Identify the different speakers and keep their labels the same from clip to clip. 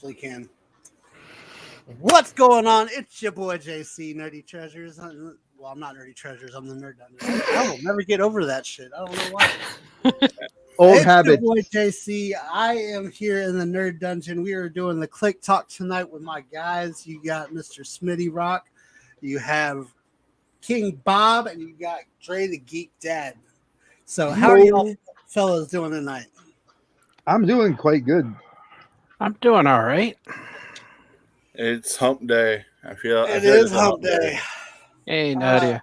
Speaker 1: Can. What's going on? It's your boy JC, Nerdy Treasures. Well, I'm not Nerdy Treasures. I'm the Nerd Dungeon. I will never get over that shit. I don't know why.
Speaker 2: Old
Speaker 1: it's
Speaker 2: habits.
Speaker 1: Your boy JC. I am here in the Nerd Dungeon. We are doing the Kliq Talk tonight with my guys. You got Mr. Smitty Rock. You have King Bob, and you got Dre the Geek Dad. So, how are y'all fellas doing tonight?
Speaker 2: I'm doing quite good.
Speaker 3: I'm doing all right.
Speaker 4: It's hump day. I feel
Speaker 1: It is hump day.
Speaker 3: Hey, Nadia.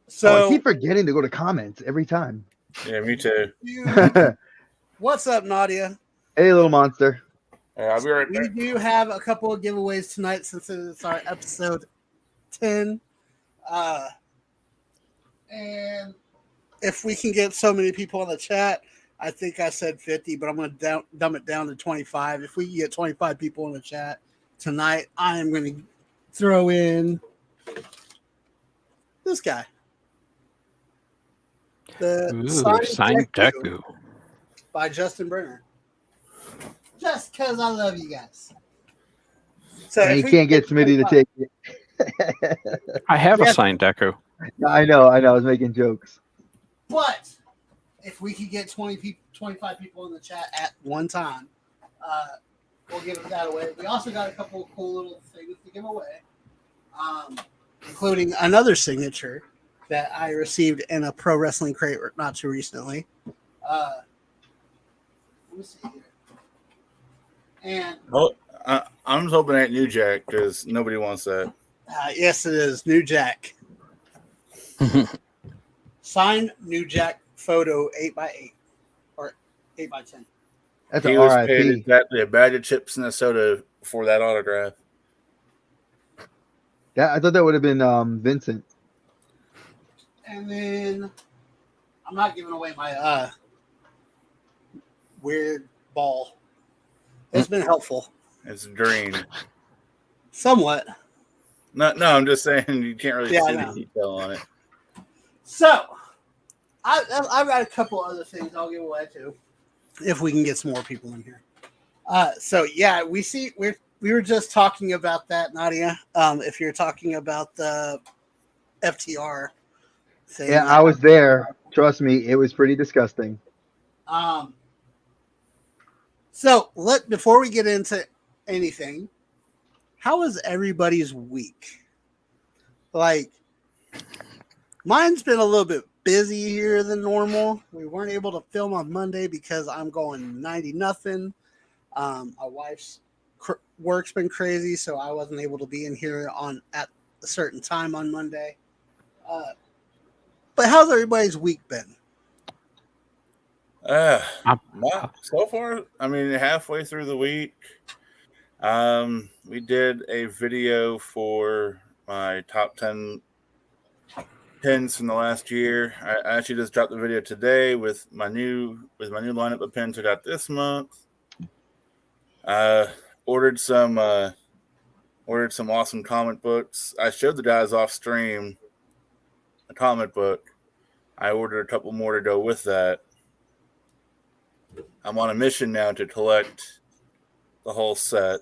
Speaker 1: So
Speaker 2: I keep forgetting to go to comments every time.
Speaker 4: Yeah, me too.
Speaker 1: What's up, Nadia?
Speaker 2: Hey, little monster.
Speaker 4: I'll be right
Speaker 1: We
Speaker 4: back.
Speaker 1: do have a couple of giveaways tonight since it's our episode 10. And if we can get so many people in the chat, I think I said 50, but I'm going to dumb it down to 25. If we can get 25 people in the chat tonight, I am going to throw in this guy. The
Speaker 3: signed Deku
Speaker 1: by Justin Brenner. Just because I love you guys. So
Speaker 2: and you can't get Smitty to take it.
Speaker 3: I have a signed Deku.
Speaker 2: I know. I was making jokes.
Speaker 1: But if we could get 25 people in the chat at one time, we'll give that away. We also got a couple of cool little things to give away, including another signature that I received in a pro wrestling crate not too recently. Let me see here. And
Speaker 4: I'm just hoping it ain't New Jack because nobody wants that.
Speaker 1: yes, it is New Jack. Signed New Jack photo 8x8 or 8x10.
Speaker 2: That's
Speaker 4: He
Speaker 2: an
Speaker 4: was
Speaker 2: RIP.
Speaker 4: paid exactly a bag of chips and a soda for that autograph.
Speaker 2: I thought that would have been Vincent.
Speaker 1: And then I'm not giving away my weird ball. It's been helpful.
Speaker 4: It's a dream.
Speaker 1: Somewhat.
Speaker 4: No, I'm just saying you can't really see
Speaker 1: I know.
Speaker 4: the detail on it.
Speaker 1: So I've got a couple other things I'll give away too, if we can get some more people in here. So yeah, we were just talking about that, Nadia. If you're talking about the FTR thing.
Speaker 2: Yeah, I was there. Trust me, it was pretty disgusting.
Speaker 1: So before we get into anything, how was everybody's week? Like, mine's been a little bit busier than normal. We weren't able to film on Monday because I'm going 90-0. My wife's work's been crazy, so I wasn't able to be in here at a certain time on Monday. But how's everybody's week been?
Speaker 4: So far, I mean, halfway through the week, we did a video for my top 10 pins from the last year. I actually just dropped the video today with my new lineup of pins I got this month. Ordered some awesome comic books. I showed the guys off stream a comic book. I ordered a couple more to go with that. I'm on a mission now to collect the whole set.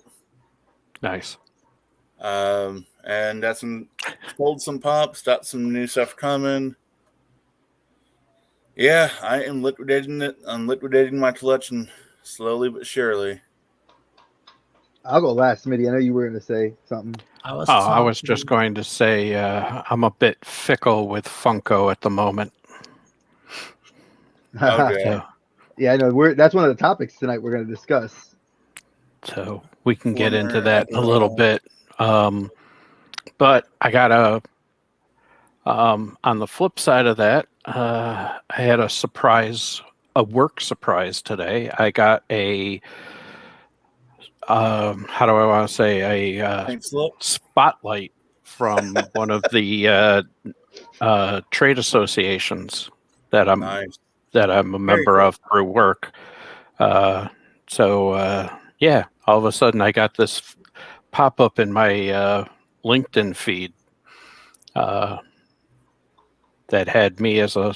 Speaker 3: Nice.
Speaker 4: And got sold some pops, got some new stuff coming. Yeah, I am liquidating it. I'm liquidating my collection slowly but surely.
Speaker 2: I'll go last, Smitty. I know you were going to say something.
Speaker 3: I was just going to say I'm a bit fickle with Funko at the moment.
Speaker 4: Okay.
Speaker 3: So,
Speaker 2: Yeah, I know. That's one of the topics tonight we're going to discuss.
Speaker 3: So we can get into that in a little bit. But I got on the flip side of that, I had a work surprise today. I got a, how do I want to say, a spotlight from one of the trade associations that I'm a member of through work. Yeah, all of a sudden I got this pop up in my LinkedIn feed that had me as a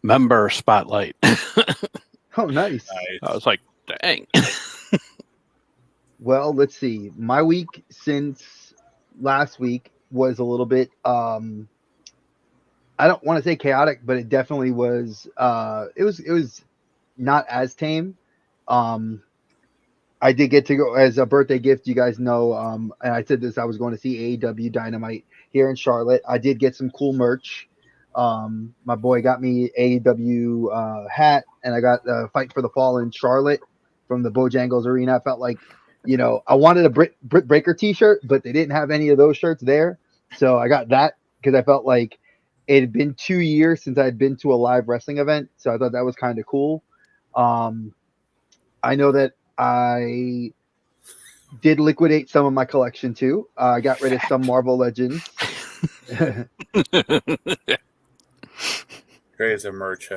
Speaker 3: member spotlight.
Speaker 2: Oh, nice.
Speaker 3: I was like, dang.
Speaker 2: Well, let's see. My week since last week was a little bit I don't want to say chaotic, but it definitely was it was not as tame. Um I did get to go as a birthday gift. You guys know, and I said this. I was going to see AEW Dynamite here in Charlotte. I did get some cool merch. My boy got me AEW hat, and I got Fight for the Fallen Charlotte from the Bojangles Arena. I felt like, I wanted a Britt Breaker T-shirt, but they didn't have any of those shirts there, so I got that because I felt like it had been 2 years since I had been to a live wrestling event, so I thought that was kind of cool. I know that I did liquidate some of my collection too. I got rid of some Marvel Legends.
Speaker 4: Crazy merch.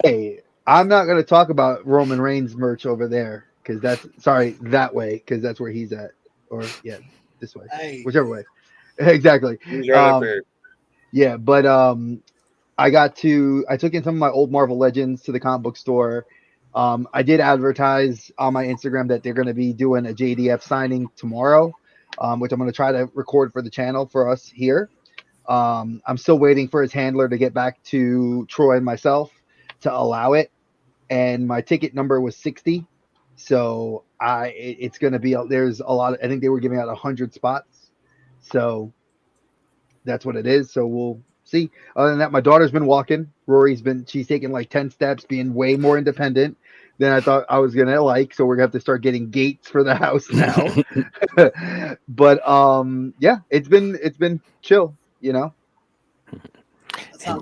Speaker 2: Hey, I'm not going to talk about Roman Reigns merch over there because that way because that's where he's at, or yeah, this way, whichever way. Exactly.
Speaker 4: He's right up here.
Speaker 2: Yeah, but I took in some of my old Marvel Legends to the comic book store. I did advertise on my Instagram that they're going to be doing a JDF signing tomorrow, which I'm going to try to record for the channel for us here. I'm still waiting for his handler to get back to Troy and myself to allow it. And my ticket number was 60. So it's going to be, there's a lot. I think they were giving out 100 spots. So that's what it is. So we'll see. Other than that, my daughter's been walking. She's taking like 10 steps, being way more independent than I thought I was gonna like. So we're gonna have to start getting gates for the house now. But yeah, it's been chill,
Speaker 3: And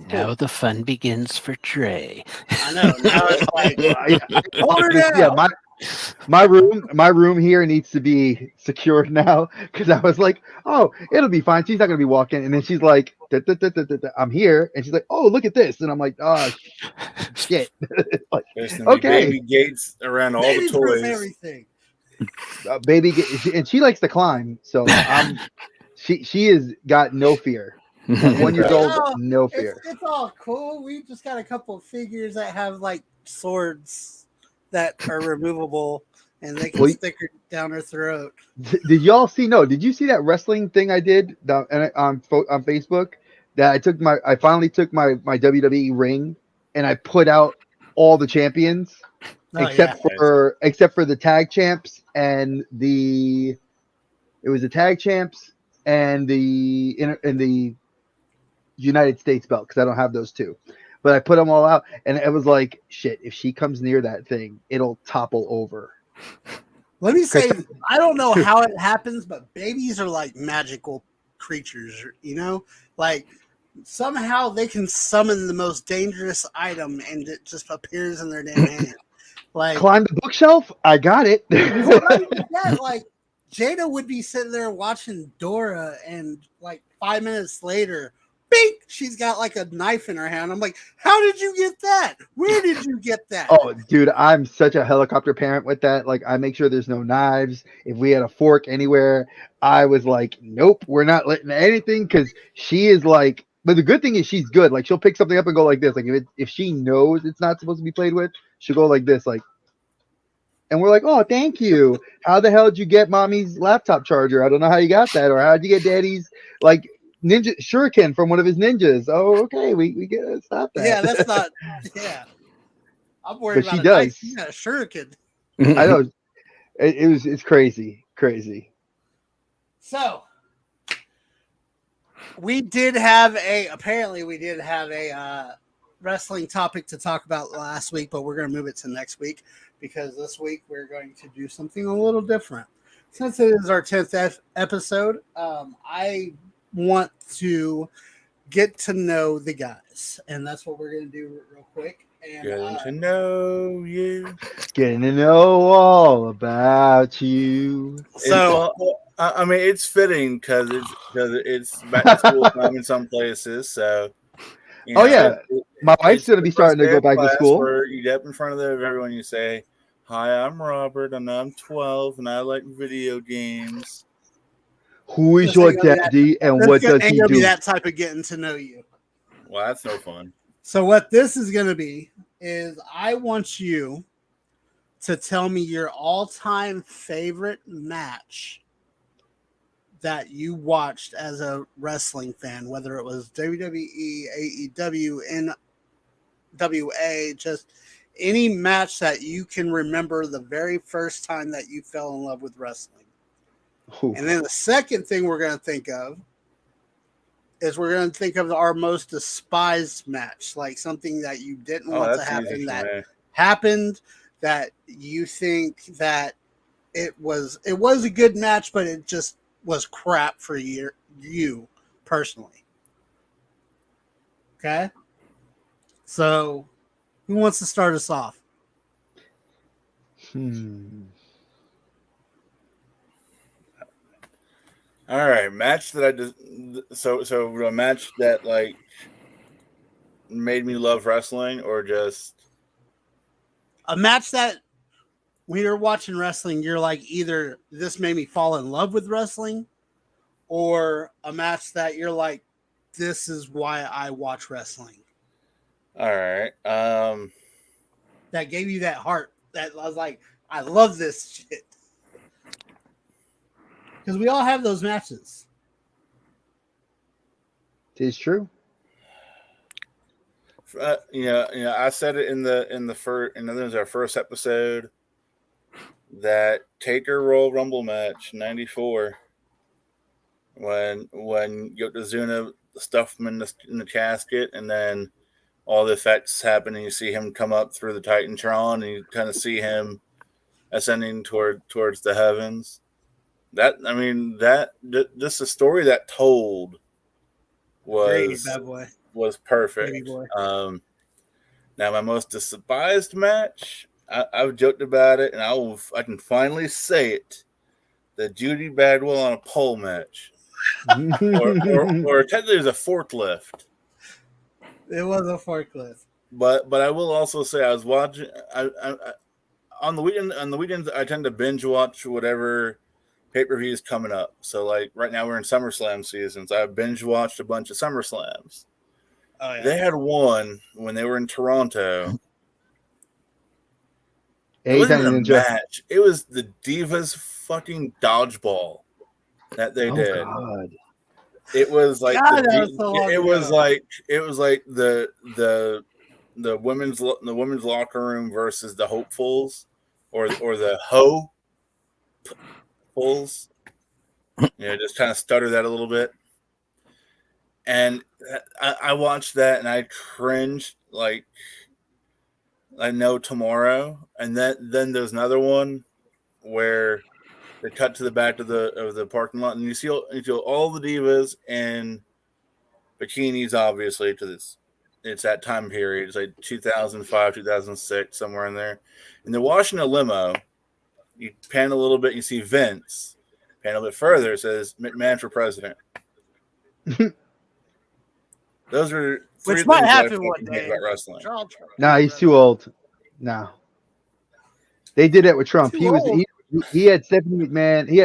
Speaker 3: now the fun begins for Trey.
Speaker 1: I know. Now it's like,
Speaker 2: yeah, my room here needs to be secured now because I was like, oh, it'll be fine. She's not gonna be walking, and then she's like, I'm here, and she's like, oh, look at this, and I'm like, oh, shit. Like, okay,
Speaker 4: baby gates around all the toys,
Speaker 1: everything.
Speaker 2: And she likes to climb, so she has got no fear. 1 year old, no fear.
Speaker 1: It's all cool. We just got a couple of figures that have like swords that are removable and they can stick her down her throat.
Speaker 2: Did y'all see? No, did you see that wrestling thing I did on Facebook? That I finally took my WWE ring and I put out all the champions except for the tag champs and it was the tag champs and the United States belt because I don't have those two. But I put them all out, and it was like, shit, if she comes near that thing, it'll topple over.
Speaker 1: Let me say, I don't know how it happens, but babies are like magical creatures, Like, somehow they can summon the most dangerous item, and it just appears in their damn hand. Like,
Speaker 2: climb the bookshelf? I got it.
Speaker 1: Like, Jada would be sitting there watching Dora, and like 5 minutes later, bink, she's got like a knife in her hand. I'm like, how did you get that? Where did you get that?
Speaker 2: Oh, dude, I'm such a helicopter parent with that. Like, I make sure there's no knives. If we had a fork anywhere, I was like, nope, we're not letting anything because she is like, but the good thing is she's good. Like, she'll pick something up and go like this. Like, if she knows it's not supposed to be played with, she'll go like this, like, and we're like, oh, thank you. How the hell did you get mommy's laptop charger? I don't know how you got that. Or how did you get daddy's, like, ninja shuriken from one of his ninjas? Oh, okay, we get to stop that.
Speaker 1: Yeah, that's not. Yeah, I'm worried
Speaker 2: but
Speaker 1: about
Speaker 2: she does.
Speaker 1: She got a shuriken.
Speaker 2: I know. It's crazy.
Speaker 1: So we did have a wrestling topic to talk about last week, but we're going to move it to next week because this week we're going to do something a little different. Since it is our 10th episode, I want to get to know the guys, and that's what we're going to do real quick. And,
Speaker 4: getting to know you,
Speaker 2: getting to know all about you.
Speaker 1: So,
Speaker 4: I mean, it's fitting because it's back to school time in some places. So,
Speaker 2: my wife's going to be starting to go back to school.
Speaker 4: Where you get up in front of everyone, you say, "Hi, I'm Robert, and I'm 12, and I like video games."
Speaker 2: Who is your daddy, and what does he do?
Speaker 1: Be that type of getting to know you.
Speaker 4: Well, that's no fun.
Speaker 1: So what this is going to be is I want you to tell me your all-time favorite match that you watched as a wrestling fan, whether it was WWE, AEW, NWA, just any match that you can remember the very first time that you fell in love with wrestling.
Speaker 2: Ooh.
Speaker 1: And then the second thing we're going to think of is we're going to think of our most despised match, like something that you didn't want to happen that happened, that you think that it was a good match, but it just was crap for you personally. Okay? So, who wants to start us off?
Speaker 4: All right, match that I just so a match that like made me love wrestling, or just
Speaker 1: a match that when you're watching wrestling, you're like, either this made me fall in love with wrestling, or a match that you're like, this is why I watch wrestling.
Speaker 4: All right.
Speaker 1: That gave you that heart that I was like, I love this shit. Because we all have those matches.
Speaker 2: It's true.
Speaker 4: I said it in the first, and this was our first episode, that Taker Royal Rumble match '94, when Yokozuna stuffed him in the casket, and then all the effects happen, and you see him come up through the Titantron, and you kind of see him ascending towards the heavens. Just the story that told was perfect. Now, my most despised match, I've joked about it, and I can finally say it: the Judy Bagwell on a pole match, or technically it was a forklift.
Speaker 1: It was a forklift.
Speaker 4: But I will also say I was watching. I on the weekends I tend to binge watch whatever pay-per-views coming up. So like right now we're in SummerSlam season, so I binge watched a bunch of SummerSlams. Oh, yeah. They had one when they were in Toronto. It wasn't even a match. It was the Divas fucking dodgeball that they did. God. It was like it was like the women's locker room versus the hopefuls, or the hopefuls. Just kind of stutter that a little bit. And I watched that and I cringed like no tomorrow. And then there's another one where they cut to the back of the parking lot, and you see all the divas in bikinis, obviously, because it's that time period. It's like 2005, 2006, somewhere in there. And they're washing a limo. You pan a little bit, you see Vince. Pan a bit further, it says McMahon for president. Those are three things might happen one day about wrestling.
Speaker 2: Nah, he's too old. No. They did it with Trump. He had Stephanie McMahon. He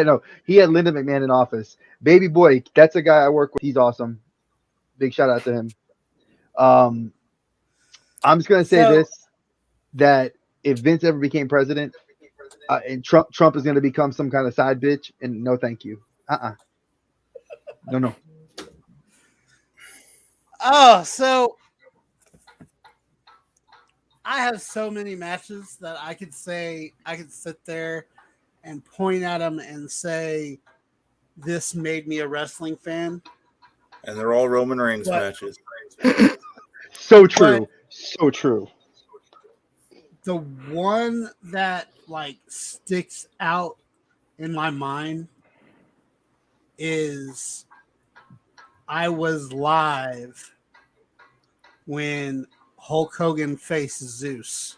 Speaker 2: had Linda McMahon in office. Baby boy, that's a guy I work with. He's awesome. Big shout out to him. I'm just gonna say this: that if Vince ever became president, and Trump is gonna become some kind of side bitch, and no, thank you. No.
Speaker 1: Oh, so I have so many matches that I could sit there and point at them and say, this made me a wrestling fan.
Speaker 4: And they're all Roman Reigns matches.
Speaker 2: So true. So true.
Speaker 1: The one that like sticks out in my mind is I was live when Hulk Hogan faced Zeus,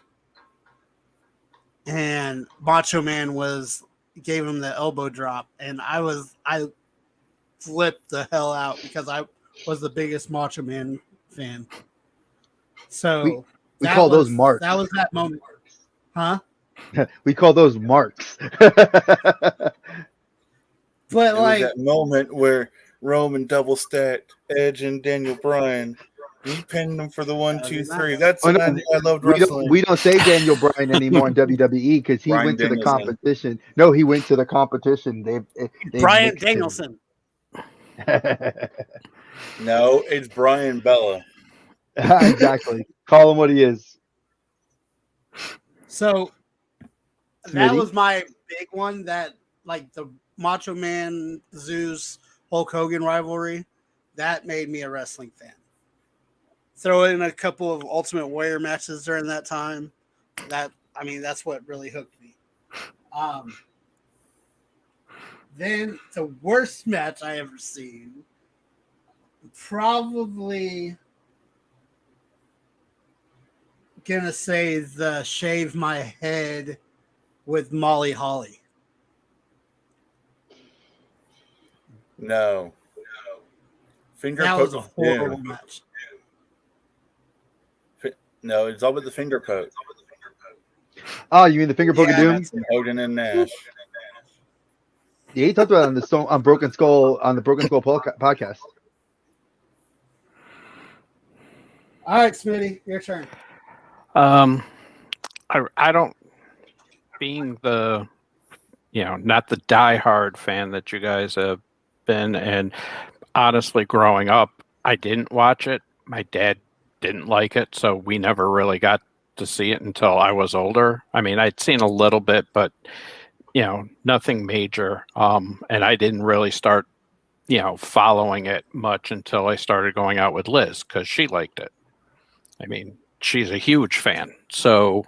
Speaker 1: and Macho Man gave him the elbow drop, and I flipped the hell out because I was the biggest Macho Man fan. So
Speaker 2: we call those marks.
Speaker 1: That was that moment, huh?
Speaker 2: We call those marks.
Speaker 1: But
Speaker 4: it was that moment where Roman double stacked Edge and Daniel Bryan He pinned him for the 1, 2, 3.
Speaker 1: nice.
Speaker 4: That's the man I loved wrestling.
Speaker 2: We don't say Daniel Bryan anymore in WWE because he went to the competition. No, he went to the competition. They
Speaker 1: Brian Danielson.
Speaker 4: No, it's Brian Bella.
Speaker 2: Exactly. Call him what he is.
Speaker 1: So that was my big one. That like the Macho Man Zeus Hulk Hogan rivalry. That made me a wrestling fan. Throw in a couple of Ultimate Warrior matches during that time. That's what really hooked me. Then the worst match I ever seen, probably gonna say the shave my head with Molly Holly.
Speaker 4: No.
Speaker 1: That was a horrible match.
Speaker 4: No, it's all with the finger poke.
Speaker 2: Oh, you mean the finger poke of doom?
Speaker 4: Hogan and Nash.
Speaker 2: Yeah, he talked about it on Broken Skull on the Broken Skull podcast.
Speaker 1: All right, Smitty, your turn.
Speaker 3: I don't, being the, not the diehard fan that you guys have been, and honestly, growing up, I didn't watch it. My dad didn't like it, so we never really got to see it until I was older. I mean, I'd seen a little bit, but nothing major. And I didn't really start, following it much until I started going out with Liz because she liked it. I mean, she's a huge fan. So,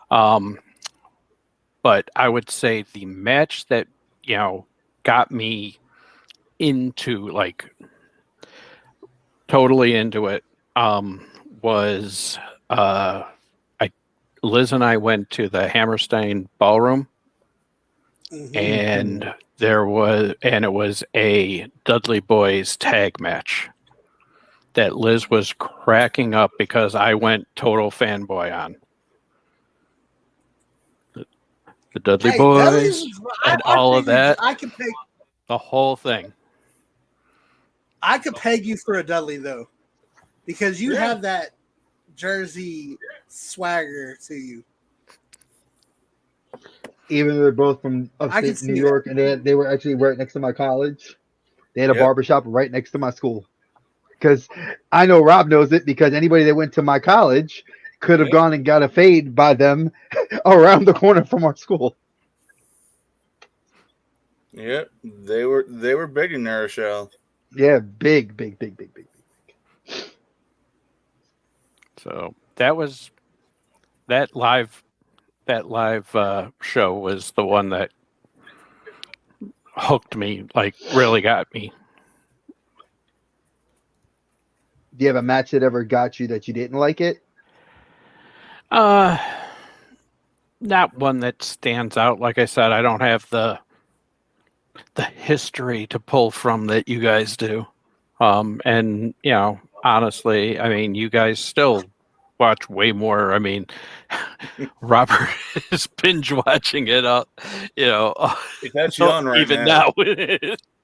Speaker 3: but I would say the match that, got me into totally into it, was Liz and I went to the Hammerstein Ballroom, and it was a Dudley Boys tag match that Liz was cracking up because I went total fanboy on. The Dudley Boys and all of that.
Speaker 1: I could peg
Speaker 3: the whole thing.
Speaker 1: I could peg you for a Dudley though, because you have that Jersey swagger to you.
Speaker 2: Even though they're both from upstate New York, and they were actually right next to my college. They had a barbershop right next to my school. Because I know Rob knows it, because anybody that went to my college could have gone and got a fade by them around the corner from our school.
Speaker 4: Yep, they were big in New Rochelle.
Speaker 2: Yeah, big.
Speaker 3: So that live show was the one that hooked me, really got me.
Speaker 2: Do you have a match that ever got you that you didn't like it?
Speaker 3: Not one that stands out. Like I said, I don't have the history to pull from that you guys do. And honestly, I mean, you guys still watch way more. I mean, Robert is binge watching it up,
Speaker 4: It's actually on right
Speaker 3: even
Speaker 4: now.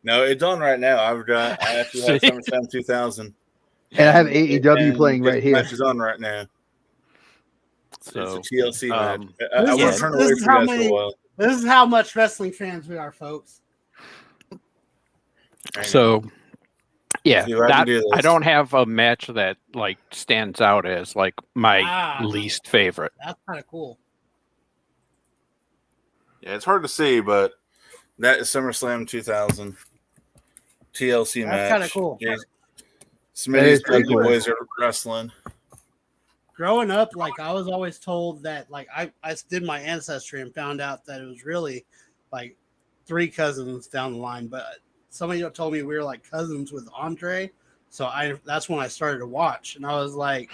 Speaker 3: No,
Speaker 4: it's on right now. I actually have SummerSlam 2000.
Speaker 2: And I have AEW playing right here.
Speaker 4: Match is on right now.
Speaker 3: So
Speaker 4: it's a TLC match. I want to turn away from you guys for a while.
Speaker 1: This is how much wrestling fans we are, folks.
Speaker 3: So, yeah, I don't have a match that stands out as my least favorite.
Speaker 1: That's kind of cool.
Speaker 4: Yeah, it's hard to see, but that is SummerSlam 2000 TLC match.
Speaker 1: That's kind of cool.
Speaker 4: Smitty's Dudley Boys are wrestling.
Speaker 1: Growing up, I was always told that, I did my ancestry and found out that it was really 3 cousins down the line, but somebody told me we were cousins with Andre, so that's when I started to watch, and I was like,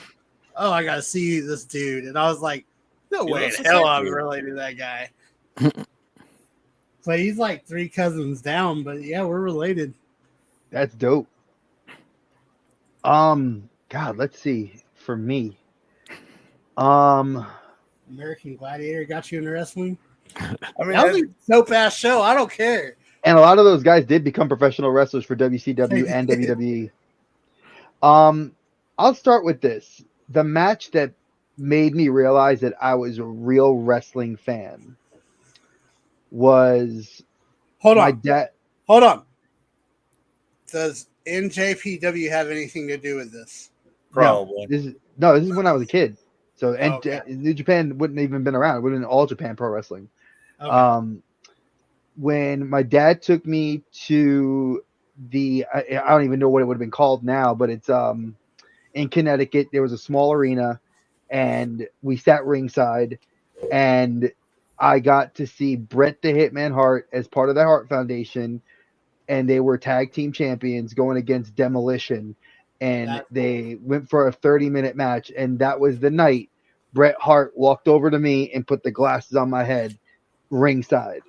Speaker 1: oh, I gotta see this dude, and I was like, no way in hell I'm related to that guy. So he's 3 cousins down, but yeah, we're related.
Speaker 2: That's dope. God, let's see. For me,
Speaker 1: American Gladiator got you into wrestling.
Speaker 4: I mean,
Speaker 1: that was a dope ass show. I don't care.
Speaker 2: And a lot of those guys did become professional wrestlers for WCW and WWE. I'll start with this. The match that made me realize that I was a real wrestling fan was
Speaker 1: Hold
Speaker 2: my
Speaker 1: on.
Speaker 2: dad.
Speaker 1: Hold on. Does NJPW have anything to do with this?
Speaker 4: Probably.
Speaker 2: No, this is when I was a kid. So
Speaker 1: Okay.
Speaker 2: New Japan wouldn't even been around. It would have been All Japan Pro Wrestling.
Speaker 1: Okay.
Speaker 2: When my dad took me to I don't even know what it would have been called now, but it's in Connecticut. There was a small arena, and we sat ringside, and I got to see Bret the Hitman Hart as part of the Hart Foundation, and they were tag team champions going against Demolition, and they went for a 30-minute match, and that was the night Bret Hart walked over to me and put the glasses on my head ringside.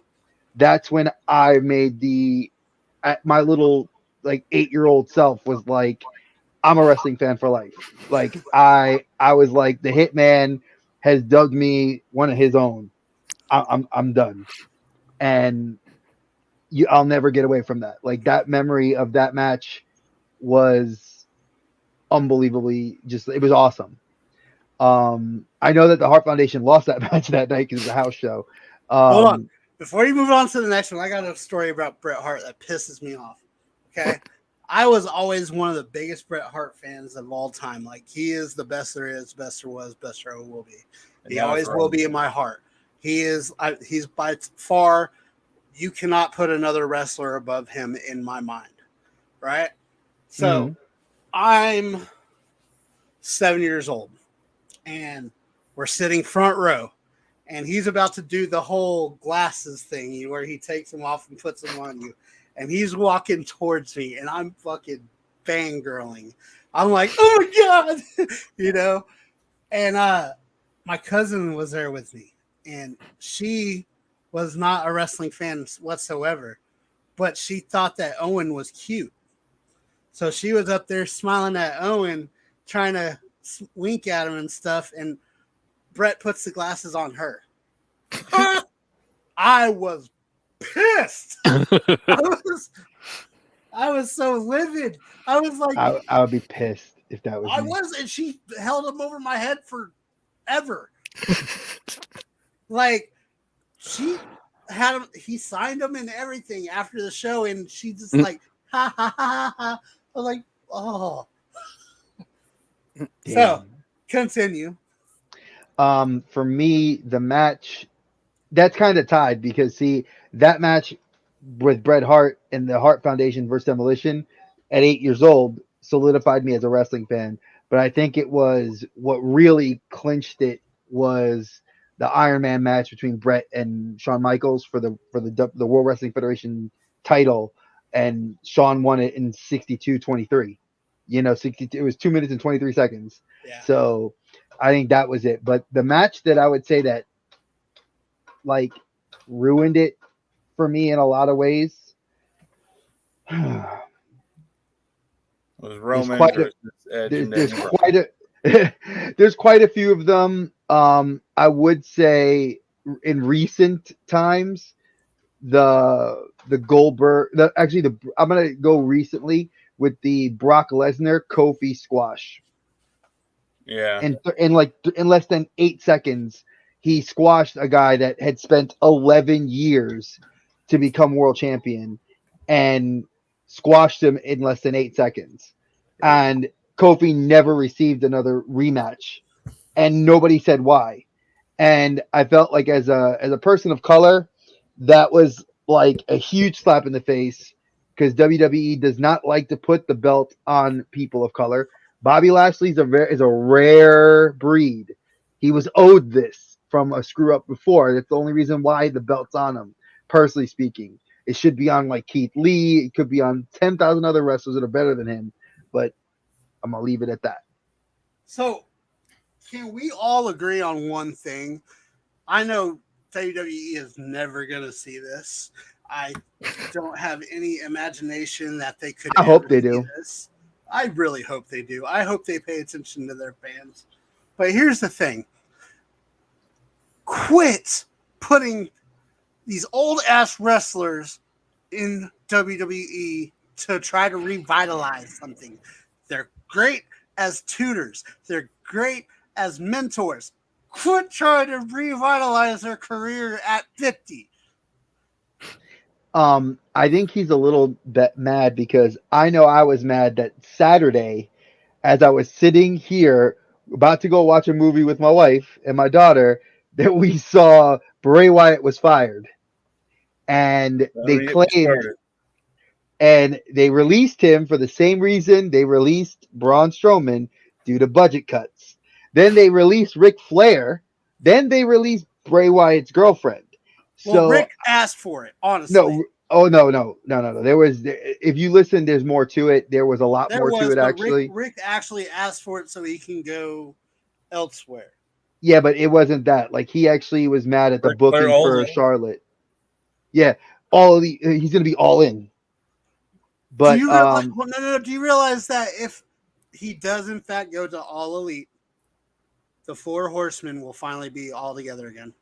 Speaker 2: That's when I made my little like 8-year-old self was like, I'm a wrestling fan for life. Like I was like, the Hitman has dug me one of his own. I'm done, and I'll never get away from that. Like that memory of that match was unbelievably it was awesome. I know that the Hart Foundation lost that match that night because it was a house show.
Speaker 1: Hold on. Before you move on to the next one, I got a story about Bret Hart that pisses me off. Okay. I was always one of the biggest Bret Hart fans of all time. Like, he is the best there is, best there was, best there will be. He always will be in my heart. He's by far, you cannot put another wrestler above him in my mind. Right? So I'm 7 years old, and we're sitting front row. And he's about to do the whole glasses thing where he takes them off and puts them on you. And he's walking towards me, and I'm fucking fangirling. I'm like, oh my God, And my cousin was there with me, and she was not a wrestling fan whatsoever, but she thought that Owen was cute. So she was up there smiling at Owen, trying to wink at him and stuff, and Bret puts the glasses on her. I was pissed. I was so livid. I was like,
Speaker 2: I would be pissed if that was me.
Speaker 1: and she held him over my head forever. Like, she had him, he signed him and everything after the show, and she just like, ha ha ha ha. I was like, oh. Damn. So, continue.
Speaker 2: For me, the match that's kind of tied because see that match with Bret Hart and the Hart Foundation versus Demolition at 8 years old solidified me as a wrestling fan. But I think it was what really clinched it was the Iron Man match between Bret and Shawn Michaels for the World Wrestling Federation title, and Shawn won it in 62-23. 62. It was 2 minutes and 23 seconds.
Speaker 1: Yeah.
Speaker 2: So I think that was it. But the match that I would say that like ruined it for me in a lot of ways
Speaker 4: was Roman versus Edge.
Speaker 2: There's quite a few of them. I would say in recent times, the Goldberg, I'm gonna go recently with the Brock Lesnar Kofi squash.
Speaker 4: Yeah.
Speaker 2: In less than 8 seconds, he squashed a guy that had spent 11 years to become world champion and squashed him in less than 8 seconds. And Kofi never received another rematch, and nobody said why. And I felt like as a person of color, that was like a huge slap in the face because WWE does not like to put the belt on people of color. Bobby Lashley is a rare breed. He was owed this from a screw up before. That's the only reason why the belt's on him. Personally speaking, it should be on like Keith Lee. It could be on 10,000 other wrestlers that are better than him. But I'm gonna leave it at that.
Speaker 1: So, can we all agree on one thing? I know WWE is never gonna see this. I don't have any imagination that they could.
Speaker 2: I hope they do.
Speaker 1: This. I really hope they do. I hope they pay attention to their fans. But here's the thing. Quit putting these old ass wrestlers in WWE to try to revitalize something. They're great as tutors. They're great as mentors. Quit trying to revitalize their career at 50.
Speaker 2: I think he's a little bit mad because I know I was mad that Saturday, as I was sitting here about to go watch a movie with my wife and my daughter, that we saw Bray Wyatt was fired. And they claimed, and they released him for the same reason they released Braun Strowman, due to budget cuts. Then they released Ric Flair. Then they released Bray Wyatt's girlfriend.
Speaker 1: Well, Rick asked for it, honestly.
Speaker 2: No, no. There was, if you listen, there's more to it. There was a lot more to it, actually.
Speaker 1: Rick actually asked for it so he can go elsewhere.
Speaker 2: Yeah, but it wasn't that. Like, he actually was mad at the booking for Charlotte. Yeah, he's gonna be all in. But
Speaker 1: do you realize, do you realize that if he does in fact go to All Elite, the 4 Horsemen will finally be all together again?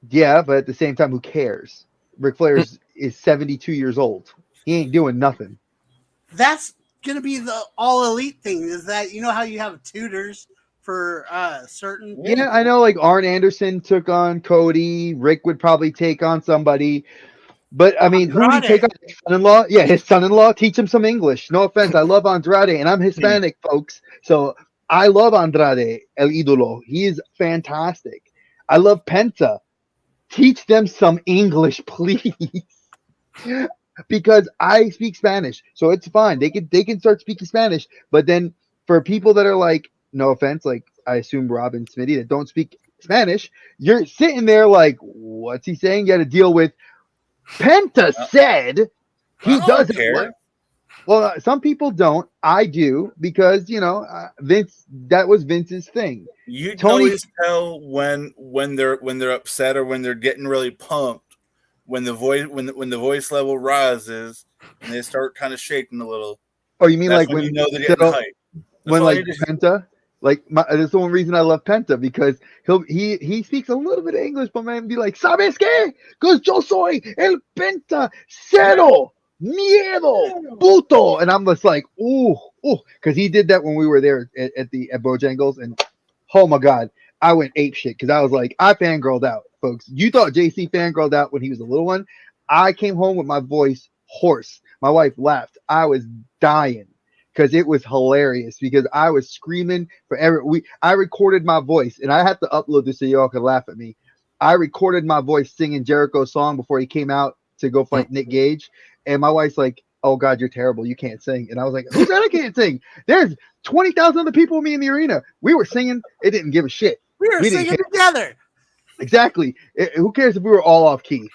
Speaker 2: Yeah, but at the same time, who cares? Ric Flair is 72 years old. He ain't doing nothing.
Speaker 1: That's gonna be the All Elite thing. Is that, you know how you have tutors for certain?
Speaker 2: Yeah, I know. Like, Arn Anderson took on Cody. Rick would probably take on somebody. But I mean, who would he take on? His son-in-law? Yeah, his son-in-law. Teach him some English. No offense, I love Andrade, and I'm Hispanic, folks. So I love Andrade, El Idolo. He is fantastic. I love Penta. Teach them some English, please. Because I speak Spanish, so it's fine. They can start speaking Spanish. But then for people that are like, no offense, like I assume Rob and Smitty, that don't speak Spanish, you're sitting there like, what's he saying? You got to deal with. Penta said he doesn't care. Well, some people don't. I do, because Vince. That was Vince's thing.
Speaker 4: You can always tell when they're upset or when they're getting really pumped, when the voice level rises and they start kind of shaking a little.
Speaker 2: Oh, you mean like when
Speaker 4: you know they're getting hype?
Speaker 2: When like Penta. Like, that's the one reason I love Penta, because he speaks a little bit of English, but man, be like, ¿sabes qué? Because yo soy el Penta cero miedo puto, and I'm just like, ooh, because he did that when we were there at Bojangles, and oh my god, I went ape shit because I was like, I fangirled out, folks. You thought JC fangirled out when he was a little one? I came home with my voice hoarse. My wife laughed. I was dying. Because it was hilarious, because I was screaming for I recorded my voice, and I have to upload this so y'all can laugh at me. I recorded my voice singing Jericho's song before he came out to go fight Nick Gage, and my wife's like, "Oh God, you're terrible. You can't sing." And I was like, "Who said I can't sing? There's 20,000 other people with me in the arena. We were singing. It didn't give a shit.
Speaker 1: We were singing together.
Speaker 2: Exactly. Who cares if we were all off key?"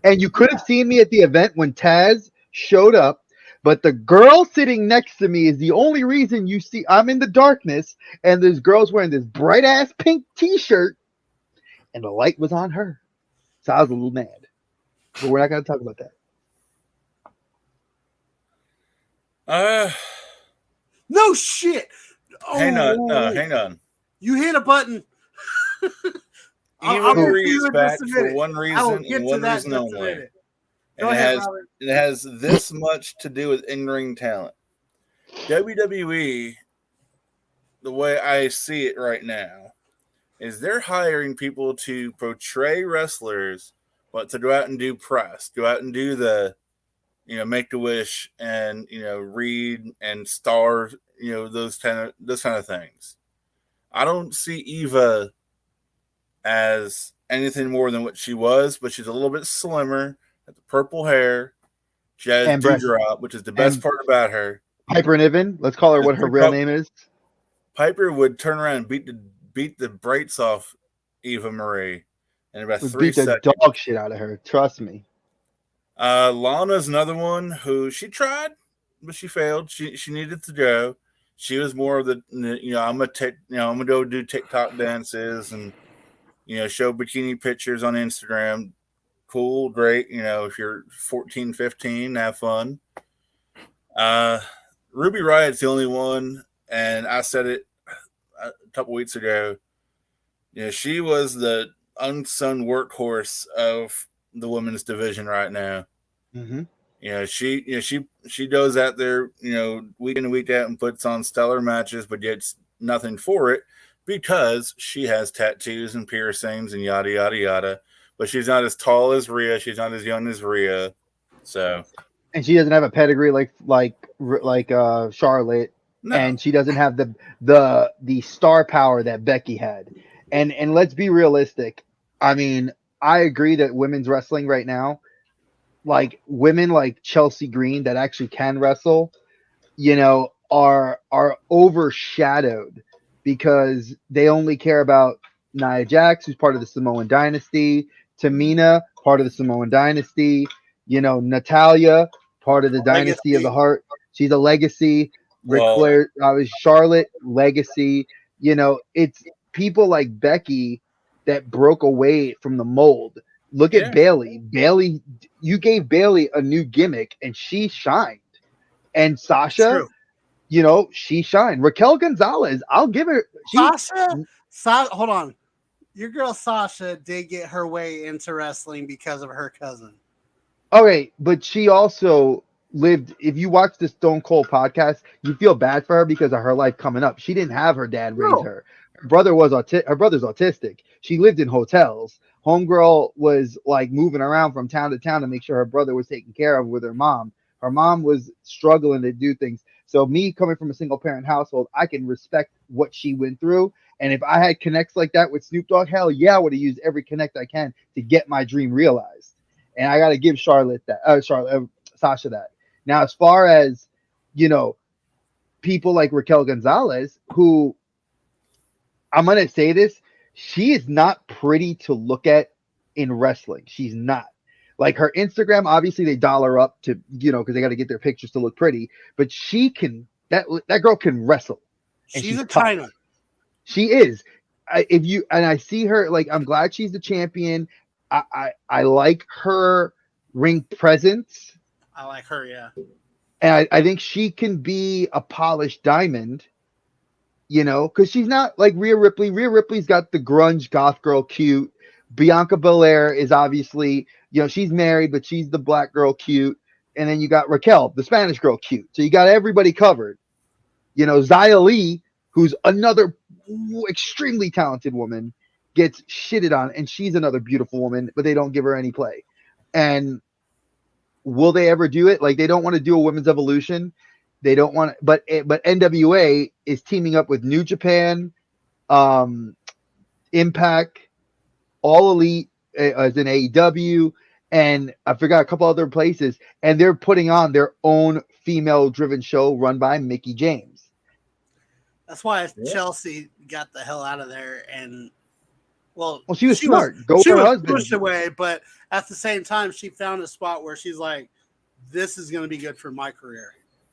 Speaker 2: And you could have seen me at the event when Taz showed up. But the girl sitting next to me is the only reason you see I'm in the darkness, and there's girls wearing this bright ass pink t-shirt, and the light was on her. So I was a little mad. But we're not going to talk about
Speaker 4: that.
Speaker 1: No shit.
Speaker 4: Hang on.
Speaker 1: You hit a button.
Speaker 4: Eva Marie is back for one reason and one reason only. And it has this much to do with in-ring talent. WWE, the way I see it right now, is they're hiring people to portray wrestlers, but to go out and do press, go out and do the, Make-A-Wish and, read and star, those kind of things. I don't see Eva as anything more than what she was, but she's a little bit slimmer. The purple hair, she has dewdrop, which is the best part about her.
Speaker 2: Piper Niven, let's call her what her real name is.
Speaker 4: Piper would turn around and beat the brakes off Eva Marie in about 3 seconds.
Speaker 2: Beat the dog shit out of her. Trust me.
Speaker 4: Lana's another one who she tried, but she failed. She needed to go. She was more of the I'm gonna go do TikTok dances and show bikini pictures on Instagram. Cool, great. If you're 14, 15, have fun. Ruby Riot's the only one, and I said it a couple weeks ago. She was the unsung workhorse of the women's division right now.
Speaker 2: Mm-hmm.
Speaker 4: She goes out there, week in and week out and puts on stellar matches, but gets nothing for it because she has tattoos and piercings and yada yada yada. But she's not as tall as Rhea. She's not as young as Rhea. So,
Speaker 2: and she doesn't have a pedigree like Charlotte,
Speaker 4: no.
Speaker 2: And she doesn't have the star power that Becky had. And let's be realistic. I mean, I agree that women's wrestling right now, like women like Chelsea Green that actually can wrestle, are overshadowed because they only care about Nia Jax, who's part of the Samoan dynasty, Tamina, part of the Samoan dynasty, Natalia, part of the dynasty of the heart. She's a legacy. Ric Flair, Charlotte, legacy. It's people like Becky that broke away from the mold. Look at Bayley. Bayley, you gave Bayley a new gimmick and she shined. And Sasha, she shined. Raquel Gonzalez, I'll give her.
Speaker 1: Sasha, hold on. Your girl Sasha did get her way into wrestling because of her cousin.
Speaker 2: Okay, but she also lived. If you watch the Stone Cold podcast, you feel bad for her because of her life coming up. She didn't have her dad raise her. Her brother was her brother's autistic. She lived in hotels. Homegirl was like moving around from town to town to make sure her brother was taken care of with her mom. Her mom was struggling to do things. So me coming from a single parent household, I can respect what she went through. And if I had connects like that with Snoop Dogg, hell yeah, I would have used every connect I can to get my dream realized. And I got to give Sasha that. Now, as far as, people like Raquel Gonzalez, who I'm going to say this, she is not pretty to look at in wrestling. She's not. Like her Instagram, obviously they doll her up to, because they got to get their pictures to look pretty. But that girl can wrestle.
Speaker 1: She's a China.
Speaker 2: She is. I see her, like, I'm glad she's the champion. I like her ring presence.
Speaker 1: I like her, yeah.
Speaker 2: And I think she can be a polished diamond, because she's not like Rhea Ripley. Rhea Ripley's got the grunge goth girl cute. Bianca Belair is obviously, she's married, but she's the black girl cute. And then you got Raquel, the Spanish girl cute. So you got everybody covered. Xia Li, who's another extremely talented woman, gets shitted on, and she's another beautiful woman, but they don't give her any play. And will they ever do it? Like, they don't want to do a women's evolution. They don't want to, but NWA is teaming up with New Japan, Impact, All Elite as in AEW, and I forgot a couple other places, and they're putting on their own female-driven show run by Mickie James.
Speaker 1: That's why Chelsea got the hell out of there, and
Speaker 2: she was smart. She was
Speaker 1: pushed away, but at the same time, she found a spot where she's like, "This is going to be good for my career."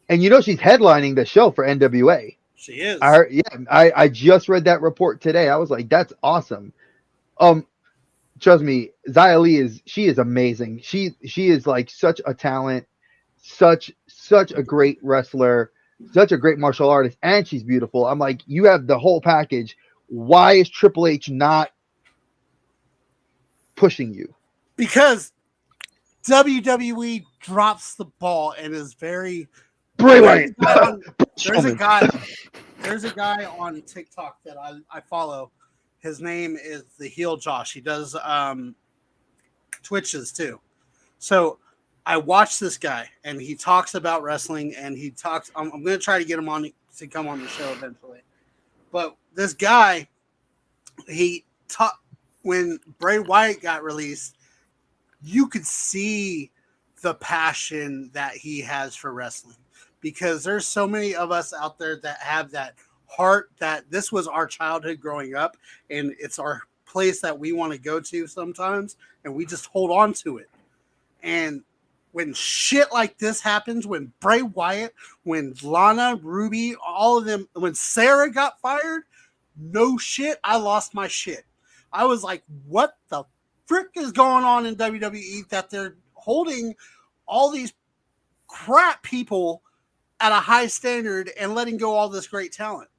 Speaker 2: And she's headlining the show for NWA.
Speaker 1: She is.
Speaker 2: I just read that report today. I was like, that's awesome. Trust me, Xia Li is amazing. She is like such a talent, such a great wrestler, such a great martial artist, and she's beautiful. I'm like, you have the whole package. Why is Triple H not pushing you?
Speaker 1: Because WWE drops the ball and is very
Speaker 2: Bray Wyatt.
Speaker 1: There's a guy on TikTok that I follow. His name is the Heel Josh. He does Twitches too. So I watch this guy and he talks about wrestling, and he talks. I'm going to try to get him on to come on the show eventually. But this guy, when Bray Wyatt got released, you could see the passion that he has for wrestling, because there's so many of us out there that have that heart, that this was our childhood growing up, and it's our place that we want to go to sometimes, and we just hold on to it. And when shit like this happens, when Bray Wyatt, when Lana, Ruby, all of them, when Sarah got fired, no shit, I lost my shit. I was like, what the frick is going on in WWE that they're holding all these crap people at a high standard and letting go all this great talent?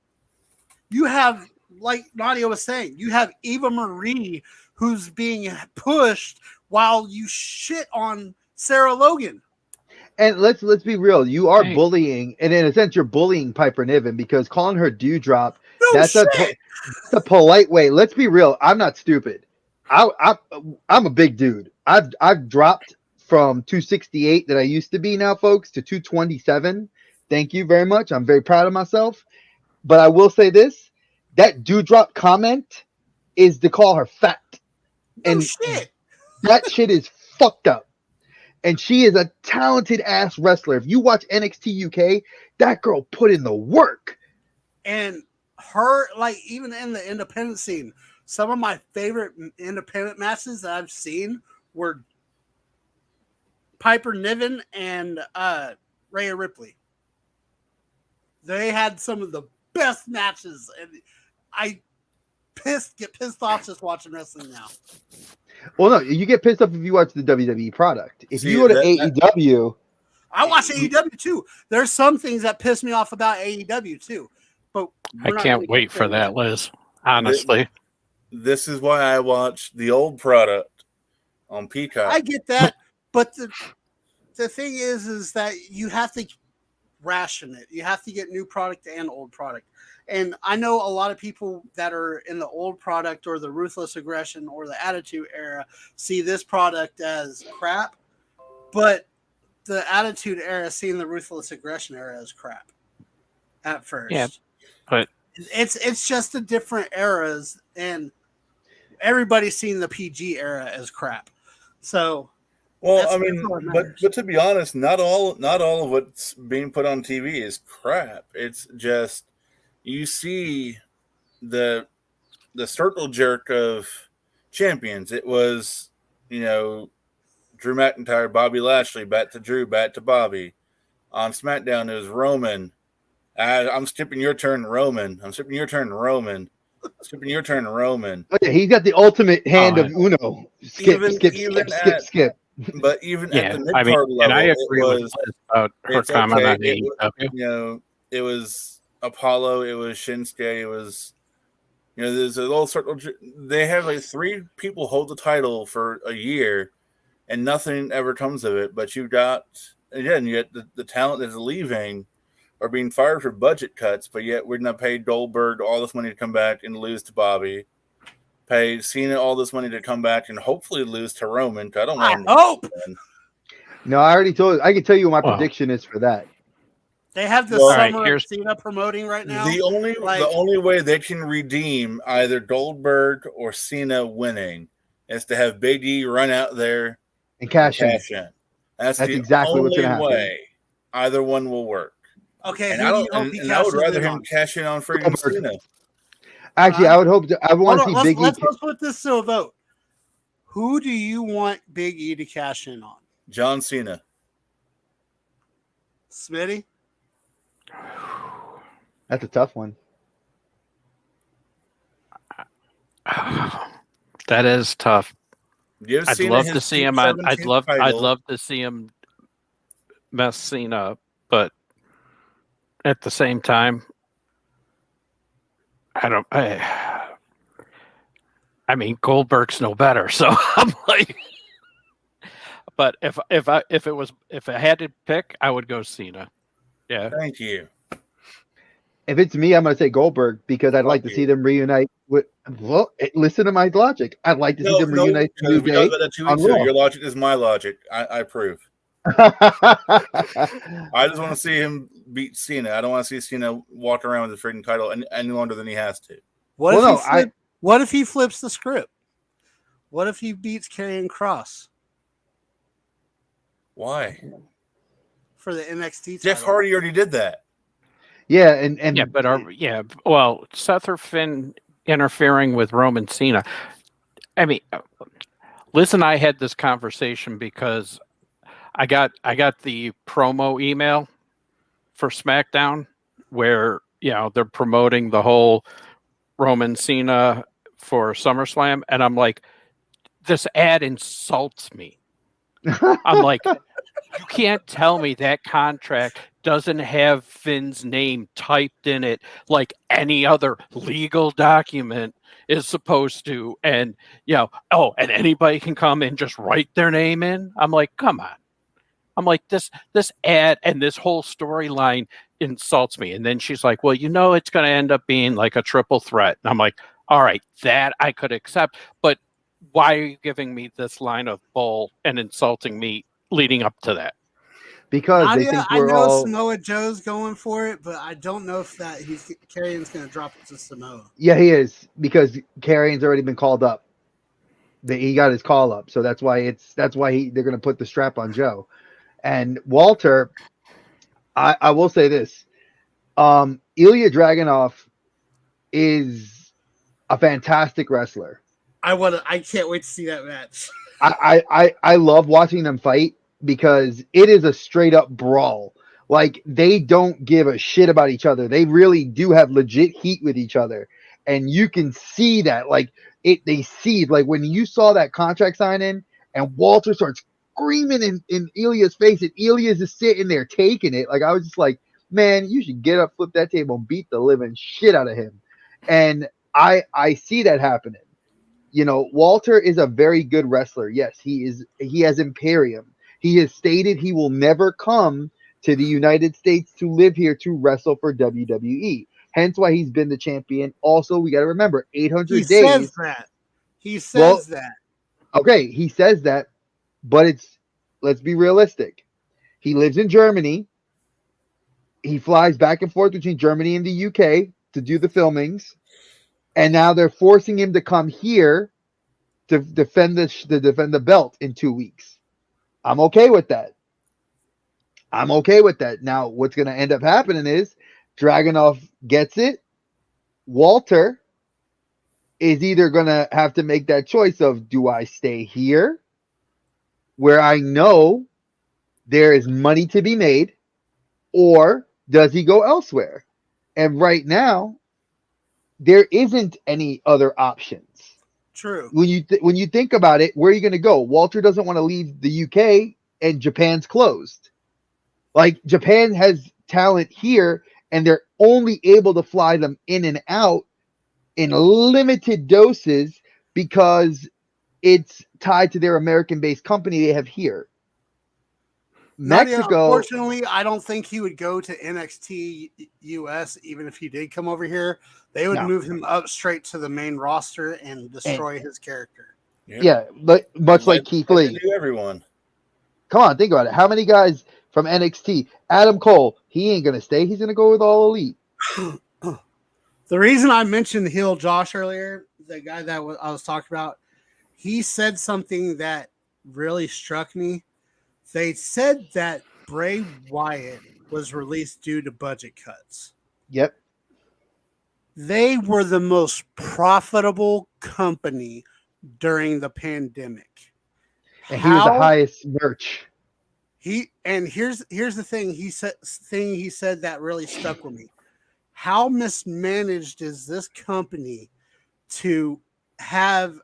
Speaker 1: You have, like Nadia was saying, you have Eva Marie who's being pushed while you shit on Sarah Logan.
Speaker 2: And let's be real. You are bullying, and in a sense, you're bullying Piper Niven because calling her Dewdrop. That's a polite way. Let's be real. I'm not stupid. I'm a big dude. I've dropped from 268 that I used to be now, folks, to 227. Thank you very much. I'm very proud of myself. But I will say this: that Dewdrop comment is to call her fat, and that shit is fucked up. And she is a talented ass wrestler. If you watch NXT UK, that girl put in the work.
Speaker 1: And her, like, even in the independent scene, some of my favorite independent matches that I've seen were Piper Niven and Rhea Ripley. They had some of the best matches, and I get pissed off just watching wrestling now.
Speaker 2: Well, no, you get pissed off if you watch the WWE product. If you go to AEW,
Speaker 1: I watch AEW too. There's some things that piss me off about AEW too, but
Speaker 3: I can't wait for that, Liz. Honestly,
Speaker 4: this is why I watch the old product on Peacock.
Speaker 1: I get that, but the thing is that you have to ration it. You have to get new product and old product. And I know a lot of people that are in the old product or the ruthless aggression or the attitude era see this product as crap, but the attitude era seeing the ruthless aggression era as crap at first.
Speaker 3: Yeah, but
Speaker 1: it's just the different eras, and everybody's seen the PG era as crap. So,
Speaker 4: well, I mean, but to be honest, not all of what's being put on TV is crap. It's just you see the circle jerk of champions. It was, Drew McIntyre, Bobby Lashley, back to Drew, back to Bobby. On SmackDown, it was Roman. I'm skipping your turn, Roman. I'm skipping your turn, Roman. Skipping your turn, Roman.
Speaker 2: Oh, yeah, he's got the ultimate hand of Uno. Skip.
Speaker 4: But even at the mid-card level,
Speaker 3: and I agree with about her comment on AEW.
Speaker 4: It was Apollo, it was Shinsuke, it was, there's a little circle. They have like 3 people hold the title for a year, and nothing ever comes of it. But you got the talent that's leaving or being fired for budget cuts, but yet we're going to pay Goldberg all this money to come back and lose to Bobby. Pay Cena all this money to come back and hopefully lose to Roman. I
Speaker 1: hope.
Speaker 2: No, I already told you. I can tell you what my prediction is for that.
Speaker 1: They have the summer of Cena promoting right now.
Speaker 4: The only way they can redeem either Goldberg or Cena winning is to have Big E run out there
Speaker 2: and cash in.
Speaker 4: That's
Speaker 2: exactly what's going to happen.
Speaker 4: Either one will work.
Speaker 1: Okay,
Speaker 4: and I would rather him cash in on freaking Cena.
Speaker 2: Actually, I would hope. I want to see Big E.
Speaker 1: Let's put this to a vote. Who do you want Big E to cash in on?
Speaker 4: John Cena.
Speaker 1: Smitty?
Speaker 2: That's a tough one.
Speaker 3: That is tough. I'd love to see him. I'd love to see him mess Cena up, but at the same time, I mean, Goldberg's no better, so I'm like. But if I had to pick, I would go Cena. Yeah.
Speaker 4: Thank you.
Speaker 2: If it's me, I'm going to say Goldberg because I'd like to see them reunite with. Well, listen to my logic. I'd like to see them reunite.
Speaker 4: Your logic is my logic. I approve. I just want to see him beat Cena. I don't want to see Cena walk around with the freaking title any longer than he has to.
Speaker 1: What if he flips the script? What if he beats Karrion Kross?
Speaker 4: Why?
Speaker 1: For the NXT title.
Speaker 4: Jeff Hardy already did that.
Speaker 2: Yeah, and
Speaker 3: yeah, but well, Seth or Finn interfering with Roman Cena. I mean, Liz and I had this conversation because I got the promo email for SmackDown where they're promoting the whole Roman Cena for SummerSlam, and I'm like, this ad insults me. I'm like, you can't tell me that contract doesn't have Finn's name typed in it like any other legal document is supposed to. And, and anybody can come and just write their name in. I'm like, come on. I'm like, this ad and this whole storyline insults me. And then she's like, well, it's going to end up being like a triple threat. And I'm like, all right, that I could accept. But why are you giving me this line of bull and insulting me leading up to that?
Speaker 2: Because
Speaker 1: Nadia,
Speaker 2: they think
Speaker 1: I
Speaker 2: we're
Speaker 1: know
Speaker 2: all.
Speaker 1: Samoa Joe's going for it, but I don't know if Karrion's going to drop it to Samoa.
Speaker 2: Yeah, he is, because Karrion's already been called up. He got his call up, so that's why they're going to put the strap on Joe. And Walter, I will say this: Ilya Dragunov is a fantastic wrestler.
Speaker 1: I can't wait to see that match.
Speaker 2: I love watching them fight because it is a straight up brawl. Like, they don't give a shit about each other. They really do have legit heat with each other. And you can see that, like, they see, like, when you saw that contract signing and Walter starts screaming in Ilya's face, and Ilya's just sitting there taking it. Like, I was just like, man, you should get up, flip that table, and beat the living shit out of him. And I see that happening. Walter is a very good wrestler. Yes, he is. He has Imperium. He has stated he will never come to the United States to live here to wrestle for WWE. Hence why he's been the champion. Also, we got to remember 800
Speaker 1: he
Speaker 2: days.
Speaker 1: Says that. He says that.
Speaker 2: Okay, he says that, but let's be realistic. He lives in Germany. He flies back and forth between Germany and the UK to do the filmings. And now they're forcing him to come here to defend the belt in 2 weeks. I'm okay with that. Now, what's going to end up happening is Dragunov gets it. Walter is either going to have to make that choice of, do I stay here where I know there is money to be made, or does he go elsewhere? And right now, there isn't any other options.
Speaker 1: True.
Speaker 2: When you think about it, where are you going to go? Walter doesn't want to leave the UK, and Japan's closed. Like, Japan has talent here, and they're only able to fly them in and out in limited doses because it's tied to their American-based company they have here.
Speaker 1: Nadia,
Speaker 2: Mexico.
Speaker 1: unfortunately, I don't think he would go to NXT US, even if he did come over here. They would move him up straight to the main roster and destroy his character.
Speaker 2: Yeah, but much like Keith Lee.
Speaker 4: Everyone.
Speaker 2: Come on, think about it. How many guys from NXT? Adam Cole, he ain't going to stay. He's going to go with All Elite.
Speaker 1: The reason I mentioned Heel Josh earlier, the guy that I was talking about, he said something that really struck me. They said that Bray Wyatt was released due to budget cuts.
Speaker 2: Yep.
Speaker 1: They were the most profitable company during the pandemic.
Speaker 2: And he was the highest merch.
Speaker 1: Here's the thing he said that really stuck with me. How mismanaged is this company to have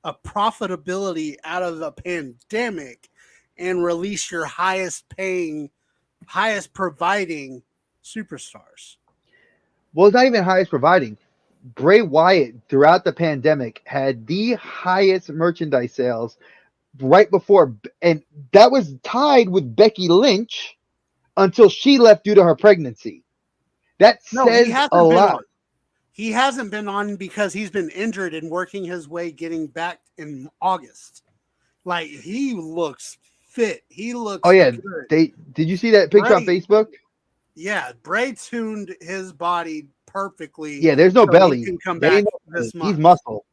Speaker 1: a profitability out of a pandemic and release your highest providing superstars?
Speaker 2: Well, it's not even highest providing. Bray Wyatt, throughout the pandemic, had the highest merchandise sales right before, and that was tied with Becky Lynch until she left due to her pregnancy. That says a lot.
Speaker 1: He hasn't been on because he's been injured and working his way getting back in August. Like, he looks fit. He looks good.
Speaker 2: Did you see that picture on Facebook?
Speaker 1: Yeah, Bray tuned his body perfectly.
Speaker 2: Yeah, there's no belly.
Speaker 1: He can come back this month.
Speaker 2: He's muscle.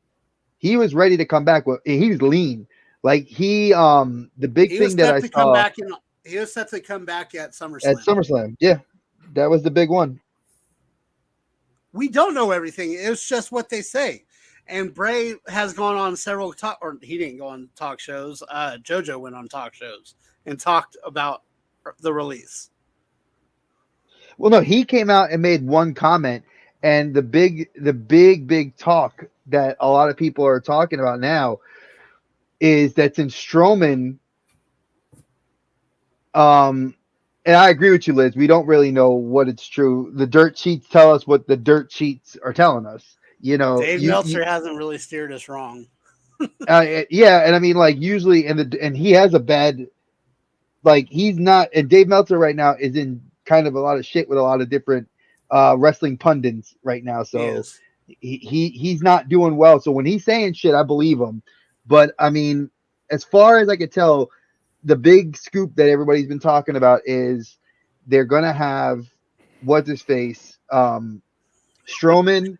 Speaker 2: He was ready to come back. He was lean. Like, the big thing that I saw.
Speaker 1: He was set to come back at SummerSlam.
Speaker 2: At SummerSlam, yeah, that was the big one.
Speaker 1: We don't know everything. It's just what they say. And Bray has gone on several he didn't go on talk shows. JoJo went on talk shows and talked about the release.
Speaker 2: Well, no, he came out and made one comment, and the big talk that a lot of people are talking about now is that since Strowman, and I agree with you, Liz, we don't really know what it's true. The dirt sheets tell us what the dirt sheets are telling us.
Speaker 1: Dave Meltzer hasn't really steered us wrong.
Speaker 2: Yeah, and I mean, like, usually, and he has a bad Like he's not, and Dave Meltzer right now is in kind of a lot of shit with a lot of different wrestling pundits right now. So he's not doing well. So when he's saying shit, I believe him. But I mean, as far as I could tell, the big scoop that everybody's been talking about is they're gonna have what's his face, Strowman,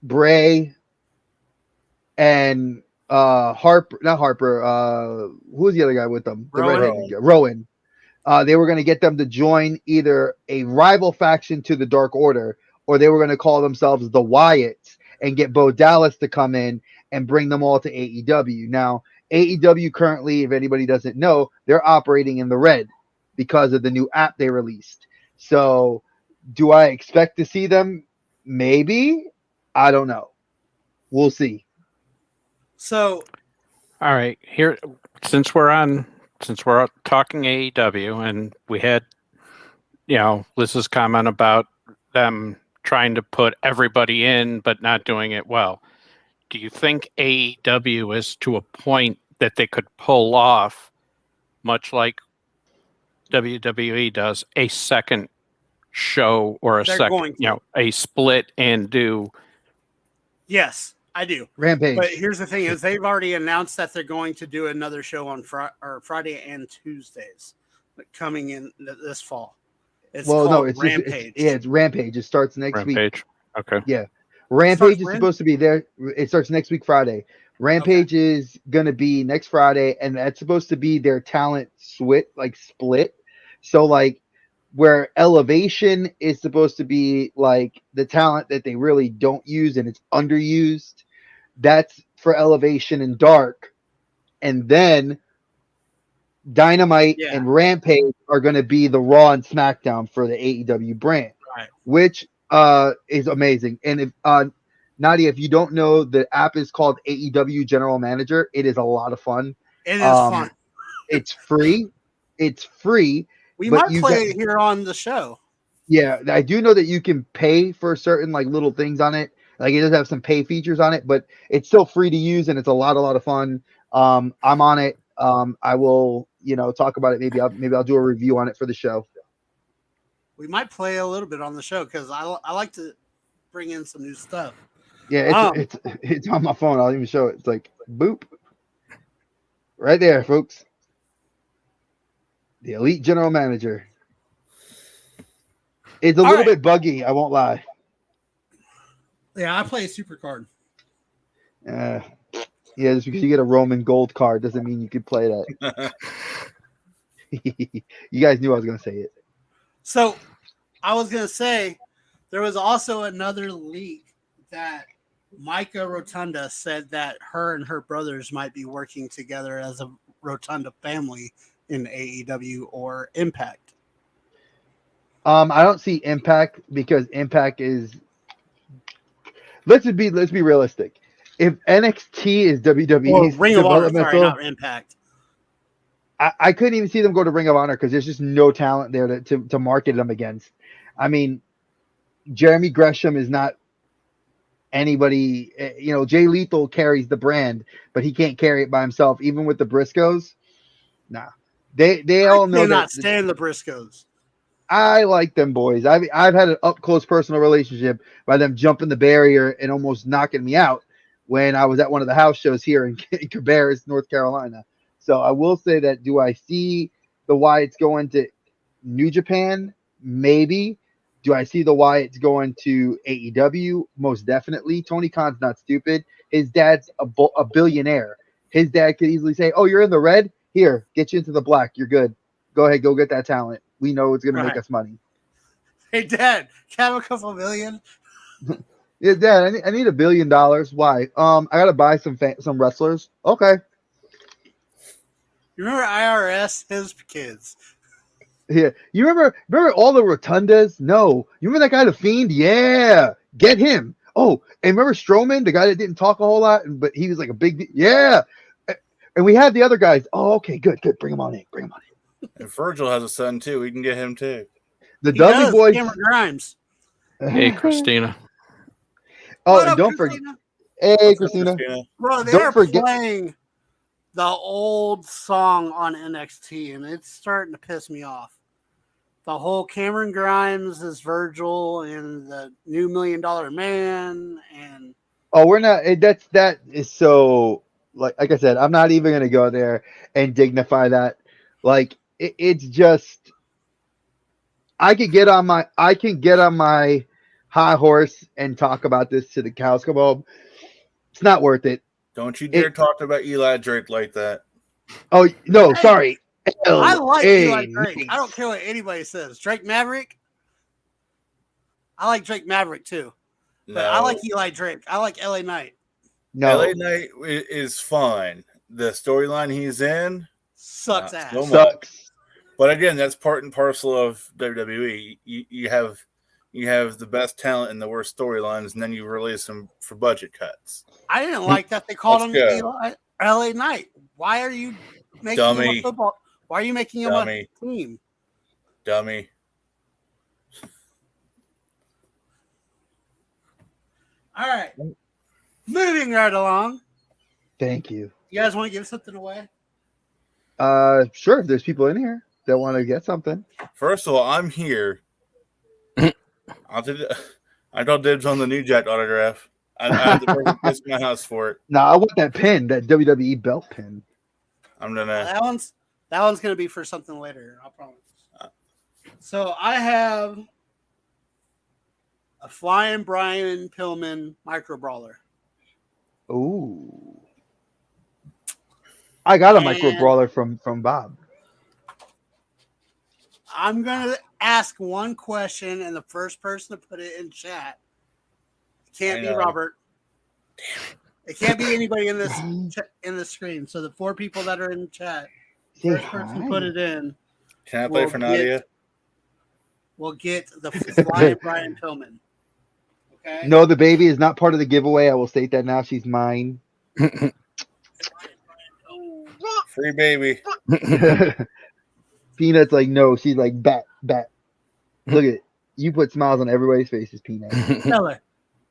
Speaker 2: Bray, and Harper, not Harper. Who's the other guy with them? The redheaded guy, Rowan. They were going to get them to join either a rival faction to the Dark Order, or they were going to call themselves the Wyatts and get Bo Dallas to come in and bring them all to AEW. Now, AEW currently, if anybody doesn't know, they're operating in the red because of the new app they released. So, do I expect to see them? Maybe. I don't know. We'll see.
Speaker 1: So,
Speaker 3: all right, here, since we're talking AEW, and we had, Liz's comment about them trying to put everybody in but not doing it well. Do you think AEW is to a point that they could pull off, much like WWE does, a second show or a split and do?
Speaker 1: Yes, I do.
Speaker 2: Rampage.
Speaker 1: But here's the thing: is they've already announced that they're going to do another show on Friday and Tuesdays, coming in this fall. It's called Rampage.
Speaker 2: It's Rampage. It starts next week.
Speaker 3: Rampage. Okay.
Speaker 2: Yeah, Rampage is supposed to be there. It starts next week Friday. Rampage is gonna be next Friday, and that's supposed to be their talent split. So like, where Elevation is supposed to be like the talent that they really don't use and it's underused. That's for Elevation and Dark. And then Dynamite and Rampage are going to be the Raw and SmackDown for the AEW brand, which is amazing. And if Nadia, if you don't know, the app is called AEW General Manager. It is a lot of fun.
Speaker 1: It is fun.
Speaker 2: It's free.
Speaker 1: We might play it here on the show.
Speaker 2: Yeah, I do know that you can pay for certain like little things on it. Like it does have some pay features on it, but it's still free to use and it's a lot of fun. I'm on it. I will, talk about it. Maybe I'll do a review on it for the show.
Speaker 1: We might play a little bit on the show because I like to bring in some new stuff.
Speaker 2: Yeah, it's on my phone. I'll even show it. It's like boop, right there, folks. The Elite General Manager. It's a little bit buggy, I won't lie.
Speaker 1: Yeah, I play a super card.
Speaker 2: Yeah, just because you get a Roman gold card doesn't mean you could play that. You guys knew I was going to say it.
Speaker 1: So, I was going to say, there was also another leak that Micah Rotunda said that her and her brothers might be working together as a Rotunda family in AEW or Impact.
Speaker 2: I don't see Impact because Impact is. Let's be realistic. If NXT is WWE's
Speaker 1: Ring of Honor, sorry, not Impact.
Speaker 2: I couldn't even see them go to Ring of Honor because there's just no talent there to market them against. I mean, Jeremy Gresham is not anybody. Jay Lethal carries the brand, but he can't carry it by himself. Even with the Briscoes, nah. They all know that.
Speaker 1: Cannot stand the Briscoes.
Speaker 2: I like them boys. I've had an up close personal relationship by them jumping the barrier and almost knocking me out when I was at one of the house shows here in Cabarrus, North Carolina. So I will say that, do I see the Wyatts going to New Japan? Maybe. Do I see the Wyatts going to AEW? Most definitely. Tony Khan's not stupid. His dad's a billionaire. His dad could easily say, "Oh, you're in the red? Here, get you into the black. You're good. Go ahead, go get that talent. We know it's going to make us money."
Speaker 1: Hey, Dad, can I have a couple million?
Speaker 2: Yeah, Dad, I need $1 billion. Why? I got to buy some wrestlers. Okay.
Speaker 1: You remember IRS? His kids.
Speaker 2: Yeah. You remember all the Rotundas? No. You remember that guy, the Fiend? Yeah. Get him. Oh, and remember Strowman, the guy that didn't talk a whole lot, but he was like a big, yeah. And we had the other guys. Oh, okay, good. Bring him on in.
Speaker 4: And Virgil has a son too. We can get him too.
Speaker 2: The Dudley boys.
Speaker 1: Cameron Grimes.
Speaker 3: Hey, Christina.
Speaker 2: Oh, and don't forget. Hey, Christina.
Speaker 1: Bro, they're playing the old song on NXT, and it's starting to piss me off. The whole Cameron Grimes is Virgil, and the new $1 Million Man, and
Speaker 2: we're not. That is so. Like I said, I'm not even gonna go there and dignify that. Like it's just. I can get on my high horse and talk about this to the cows come home. It's not worth it.
Speaker 4: Don't you dare talk about Eli Drake like that.
Speaker 2: Oh no, sorry.
Speaker 1: I like Eli Drake. I don't care what anybody says. Drake Maverick. I like Drake Maverick too. But I like Eli Drake. I like LA Knight.
Speaker 2: No.
Speaker 4: LA Knight is fine. The storyline he's in
Speaker 1: sucks ass.
Speaker 4: So sucks. But again, that's part and parcel of WWE. You have the best talent and the worst storylines, and then you release them for budget cuts.
Speaker 1: I didn't like that they called him LA Knight. Why are you making him a football? Why are you making him a team?
Speaker 4: Dummy.
Speaker 1: All right. Moving right along.
Speaker 2: Thank you.
Speaker 1: You guys want to give something away?
Speaker 2: Sure. If there's people in here that want to get something.
Speaker 4: First of all, I'm here. I got dibs on the New Jack autograph. I had the perfect place in my house for it.
Speaker 2: No, I want that pin, that WWE belt pin.
Speaker 4: I'm gonna.
Speaker 1: That one's gonna be for something later. I promise. So I have a Flying Brian Pillman micro brawler.
Speaker 2: Ooh. I got a micro brawler from Bob.
Speaker 1: I'm gonna ask one question, and the first person to put it in chat. It can't be Robert. It can't be anybody in this screen. So the 4 people that are in the chat, first person to put it in.
Speaker 4: Can I play for Nadia?
Speaker 1: We'll get the Flying Brian Pillman. Okay.
Speaker 2: No, the baby is not part of the giveaway. I will state that now. She's mine.
Speaker 4: Free baby.
Speaker 2: Peanut's like, no. She's like, bat. Look at it. You put smiles on everybody's faces, Peanut.
Speaker 1: Tell her.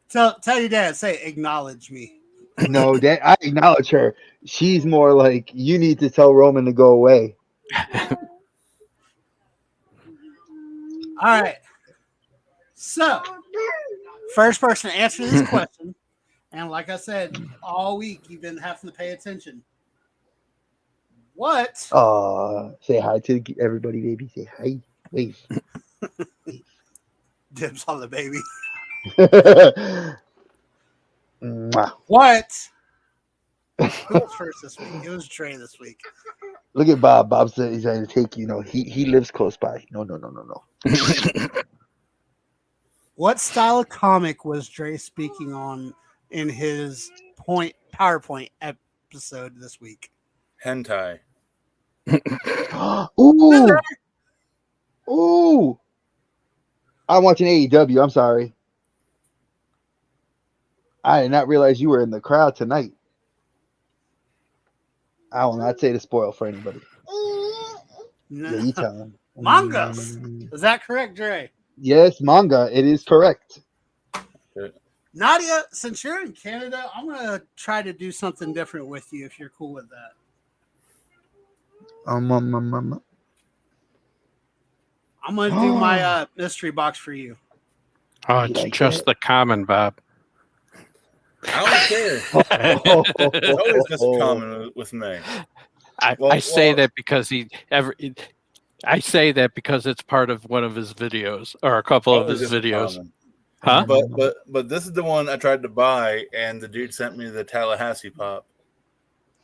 Speaker 1: Tell your dad. Say, acknowledge me.
Speaker 2: No, Dad, I acknowledge her. She's more like, you need to tell Roman to go away.
Speaker 1: All right. So, first person to answer this question, and like I said, all week you've been having to pay attention. What?
Speaker 2: Say hi to everybody, baby. Say hi. Wait.
Speaker 1: Dibs on the baby.
Speaker 2: What?
Speaker 1: Who was first this week? It was Trey this week.
Speaker 2: Look at Bob. Bob said he's going to take you. He lives close by. No.
Speaker 1: What style of comic was Dre speaking on in his PowerPoint episode this week?
Speaker 4: Hentai.
Speaker 2: Ooh. I'm watching AEW. I'm sorry. I did not realize you were in the crowd tonight. I will not say to spoil for anybody.
Speaker 1: No.
Speaker 2: Yeah, you tell him.
Speaker 1: Mangas. Is that correct, Dre?
Speaker 2: Yes, manga. It is correct.
Speaker 1: Nadia, since you're in Canada, I'm going to try to do something different with you if you're cool with that.
Speaker 2: I'm
Speaker 1: going to do my mystery box for you.
Speaker 3: Oh, it's like just the common, Bob.
Speaker 4: I don't care. It's always just common with me.
Speaker 3: I say that because I say that because it's part of one of his videos or a couple of his videos.
Speaker 4: Common.
Speaker 3: Huh?
Speaker 4: But this is the one I tried to buy, and the dude sent me the Tallahassee pop.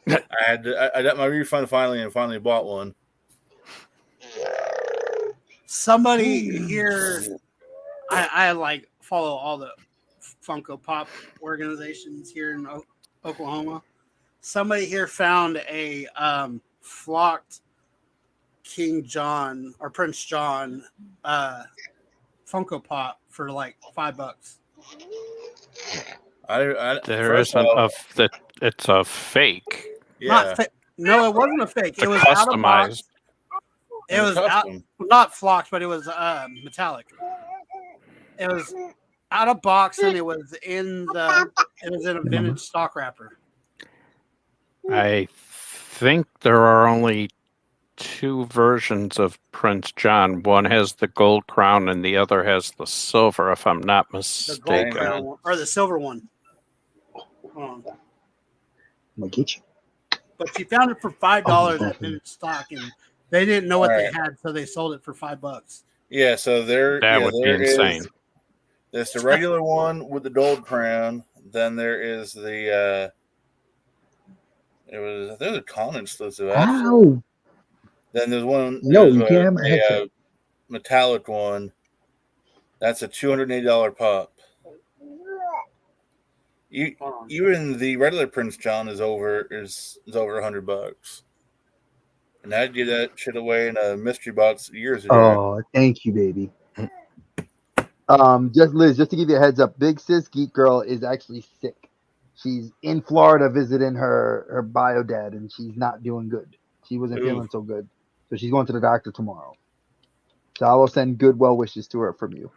Speaker 4: I got my refund finally and finally bought one.
Speaker 1: Somebody here, I like follow all the Funko Pop organizations here in Oklahoma. Somebody here found a flocked King John or Prince John Funko Pop for like $5.
Speaker 3: There isn't it's a fake.
Speaker 4: Yeah.
Speaker 1: No, it wasn't a fake. It was
Speaker 3: customized.
Speaker 1: out of box. It was not flocked, but it was metallic. It was out of box, and it was in a vintage stock wrapper.
Speaker 3: I think there are only 2 versions of Prince John. One has the gold crown and the other has the silver, if I'm not mistaken.
Speaker 1: The gold crown one, or the silver one.
Speaker 2: I'm gonna get you.
Speaker 1: But she found it for $5 at Minute Stock, and they didn't know what they had, so they sold it for $5.
Speaker 4: Yeah, so
Speaker 3: that would be insane.
Speaker 4: There's the regular one with the gold crown. Then there is the there's a con exclusive.
Speaker 2: Wow.
Speaker 4: Then there's one.
Speaker 2: No, you can't have my headset.
Speaker 4: Metallic one. That's a $280 pop. Even the regular Prince John is over $100, and I'd give that shit away in a mystery box years ago.
Speaker 2: Oh, thank you, baby. Just to give you a heads up, Big Sis Geek Girl is actually sick. She's in Florida visiting her bio dad, and she's not doing good. She wasn't feeling so good, so she's going to the doctor tomorrow. So I will send good well wishes to her from you.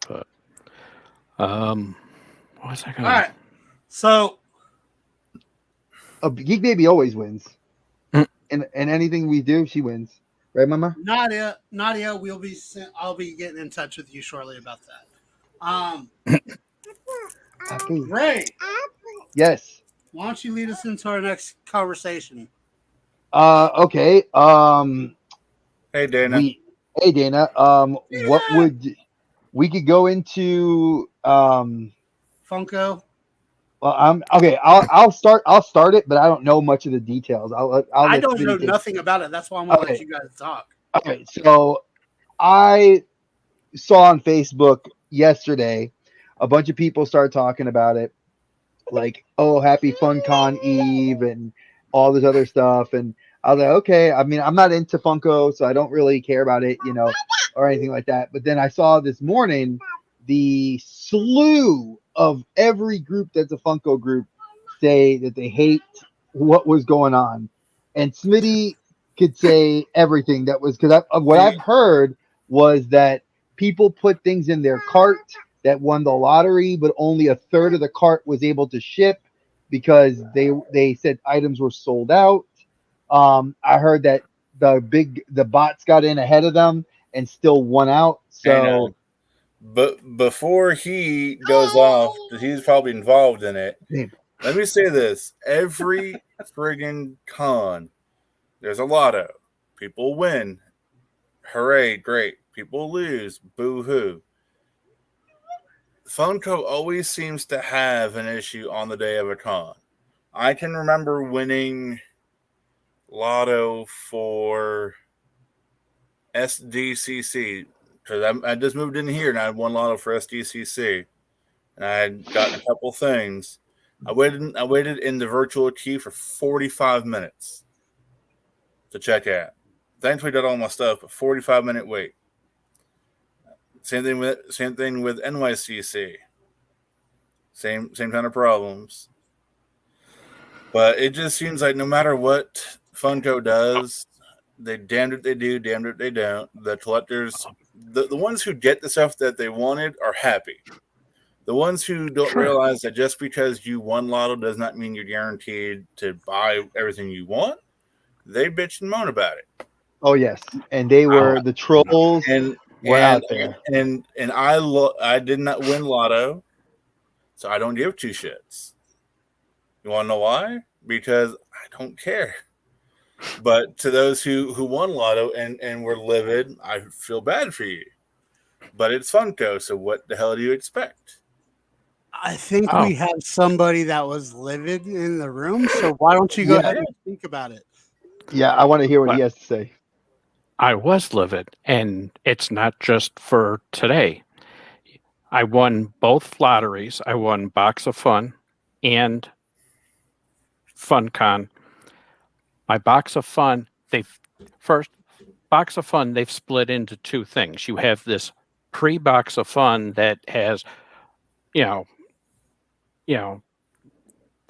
Speaker 3: But what was I going?
Speaker 1: All right, so
Speaker 2: a Geek Baby always wins, and anything we do, she wins, right, Mama?
Speaker 1: Nadia, I'll be getting in touch with you shortly about that. Ray,
Speaker 2: yes.
Speaker 1: why don't you lead us into our next conversation?
Speaker 2: Okay.
Speaker 4: Hey Dana.
Speaker 2: What would we could go into?
Speaker 1: Funko.
Speaker 2: Well, okay. I'll start it, but I don't know much of the details.
Speaker 1: I don't know nothing about it. That's why I'm gonna let you guys talk.
Speaker 2: Okay, so I saw on Facebook yesterday a bunch of people started talking about it, like, oh, happy FunCon Eve and all this other stuff, and I was like, okay. I mean, I'm not into Funko, so I don't really care about it, or anything like that. But then I saw this morning the slew of every group that's a Funko group say that they hate what was going on. And Smitty could say everything that was, because I've heard was that people put things in their cart that won the lottery, but only a third of the cart was able to ship because they said items were sold out. I heard that the bots got in ahead of them and still won out. So,
Speaker 4: but before he goes off, he's probably involved in it.
Speaker 2: Damn.
Speaker 4: Let me say this: every friggin' con, there's a lotto. People win, hooray, great. People lose, boo hoo. Funko always seems to have an issue on the day of a con. I can remember winning lotto for SDCC because I just moved in here and I had won lotto for SDCC, and I had gotten a couple things. I waited in the virtual queue for 45 minutes to check out. Thankfully, got all my stuff, but 45-minute wait. Same thing with NYCC. Same kind of problems. But it just seems like no matter what Funko does, they damned it they do, damned it they don't. The collectors, the ones who get the stuff that they wanted are happy. The ones who don't realize that just because you won lotto does not mean you're guaranteed to buy everything you want, they bitch and moan about it.
Speaker 2: Oh yes, and they were the trolls out there.
Speaker 4: And I did not win lotto, so I don't give two shits. You want to know why? Because I don't care. But to those who won lotto and were livid, I feel bad for you. But it's Funko, so what the hell do you expect?
Speaker 1: I think we have somebody that was livid in the room, so why don't you go ahead and think about it?
Speaker 2: Yeah, I want to hear what he has to say.
Speaker 3: I was livid, and it's not just for today. I won both lotteries. I won Box of Fun and FunCon. My Box of Fun, they've split into two things. You have this pre-Box of Fun that has, the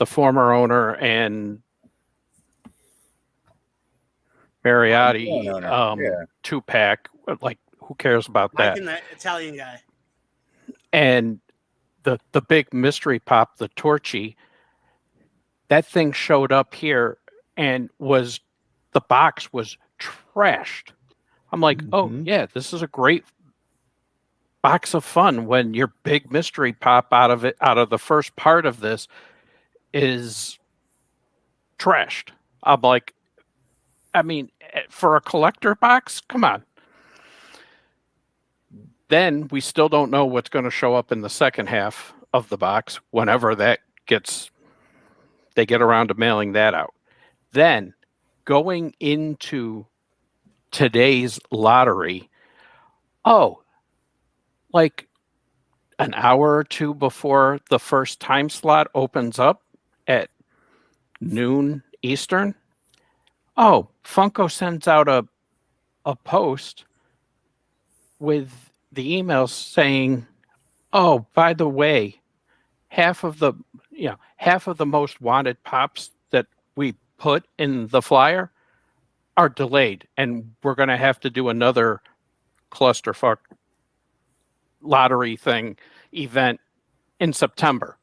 Speaker 3: former owner and Mariotti 2-pack. Like, who cares about that?
Speaker 1: Mike and the Italian guy.
Speaker 3: And the big mystery pop, the Torchy, that thing showed up here and the box was trashed. I'm like, oh yeah, this is a great box of fun when your big mystery pop out of the first part of this is trashed. I'm like, I mean, for a collector box, come on. Then we still don't know what's going to show up in the second half of the box whenever they get around to mailing that out. Then going into today's lottery, like an hour or two before the first time slot opens up at noon Eastern, Funko sends out a post with the emails saying, "Oh, by the way, half of the most wanted pops that we put in the flyer are delayed, and we're going to have to do another clusterfuck lottery event in September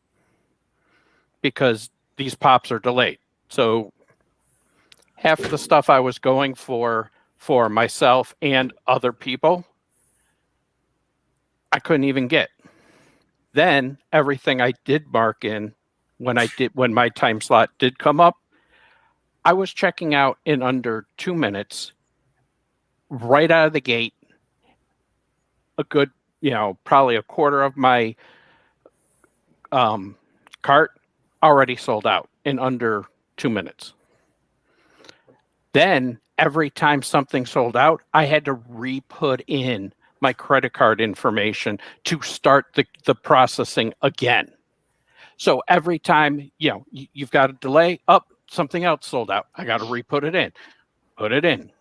Speaker 3: because these pops are delayed." So half of the stuff I was going for myself and other people, I couldn't even get. Then everything I did mark in when my time slot did come up, I was checking out in under 2 minutes, right out of the gate. A good, probably a quarter of my cart already sold out in under 2 minutes. Then every time something sold out, I had to re-put in my credit card information to start the processing again. So every time, you've got a delay, something else sold out. I got to re-put it in, put it in.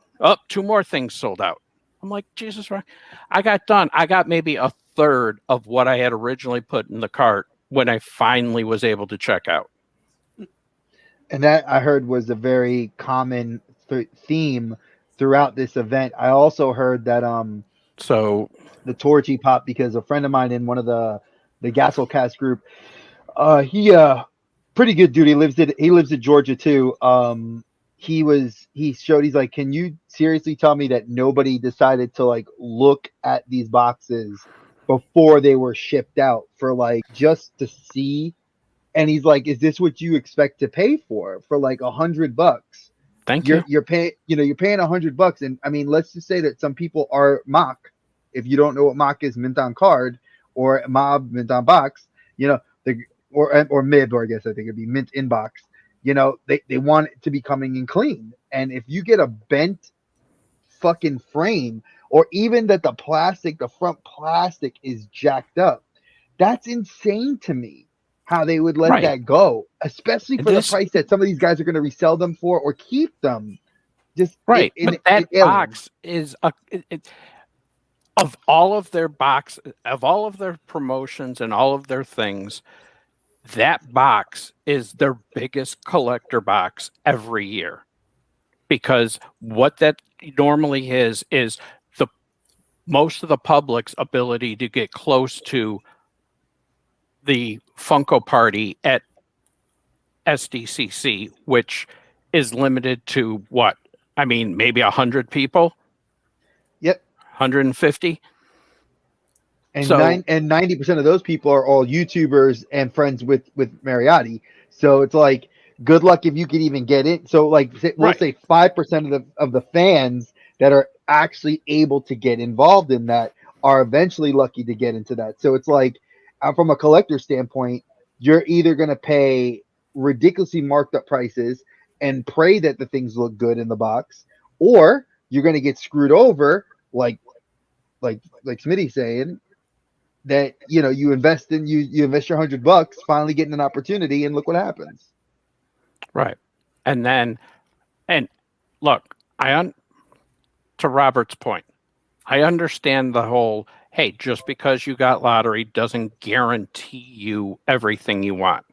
Speaker 3: 2 more things sold out. I'm like, Jesus, I got done. I got maybe a third of what I had originally put in the cart when I finally was able to check out.
Speaker 2: And that I heard was a very common theme throughout this event. I also heard that
Speaker 3: so
Speaker 2: the Torchy pop, because a friend of mine in one of the Gasolcast group, he pretty good dude. He lives in Georgia too. He's like, can you seriously tell me that nobody decided to like look at these boxes before they were shipped out for like just to see? And he's like, is this what you expect to pay for like $100?
Speaker 3: Thank you.
Speaker 2: You're paying, you're paying $100. And I mean, let's just say that some people are mock. If you don't know what mock is, mint on card, or mob mint on box, or mib, or I guess I think it'd be mint inbox. They want it to be coming in clean. And if you get a bent fucking frame, or even that the front plastic is jacked up, that's insane to me. How they would let that go, especially for the price that some of these guys are going to resell them for or keep them. Just
Speaker 3: right. But that box is of all of their promotions and all of their things, that box is their biggest collector box every year. Because what that normally is the most of the public's ability to get close to the Funko party at SDCC, which is limited to what? I mean, maybe 100 people?
Speaker 2: Yep.
Speaker 3: 150?
Speaker 2: And 90% of those people are all YouTubers and friends with Mariotti. So it's like, good luck if you can even get in. So like, we'll say 5% of the fans that are actually able to get involved in that are eventually lucky to get into that. So it's like, from a collector standpoint, you're either going to pay ridiculously marked up prices and pray that the things look good in the box, or you're going to get screwed over, like Smitty's saying, that you invest your $100, finally getting an opportunity, and look what happens.
Speaker 3: Right. And look, to Robert's point, I understand the whole, hey, just because you got lottery doesn't guarantee you everything you want.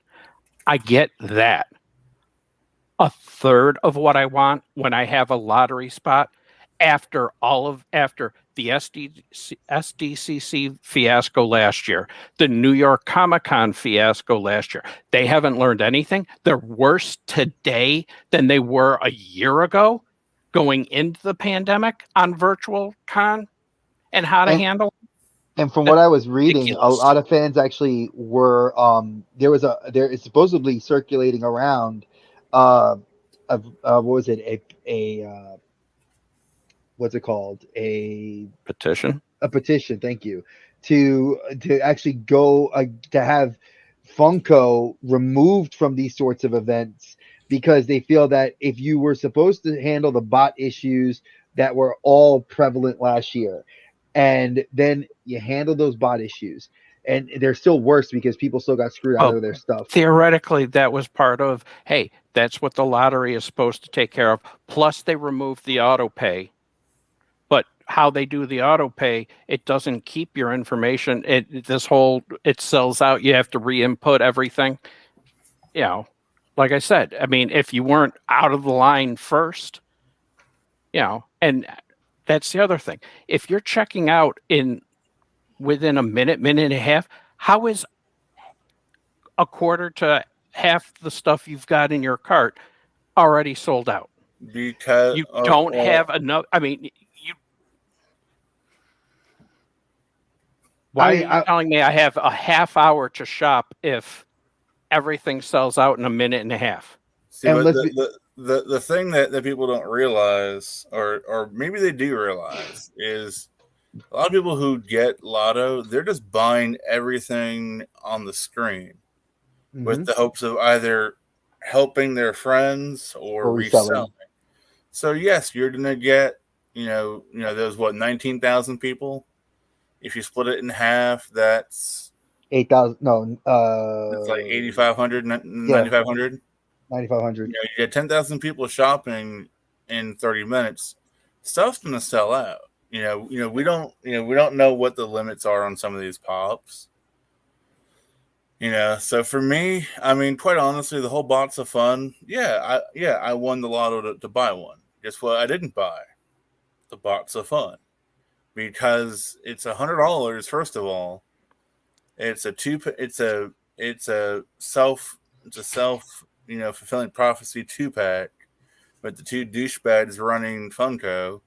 Speaker 3: I get that. A third of what I want when I have a lottery spot after the SDCC fiasco last year, the New York Comic-Con fiasco last year. They haven't learned anything. They're worse today than they were a year ago going into the pandemic on virtual con and how to handle.
Speaker 2: And from what I was reading, a lot of fans actually were there is supposedly circulating around what was it, a what's it called, a
Speaker 3: petition,
Speaker 2: thank you, to actually go to have Funko removed from these sorts of events, because they feel that if you were supposed to handle the bot issues that were all prevalent last year, and then you handle those bot issues, and they're still worse because people still got screwed out of their stuff.
Speaker 3: Theoretically, that was part of, hey, that's what the lottery is supposed to take care of. Plus, they removed the auto pay. But how they do the auto pay, it doesn't keep your information. It sells out. You have to re-input everything. You know, like I said, I mean, if you weren't out of the line first, you know, and that's the other thing. If you're checking out within a minute and a half, how is a quarter to half the stuff you've got in your cart already sold out?
Speaker 4: Because
Speaker 3: you don't have enough. I mean, why are you telling me I have a half hour to shop if everything sells out in a minute and a half?
Speaker 4: See, but the thing that people don't realize, or maybe they do realize, is a lot of people who get Lotto, they're just buying everything on the screen with the hopes of either helping their friends or reselling. So yes, you're gonna get those 19,000 people. If you split it in half, that's
Speaker 2: 8,000. No,
Speaker 4: it's like 8,500, 9,500.
Speaker 2: 9,500.
Speaker 4: You get 10,000 people shopping in 30 minutes. Stuff's gonna sell out. We don't know what the limits are on some of these pops. So for me, I mean, quite honestly, the whole box of fun. I won the lotto to buy one. Guess what? I didn't buy the box of fun because it's $100. First of all, it's a self fulfilling prophecy 2-pack with the two douchebags running Funko.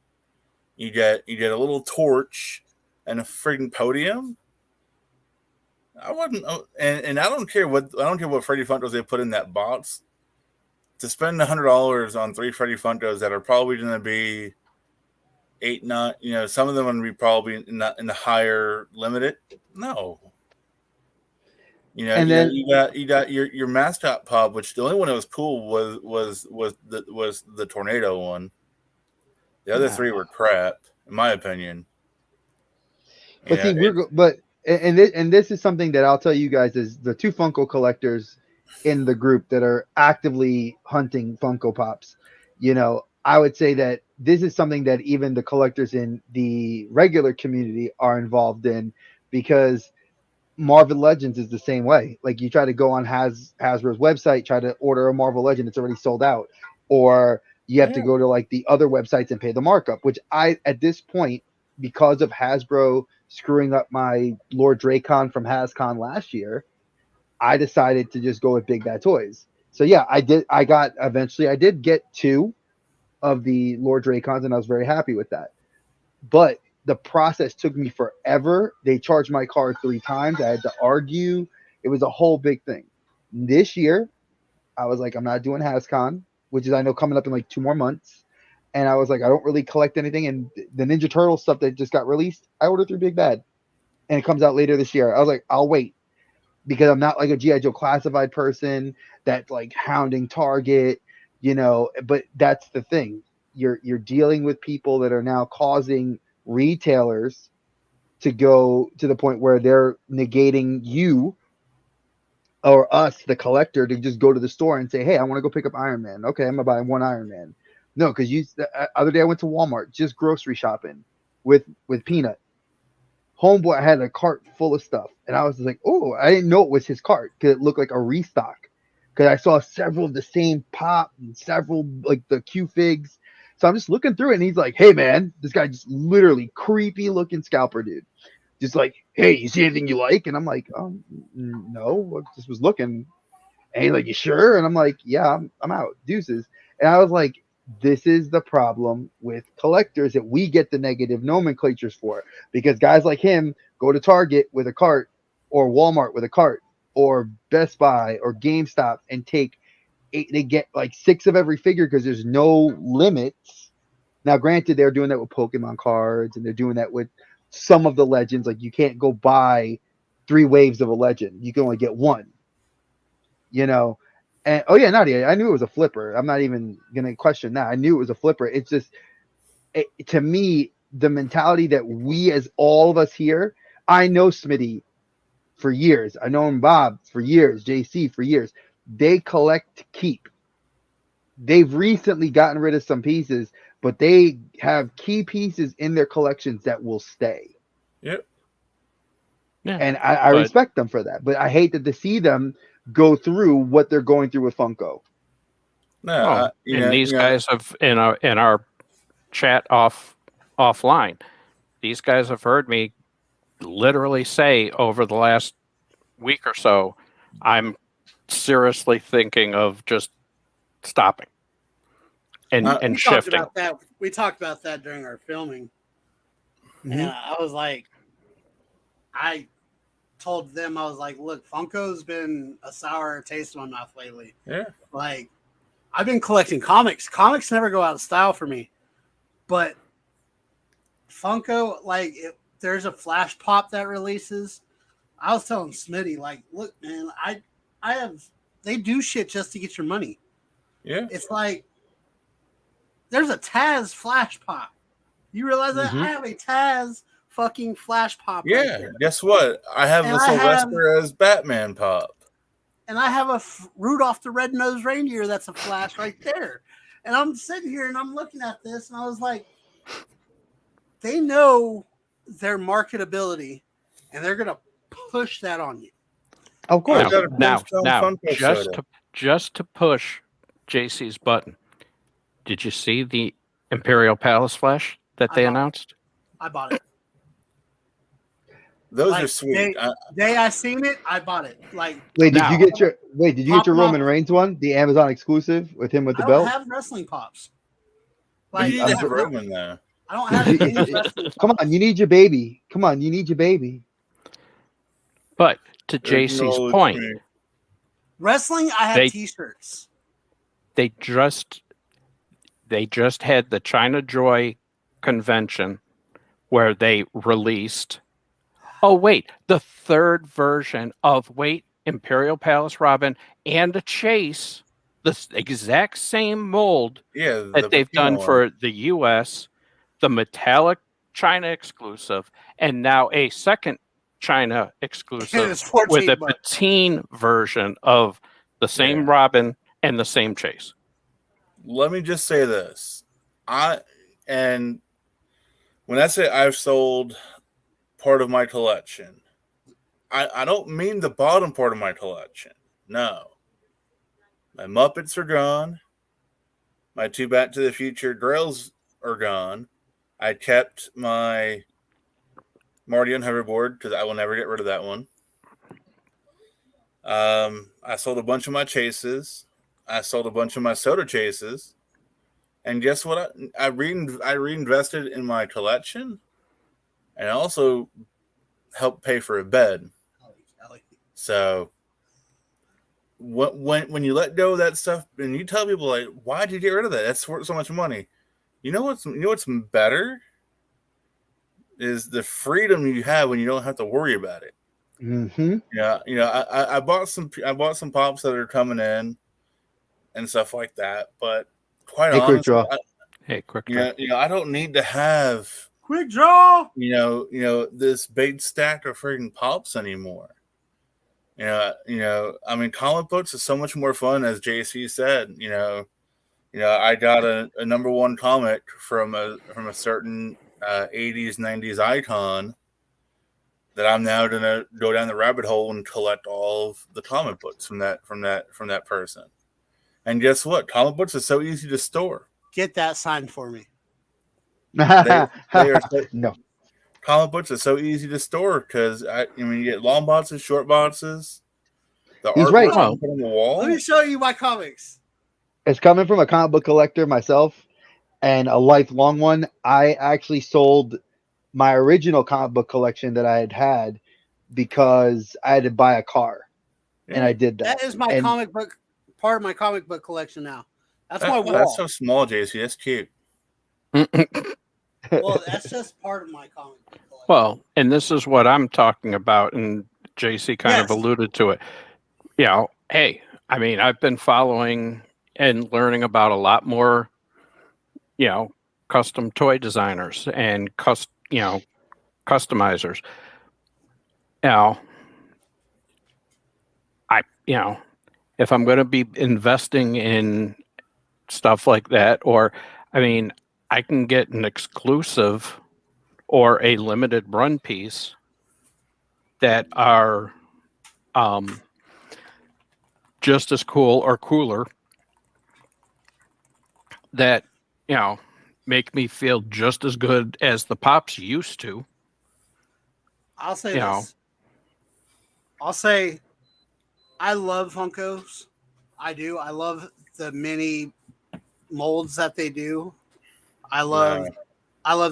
Speaker 4: You get a little torch and a freaking podium. I wouldn't, and I don't care what Freddy Funkos they put in that box. To spend $100 on 3 Freddy Funkos that are probably going to be 8, 9, some of them are going to be probably in the higher limited. No,
Speaker 2: and then
Speaker 4: you got your mascot pub, which the only one that was cool was the tornado one. The other 3 were crap, in my opinion.
Speaker 2: But this is something that I'll tell you guys is the 2 Funko collectors in the group that are actively hunting Funko Pops. I would say that this is something that even the collectors in the regular community are involved in, because Marvel Legends is the same way. Like, you try to go on Hasbro's website, try to order a Marvel Legend, it's already sold out, or you have to go to like the other websites and pay the markup, which at this point, because of Hasbro screwing up my Lord Dracon from HasCon last year, I decided to just go with Big Bad Toys. So yeah, I did get 2 of the Lord Dracons, and I was very happy with that. But the process took me forever. They charged my card 3 times. I had to argue. It was a whole big thing. This year, I was like, I'm not doing HasCon, which is, I know, coming up in like 2 more months. And I was like, I don't really collect anything. And the Ninja Turtle stuff that just got released, I ordered through Big Bad, and it comes out later this year. I was like, I'll wait, because I'm not like a G.I. Joe classified person that's like hounding Target, but that's the thing. You're dealing with people that are now causing retailers to go to the point where they're negating you or us, the collector, to just go to the store and say, hey, I want to go pick up Iron Man. Okay, I'm gonna buy 1 Iron Man. No, because the other day I went to Walmart just grocery shopping with Peanut. Homeboy had a cart full of stuff, and I was like, oh, I didn't know it was his cart because it looked like a restock. Because I saw several of the same pop and several like the Q figs, So I'm just looking through it, and he's like, "Hey, man, this guy just literally creepy looking scalper dude, just like, hey, you see anything you like?" And I'm like, no, I just was looking. And he's like, "You sure?" And I'm like, "Yeah, I'm out, deuces." And I was like, this is the problem with collectors that we get the negative nomenclatures for, because guys like him go to Target with a cart, or Walmart with a cart, or Best Buy or GameStop and take 8, they get like 6 of every figure because there's no limits. Now, granted, they're doing that with Pokemon cards, and they're doing that with some of the legends. Like, you can't go buy 3 waves of a legend; you can only get one. And oh yeah, Nadia, I knew it was a flipper. I'm not even gonna question that. I knew it was a flipper. It's just, to me, the mentality that we, as all of us here, I know Smitty for years. I know him, Bob, for years. JC for years. They collect to keep. They've recently gotten rid of some pieces, but they have key pieces in their collections that will stay.
Speaker 4: Yep.
Speaker 2: Yeah, and I respect them for that. But I hate to see them go through what they're going through with Funko.
Speaker 3: No, these guys have in our chat offline. These guys have heard me literally say over the last week or so, I'm seriously thinking of just stopping and shifting.
Speaker 1: We talked about that during our filming, and I was like, I told them, I was like, look, Funko's been a sour taste in my mouth lately.
Speaker 4: Yeah.
Speaker 1: Like, I've been collecting comics. Comics never go out of style for me. But Funko, like, there's a flash pop that releases. I was telling Smitty, like, look, man, they do shit just to get your money.
Speaker 4: Yeah.
Speaker 1: It's like, there's a Taz flash pop. You realize that? I have a Taz fucking flash pop.
Speaker 4: Yeah,
Speaker 1: right there.
Speaker 4: Guess what? I have the Sylvester as Batman pop.
Speaker 1: And I have a Rudolph the Red-Nosed Reindeer that's a flash right there. And I'm sitting here and I'm looking at this and I was like, they know their marketability and they're going to push that on you.
Speaker 2: Of course.
Speaker 3: Now just to push JC's button, did you see the Imperial Palace flash that they announced?
Speaker 1: I bought it.
Speaker 4: Those are sweet.
Speaker 1: Day I seen it, I bought it. Like,
Speaker 2: did you get your Roman Reigns one, the Amazon exclusive with him with the belt?
Speaker 1: I don't have wrestling pops.
Speaker 4: Like, you need Roman there.
Speaker 1: I don't have any wrestling.
Speaker 2: Come on, you need your baby.
Speaker 3: But to JC's point,
Speaker 1: wrestling, I have T-shirts.
Speaker 3: They just had the China Joy convention where they released. Oh wait, the third version of Imperial Palace Robin and a Chase, the exact same mold that they've done for the U.S., the metallic China exclusive, and now a second China exclusive with a patine version of the same Robin and the same Chase.
Speaker 4: Let me just say this. When I say I've sold part of my collection, I don't mean the bottom part of my collection. No. My Muppets are gone. My 2 Back to the Future Grails are gone. I kept my Marty on hoverboard because I will never get rid of that one. I sold a bunch of my chases. I sold a bunch of my soda chases. And guess what? I reinvested in my collection and also helped pay for a bed. So when you let go of that stuff and you tell people, like, why did you get rid of that? That's worth so much money. You know what's better is the freedom you have when you don't have to worry about it.
Speaker 2: Mm-hmm.
Speaker 4: Yeah. I bought some pops that are coming in and stuff like that, but quite honestly,
Speaker 3: quick draw.
Speaker 4: I don't need to have
Speaker 1: quick draw.
Speaker 4: This big stack of freaking pops anymore. I mean, comic books is so much more fun, as JC said. I got a number 1 comic from a certain 80s, 90s icon that I'm now gonna go down the rabbit hole and collect all of the comic books from that person. And guess what? Comic books are so easy to store.
Speaker 1: get that signed for me.
Speaker 4: They are
Speaker 2: no.
Speaker 4: Comic books are so easy to store because you get long boxes, short boxes. The
Speaker 2: He's
Speaker 4: artwork
Speaker 2: right.
Speaker 4: on the wall.
Speaker 1: Let me show you my comics.
Speaker 2: It's coming from a comic book collector myself, and a lifelong one. I actually sold my original comic book collection that I had because I had to buy a car, and I did that.
Speaker 1: That is my comic book, part of my comic book collection now. That's my wall.
Speaker 4: That's so small, JC. That's cute.
Speaker 1: Well, that's just part of my comic book collection.
Speaker 3: Well, and this is what I'm talking about, and JC kind of alluded to it. Hey, I mean, I've been following and learning about a lot more, custom toy designers and customizers. If I'm going to be investing in stuff like that, or, I mean, I can get an exclusive or a limited run piece that are just as cool or cooler that, make me feel just as good as the Pops used to.
Speaker 1: I'll say this. I'll say I love Funkos. I do. I love the mini molds that they do. I love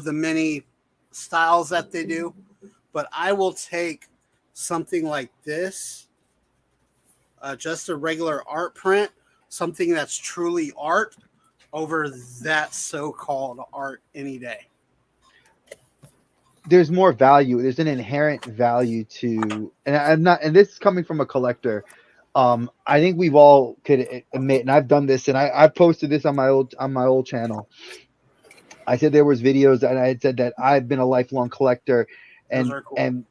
Speaker 1: the mini styles that they do. But I will take something like this, just a regular art print, something that's truly art, over that so-called art any day.
Speaker 2: There's more value. There's an inherent value to, and this is coming from a collector. I think we've all could admit, and I've done this, and I've posted this on my old channel. I said there was videos, and I had said that I've been a lifelong collector, and
Speaker 1: cool.
Speaker 2: and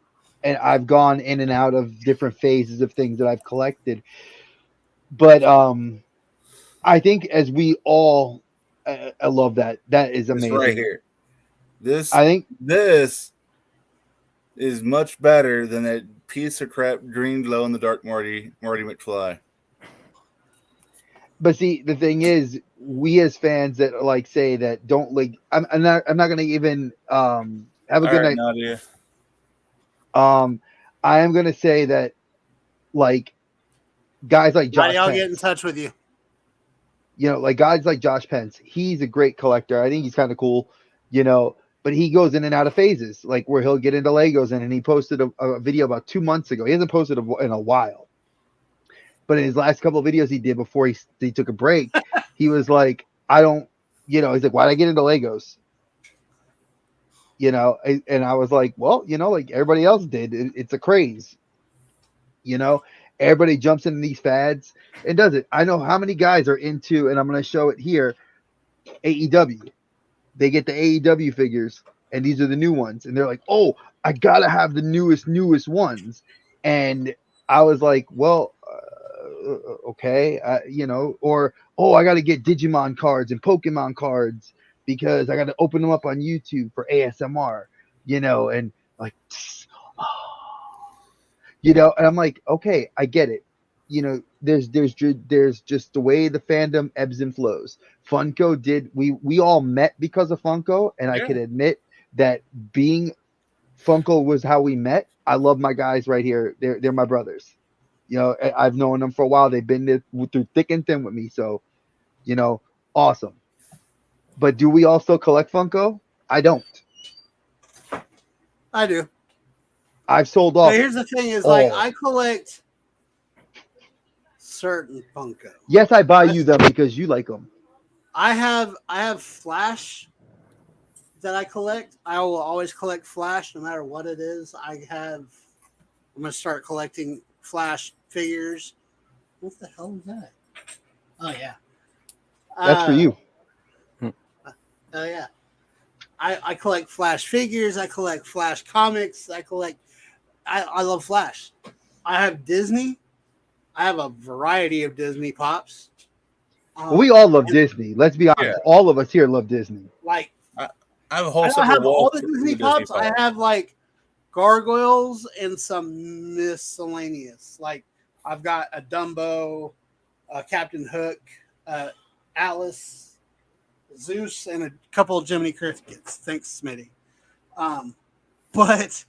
Speaker 2: I've gone in and out of different phases of things that I've collected. But I think as we all, I love that. That is amazing.
Speaker 4: This right here.
Speaker 2: I think
Speaker 4: this is much better than that piece of crap green glow in the dark Marty McFly.
Speaker 2: But see, the thing is, we as fans that say that don't like. I'm not going to even have a good night.
Speaker 4: Nadia.
Speaker 2: I am going to say that guys like Josh.
Speaker 1: I'll get in touch with you.
Speaker 2: Guys like Josh Pence. He's a great collector. I think he's kind of cool. But he goes in and out of phases, where he'll get into Legos, and he posted a video about 2 months ago. He hasn't posted in a while. But in his last couple of videos he did before he took a break, he was like, I don't, he's like, why'd I get into Legos? And I was like, well, like everybody else did. It's a craze. Everybody jumps into these fads and does it. I know how many guys are into, and I'm going to show it here, AEW. They get the AEW figures, and these are the new ones. And they're like, oh, I got to have the newest ones. And I was like, well, okay, or, oh, I got to get Digimon cards and Pokemon cards because I got to open them up on YouTube for ASMR, and like, and I'm like, okay, I get it. There's just the way the fandom ebbs and flows. Funko did, we all met because of Funko, and I could admit that being Funko was how we met. I love my guys right here. They're my brothers. I've known them for a while. They've been there through thick and thin with me. So, awesome. But do we also collect Funko? I don't.
Speaker 1: I do.
Speaker 2: I've sold off.
Speaker 1: But here's the thing: is I collect certain Funko.
Speaker 2: Yes, I buy you them because you like them.
Speaker 1: I have Flash that I collect. I will always collect Flash, no matter what it is. I'm gonna start collecting Flash figures. What the hell is that? Oh yeah,
Speaker 2: that's for you.
Speaker 1: Oh yeah, I collect Flash figures. I collect Flash comics. I love Flash. I have Disney. I have a variety of Disney Pops.
Speaker 2: We all love Disney. Let's be honest. Yeah. All of us here love Disney.
Speaker 4: I have a whole
Speaker 1: I have all the Disney Pops. I have gargoyles and some miscellaneous. I've got a Dumbo, Captain Hook, Atlas. Zeus, and a couple of Jiminy Crickets. Thanks, Smitty. But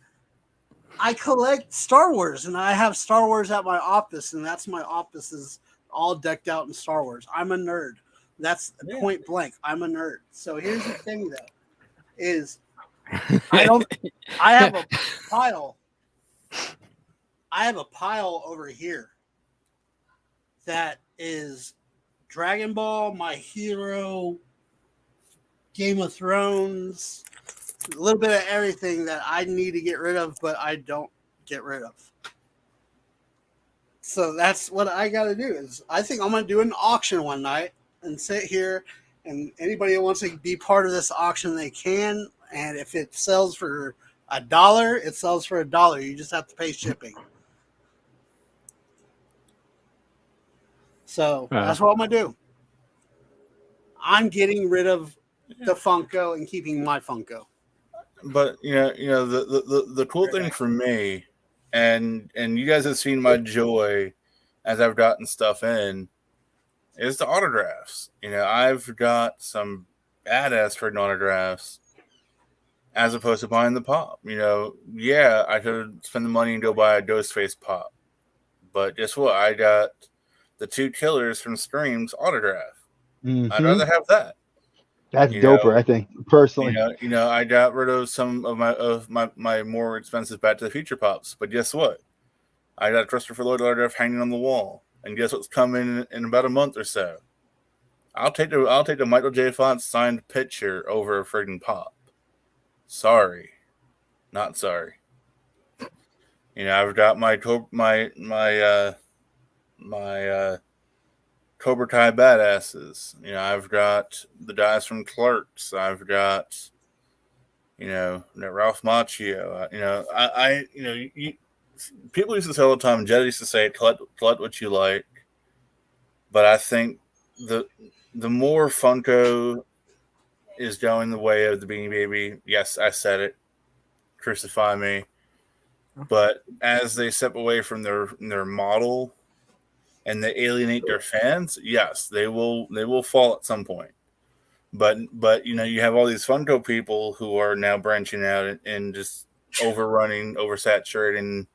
Speaker 1: I collect Star Wars, and I have Star Wars at my office, and that's my office is all decked out in Star Wars. I'm a nerd. That's point blank. I'm a nerd. So here's the thing, though, is I have a pile. I have a pile over here that is Dragon Ball, My Hero, Game of Thrones, a little bit of everything that I need to get rid of, but I don't get rid of. So that's what I got to do. Is I think I'm going to do an auction one night and sit here, and anybody that wants to be part of this auction, they can. And if it sells for $1, it sells for $1. You just have to pay shipping. So that's what I'm going to do. I'm getting rid of the Funko and keeping my Funko.
Speaker 4: But the cool thing for me, and you guys have seen my joy as I've gotten stuff in, is the autographs. I've got some badass freaking autographs as opposed to buying the pop. I could spend the money and go buy a Ghostface pop, but guess what? I got the 2 killers from Scream's autograph.
Speaker 2: Mm-hmm.
Speaker 4: I'd rather have that.
Speaker 2: That's doper, I think, personally.
Speaker 4: I got rid of some of my more expensive Back to the Future pops, but guess what? I got a Christopher Lloyd autograph hanging on the wall, and guess what's coming in about a month or so? I'll take the Michael J. Fox signed picture over a friggin' pop. Sorry, not sorry. I've got my Cobra Kai badasses. I've got the guys from Clerks. I've got, Ralph Macchio. People used to say all the time. Jed used to say, "Collect what you like." But I think the more Funko is going the way of the Beanie Baby. Yes, I said it. Crucify me. But as they step away from their model and they alienate their fans, yes, they will fall at some point. But you have all these Funko people who are now branching out and just oversaturating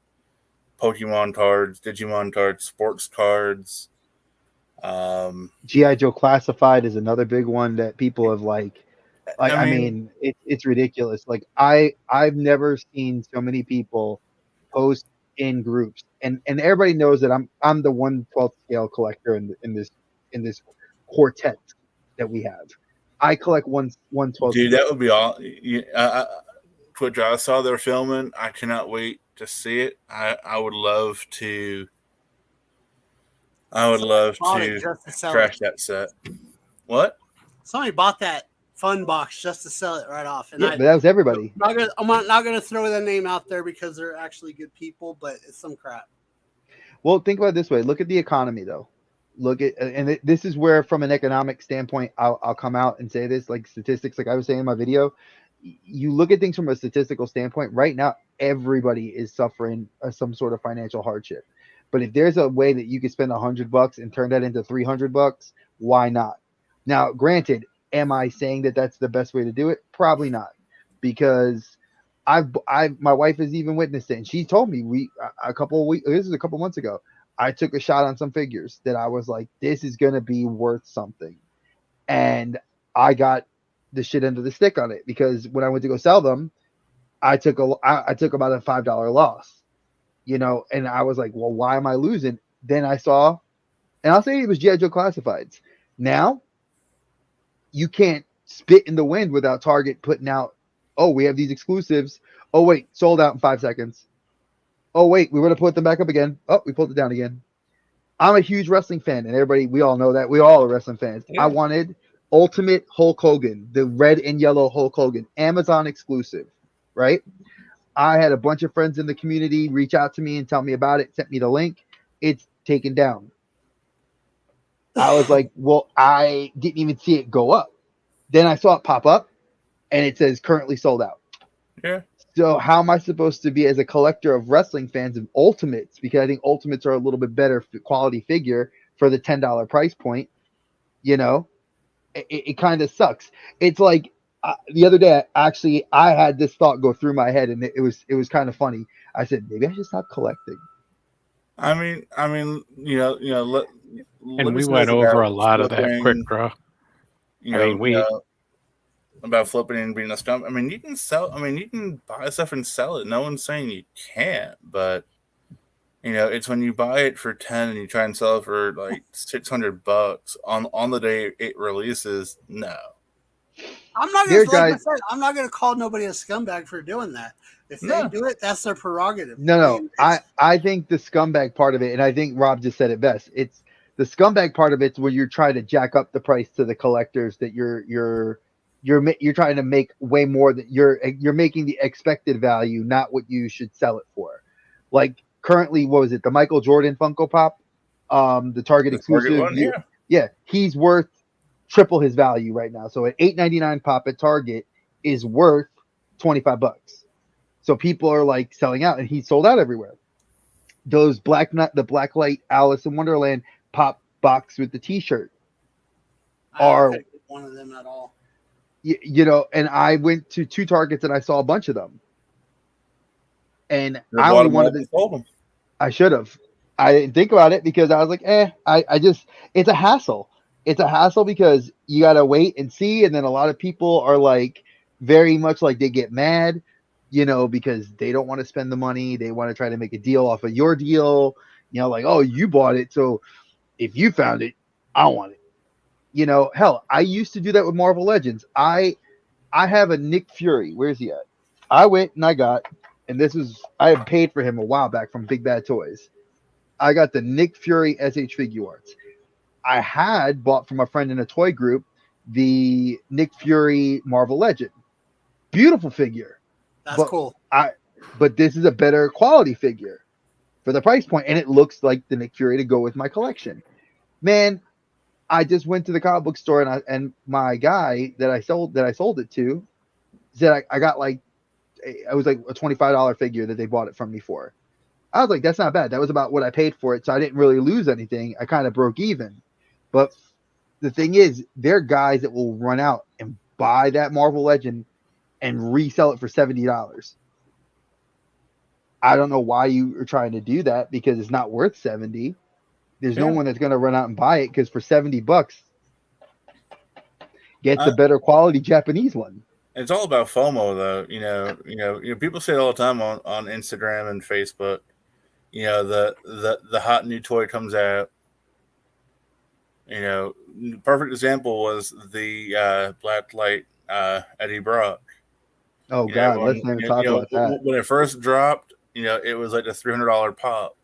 Speaker 4: Pokemon cards, Digimon cards, sports cards.
Speaker 2: G.I. Joe Classified is another big one that people have I mean it's ridiculous. Like I've never seen so many people post in groups, and everybody knows that I'm the 1/12 scale collector in this quartet that we have. I collect 1/12.
Speaker 4: Dude, that would be all. Twitch, I saw they're filming. I cannot wait to see it. I would love to. I would love to crash that set. What?
Speaker 1: Somebody bought that fun box just to sell it right off. And
Speaker 2: but that was everybody.
Speaker 1: I'm not going to throw that name out there because they're actually good people, but it's some crap.
Speaker 2: Well, think about it this way. Look at the economy, though. This is where, from an economic standpoint, I'll come out and say this, like statistics, like I was saying in my video. You look at things from a statistical standpoint. Right now, everybody is suffering some sort of financial hardship. But if there's a way that you could spend $100 and turn that into $300, why not? Now, granted, am I saying that that's the best way to do it? Probably not, because my wife has even witnessed it, and she told me a couple months ago, I took a shot on some figures that I was like, this is gonna be worth something, and I got the shit under the stick on it, because when I went to go sell them, I took about a $5 loss. And I was like, well, why am I losing? Then I saw, and I'll say it was G.I. Joe Classifieds. Now, you can't spit in the wind without Target putting out, oh, we have these exclusives. Oh, wait, sold out in 5 seconds. Oh, wait, we were going to put them back up again. Oh, we pulled it down again. I'm a huge wrestling fan, and we all know that. We all are wrestling fans. Yeah. I wanted Ultimate Hulk Hogan, the red and yellow Hulk Hogan, Amazon exclusive, right? I had a bunch of friends in the community reach out to me and tell me about it, sent me the link. It's taken down. I was like, well, I didn't even see it go up. Then I saw it pop up, and it says currently sold out.
Speaker 4: Yeah.
Speaker 2: So how am I supposed to be, as a collector of wrestling fans, of Ultimates? Because I think Ultimates are a little bit better quality figure for the $10 price point. it kind of sucks. It's like the other day, actually, I had this thought go through my head, and it was kind of funny. I said maybe I should stop collecting.
Speaker 4: I mean,
Speaker 3: and we went over a lot of that quick draw.
Speaker 4: About flipping and being a scum. I mean, you can sell. I mean, you can buy stuff and sell it. No one's saying you can't, but it's when you buy it for 10 and you try and sell it for like $600 on the day it releases. No,
Speaker 1: I'm not gonna I'm not gonna call nobody a scumbag for doing that. If they do it, that's their prerogative.
Speaker 2: No, I think the scumbag part of it, and I think Rob just said it best. It's the scumbag part of it's where you're trying to jack up the price to the collectors that you're trying to make way more than you're making the expected value, not what you should sell it for. Like currently, what was it? The Michael Jordan Funko Pop, the Target exclusive.
Speaker 4: Target one,
Speaker 2: yeah, he's worth triple his value right now. So at $8.99 pop at Target is worth $25. So people are like selling out, and he's sold out everywhere. Those the Blacklight Alice in Wonderland pop box with the T-shirt
Speaker 1: are one of them at all.
Speaker 2: And I went to 2 Targets and I saw a bunch of them. And
Speaker 4: I only wanted to sold them.
Speaker 2: I should have. I didn't think about it because I was like, it's a hassle. It's a hassle because you got to wait and see. And then a lot of people are like, very much like they get mad, because they don't want to spend the money. They want to try to make a deal off of your deal, like, oh, you bought it. So if you found it, I want it. Hell, I used to do that with Marvel Legends. I have a Nick Fury. Where's he at? I went and I had paid for him a while back from Big Bad Toys. I got the Nick Fury SH Figure Arts. I had bought from a friend in a toy group the Nick Fury Marvel Legend. Beautiful figure.
Speaker 1: That's cool.
Speaker 2: But this is a better quality figure for the price point, and it looks like the Nick Fury to go with my collection. Man, I just went to the comic book store and my guy that I sold it to said I got like it was like a $25 figure that they bought it from me for. I was like, that's not bad. That was about what I paid for it, so I didn't really lose anything. I kind of broke even. But the thing is, there are guys that will run out and buy that Marvel Legend and resell it for $70. I don't know why you are trying to do that because it's not worth $70. There's no one that's going to run out and buy it because for $70, get the better quality Japanese one.
Speaker 4: It's all about FOMO, though. People say it all the time on Instagram and Facebook. The hot new toy comes out. Perfect example was the Blacklight Eddie Brock.
Speaker 2: Oh God, let's not even talk about that.
Speaker 4: When it first dropped, it was like a $300 pop.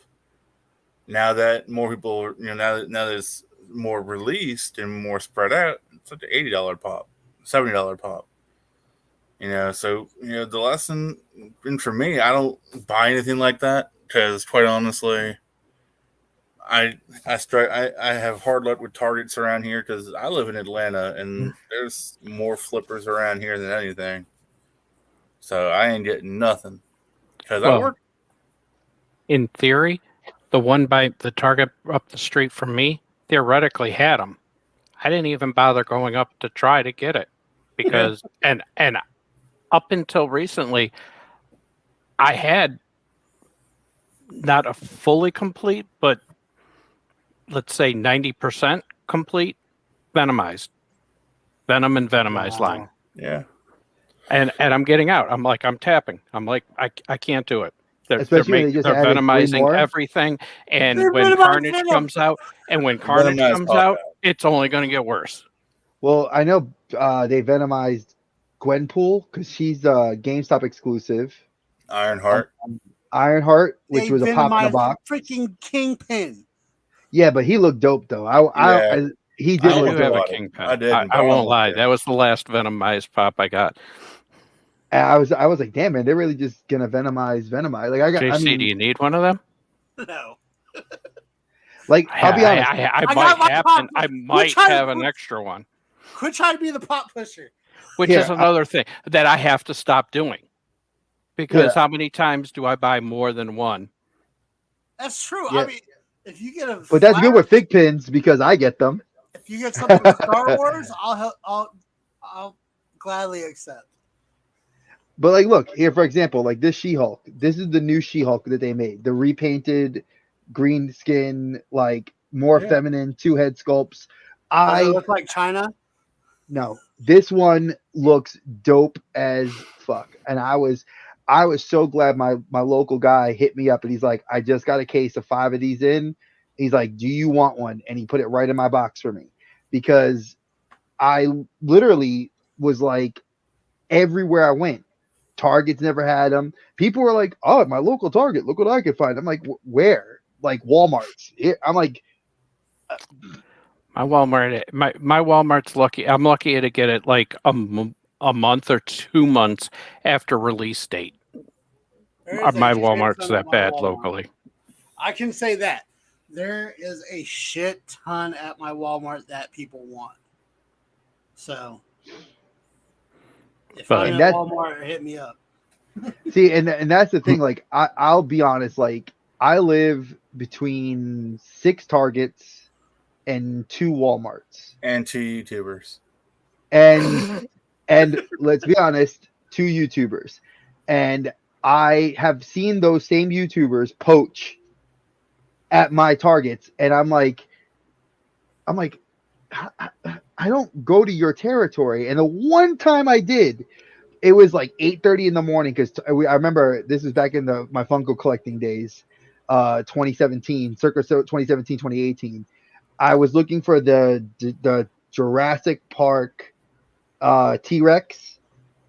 Speaker 4: Now that more people, now that it's more released and more spread out, it's like an $80 pop, $70 pop. So the lesson, and for me, I don't buy anything like that because, quite honestly, I have hard luck with Targets around here because I live in Atlanta and there's more flippers around here than anything. So I ain't getting nothing because I work.
Speaker 3: In theory, the one by the Target up the street from me theoretically had them. I didn't even bother going up to try to get it because and up until recently, I had not a fully complete, but let's say 90% complete Venomized. Venom and Venomized line.
Speaker 4: Yeah.
Speaker 3: And I'm getting out. I'm tapping. I'm like, I can't do it. They're venomizing everything. And when Carnage comes out, it's only going to get worse.
Speaker 2: Well, I know they venomized Gwenpool because she's a GameStop exclusive.
Speaker 4: Ironheart,
Speaker 2: which was a pop in the box.
Speaker 1: Freaking Kingpin.
Speaker 2: Yeah, but he looked dope though. He did look
Speaker 3: have
Speaker 2: dope.
Speaker 3: a Kingpin. I won't lie. That was the last venomized pop I got.
Speaker 2: And I was like, damn man, they're really just gonna venomize. Like
Speaker 3: JC, do you need one of them?
Speaker 1: No.
Speaker 2: Like I'll be honest,
Speaker 3: I might have an extra one.
Speaker 1: Quit trying to be the pop pusher.
Speaker 3: Which is another thing that I have to stop doing. Because how many times do I buy more than one?
Speaker 1: That's true.
Speaker 2: Yeah.
Speaker 1: I mean, if you get
Speaker 2: but that's good with fig pins because I get them.
Speaker 1: If you get something Star Wars, I'll gladly accept.
Speaker 2: But like, look here, for example, like this She-Hulk. This is the new She-Hulk that they made. The repainted green skin, like more feminine, 2 head sculpts.
Speaker 1: Does it look like China?
Speaker 2: No, this one looks dope as fuck, and I was so glad my local guy hit me up, and he's like, I just got a case of 5 of these in. He's like, do you want one? And he put it right in my box for me, because I literally was like, everywhere I went, Target's never had them. People were like, oh, at my local Target, look what I could find. I'm like, where? Like Walmart's. I'm like,
Speaker 3: my Walmart's lucky. I'm lucky to get it like a month or 2 months after release date. My Walmart's that bad locally.
Speaker 1: I can say that. There is a shit ton at my Walmart that people want. So if I'm at Walmart, hit me up.
Speaker 2: See, and that's the thing. Like, I'll be honest. Like, I live between 6 Targets and 2 Walmarts
Speaker 4: and 2 YouTubers,
Speaker 2: and let's be honest, 2 YouTubers, and I have seen those same YouTubers poach at my Targets, and I'm like, I don't go to your territory. And the one time I did, it was like 8:30 in the morning, because I remember this was back in my Funko collecting days, 2017, circa 2017, 2018. I was looking for the Jurassic Park T-Rex,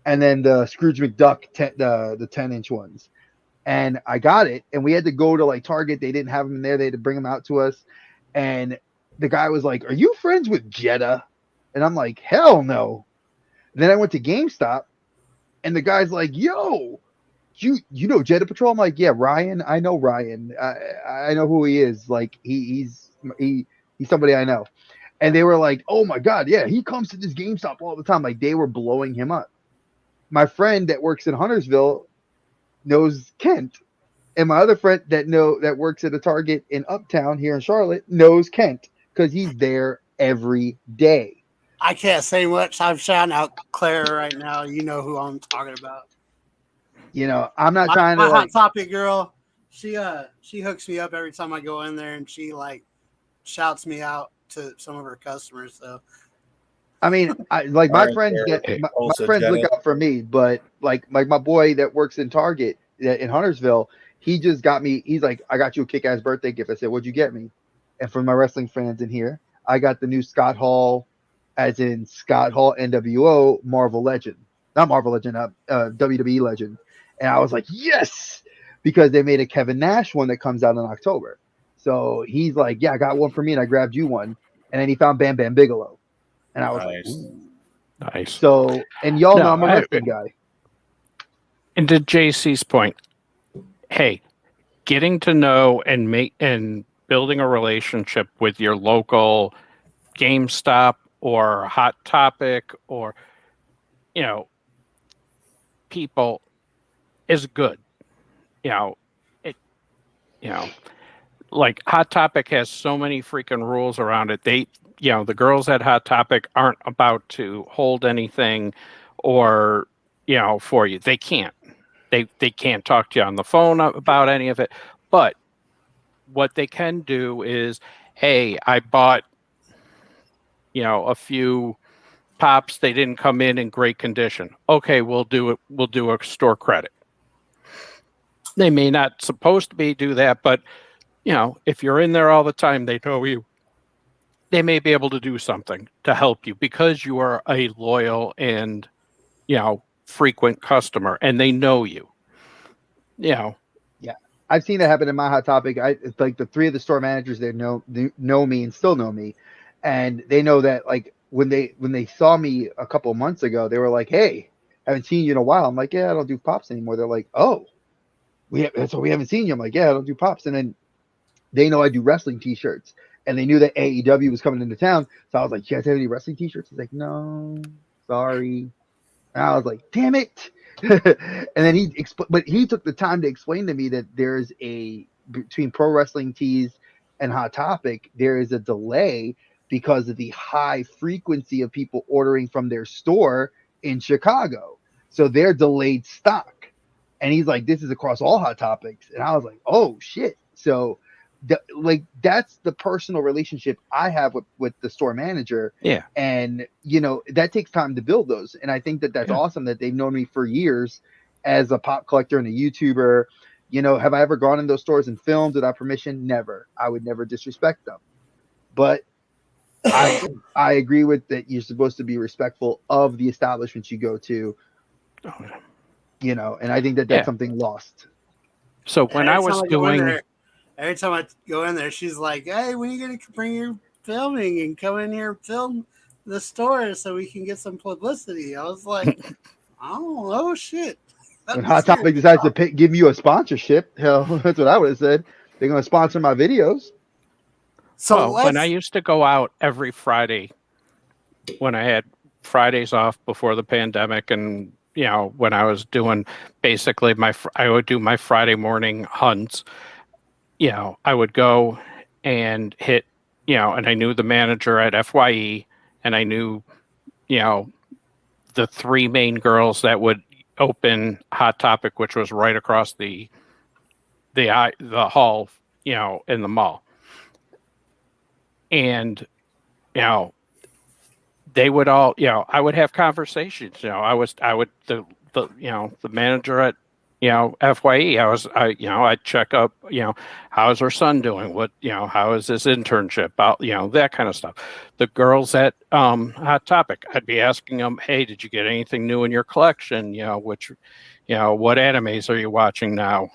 Speaker 2: and then the Scrooge McDuck, the 10-inch ones. And I got it, and we had to go to like Target. They didn't have them in there. They had to bring them out to us. And the guy was like, are you friends with Jeddah? And I'm like, hell no. And then I went to GameStop, and the guy's like, yo, you know Jeddah Patrol? I'm like, yeah, Ryan. I know Ryan. I know who he is. Like, he's somebody I know. And they were like, oh my God, yeah, he comes to this GameStop all the time. Like, they were blowing him up. My friend that works in Huntersville knows Kent. And my other friend that works at a Target in Uptown here in Charlotte knows Kent, because he's there every day.
Speaker 1: I can't say much. I'm shouting out Claire right now. You know who I'm talking about.
Speaker 2: You know, I'm not trying to.
Speaker 1: My Hot Topic girl, she hooks me up every time I go in there, and she like shouts me out to some of her customers. So,
Speaker 2: I mean, my friends look out for me, but like my boy that works in Target in Huntersville, he just got me. He's like, I got you a kick-ass birthday gift. I said, what'd you get me? And for my wrestling fans in here, I got the new Scott Hall, as in Scott Hall NWO Marvel Legend, not Marvel Legend, WWE Legend. And I was like, yes, because they made a Kevin Nash one that comes out in October. So he's like, yeah, I got one for me, and I grabbed you one. And then he found Bam Bam Bigelow, and I was like, ooh.
Speaker 3: Nice.
Speaker 2: So, and y'all know I'm a wrestling guy.
Speaker 3: And to JC's point, hey, getting to know and building a relationship with your local GameStop or Hot Topic or, people is good. Like Hot Topic has so many freaking rules around it. The girls at Hot Topic aren't about to hold anything or, for you. They can't. They can't talk to you on the phone about any of it. But what they can do is, hey, I bought, a few pops. They didn't come in great condition. Okay, we'll do it. We'll do a store credit. They may not supposed to do that, but if you're in there all the time, they know you. They may be able to do something to help you because you are a loyal and frequent customer, and they know you.
Speaker 2: Yeah, I've seen that happen in my Hot Topic. It's like the 3 of the store managers there know me and still know me, and they know that like when they saw me a couple of months ago, they were like, "Hey, haven't seen you in a while." I'm like, "Yeah, I don't do pops anymore." They're like, "Oh, we haven't seen you." I'm like, "Yeah, I don't do pops." And then they know I do wrestling T-shirts, and they knew that AEW was coming into town, so I was like, "You guys have any wrestling T-shirts?" He's like, "No, sorry." And I was like, "Damn it!" And then he took the time to explain to me that there's between pro wrestling tees and Hot Topic, there is a delay because of the high frequency of people ordering from their store in Chicago. So they're delayed stock. And he's like, this is across all Hot Topics. And I was like, oh shit. So that's the personal relationship I have with the store manager.
Speaker 3: Yeah.
Speaker 2: And, that takes time to build those. And I think that's awesome that they've known me for years as a pop collector and a YouTuber. Have I ever gone in those stores and filmed without permission? Never. I would never disrespect them. But I agree with that. You're supposed to be respectful of the establishments you go to, and I think that's something lost.
Speaker 3: So when I was doing,
Speaker 1: every time I go in there, she's like, "Hey, when are you going to bring your filming and come in here and film the store so we can get some publicity?" I was like, "I don't know, shit."
Speaker 2: When Hot Topic decides to give you a sponsorship, hell, that's what I would have said. They're going to sponsor my videos.
Speaker 3: So when I used to go out every Friday, when I had Fridays off before the pandemic, and when I was doing basically I would do my Friday morning hunts. I would go and hit, and I knew the manager at FYE, and I knew, the three main girls that would open Hot Topic, which was right across the hall, in the mall. And, they would all, I would have conversations, the manager at, FYE, I'd check up, how's her son doing? What, how is this internship out? That kind of stuff. The girls at Hot Topic, I'd be asking them, hey, did you get anything new in your collection? What animes are you watching now?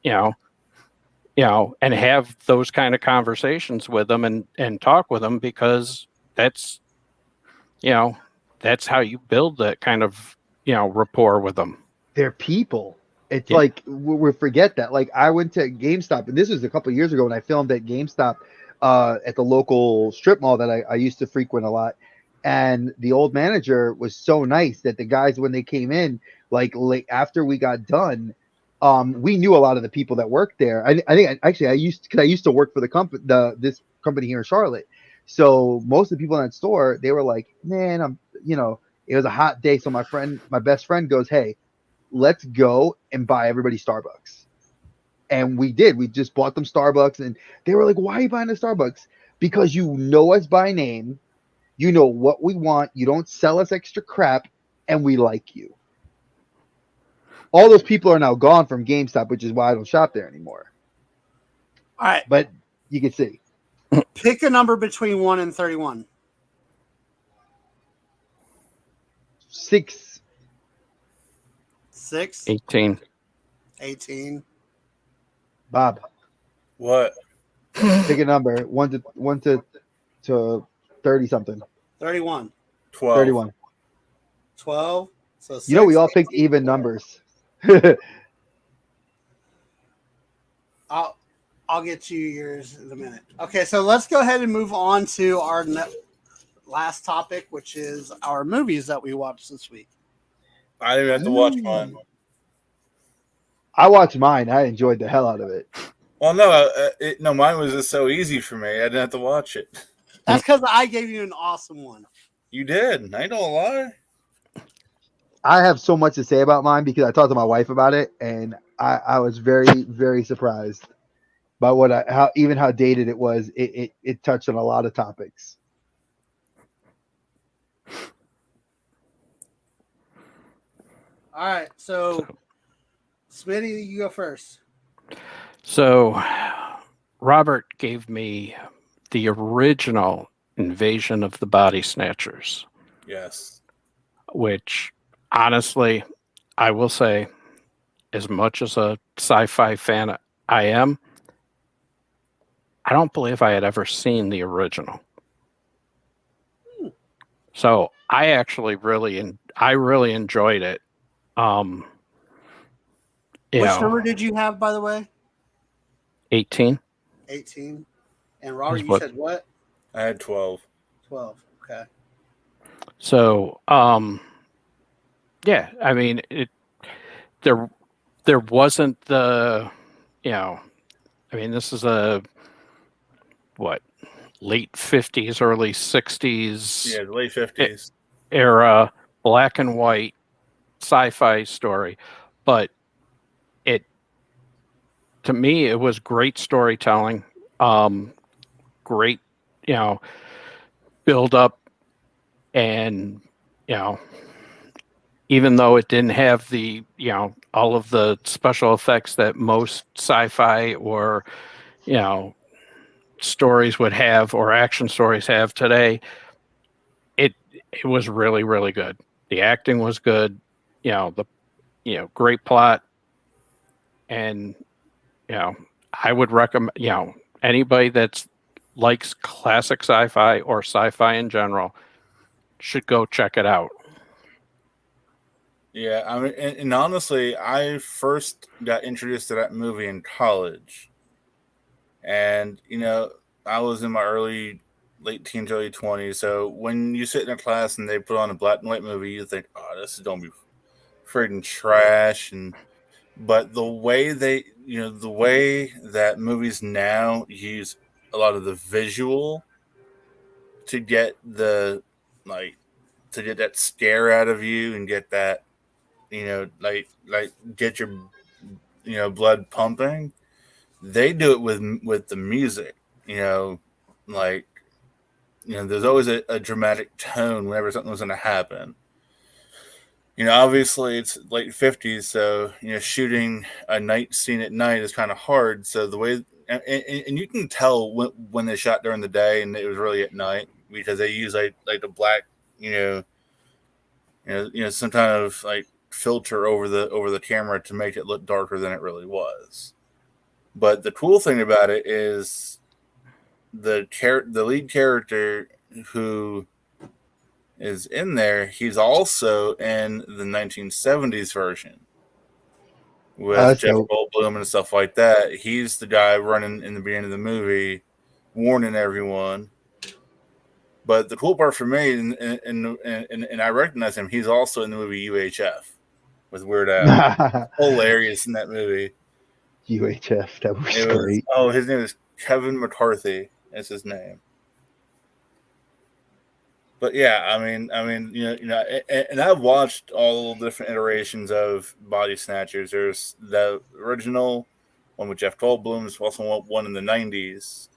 Speaker 3: And have those kind of conversations with them and talk with them, because that's how you build that kind of, rapport with them.
Speaker 2: They're people. It's like we forget that. Like I went to GameStop, and this was a couple of years ago when I filmed at GameStop at the local strip mall that I used to frequent a lot. And the old manager was so nice that the guys, when they came in, like after we got done, we knew a lot of the people that worked there. I think actually I used to work for this company here in Charlotte. So most of the people in that store, they were like, man, it was a hot day. So my best friend goes, hey, let's go and buy everybody Starbucks. And we did. We just bought them Starbucks, and they were like, why are you buying the Starbucks? Because you know us by name. You know what we want. You don't sell us extra crap, and we like you. All those people are now gone from GameStop, which is why I don't shop there anymore.
Speaker 1: All right.
Speaker 2: But you can see.
Speaker 1: Pick a number between 1 and 31.
Speaker 2: 6.
Speaker 3: 18.
Speaker 1: 18.
Speaker 2: Bob.
Speaker 4: What?
Speaker 2: Pick a number. 1 to 30 something.
Speaker 1: 31.
Speaker 4: 12.
Speaker 2: 31.
Speaker 1: 12. So 6,
Speaker 2: we all picked even numbers.
Speaker 1: I'll get you yours in a minute. Okay, so let's go ahead and move on to our last topic, which is our movies that we watched this week.
Speaker 4: I didn't have to watch mine.
Speaker 2: I watched mine. I enjoyed the hell out of it.
Speaker 4: Well, no, mine was just so easy for me. I didn't have to watch it.
Speaker 1: That's because I gave you an awesome one.
Speaker 4: You did. I don't lie.
Speaker 2: I have so much to say about mine because I talked to my wife about it, and I was very, very surprised by how dated it was. It touched on a lot of topics.
Speaker 1: All right, so Smitty, you go first.
Speaker 3: So Robert gave me the original Invasion of the Body Snatchers.
Speaker 4: Yes.
Speaker 3: Which, honestly, I will say, as much as a sci-fi fan I am, I don't believe I had ever seen the original. So I actually really enjoyed it.
Speaker 1: Which number did you have, by the way?
Speaker 3: 18.
Speaker 1: 18. And Robert, you said what?
Speaker 4: I had 12.
Speaker 1: 12. Okay.
Speaker 3: So, yeah, I mean, there wasn't the, I mean, this is late 50s, early 60s.
Speaker 4: Yeah, the late 50s
Speaker 3: era, black and white sci-fi story. But to me, it was great storytelling. Great, build up, and even though it didn't have the all of the special effects that most sci-fi or stories would have, or action stories have today, it was really, really good. The acting was good, great plot, and I would recommend anybody that's likes classic sci-fi or sci-fi in general should go check it out.
Speaker 4: Yeah, I mean, and honestly, I first got introduced to that movie in college, and I was in my late teens, early 20s. So when you sit in a class and they put on a black and white movie, you think, "Oh, this is gonna be freaking trash." But the way the way that movies now use a lot of the visual to get to get that scare out of you and get that get your blood pumping. They do it with the music. Like there's always a dramatic tone whenever something was going to happen. Obviously it's late 50s, so shooting a night scene at night is kind of hard. So the way and you can tell when they shot during the day and it was really at night, because they use like the black some kind of like filter over the camera to make it look darker than it really was. But the cool thing about it is the lead character who is in there, he's also in the 1970s version with Jeff Goldblum and stuff like that. He's the guy running in the beginning of the movie, warning everyone. But the cool part for me, and I recognize him, he's also in the movie UHF with Weird Al. Hilarious in that movie.
Speaker 2: UHF, that was great.
Speaker 4: His name is Kevin McCarthy. That's his name. But yeah, I mean, and I've watched all the different iterations of Body Snatchers. There's the original one with Jeff Goldblum. There's also one in the 90s.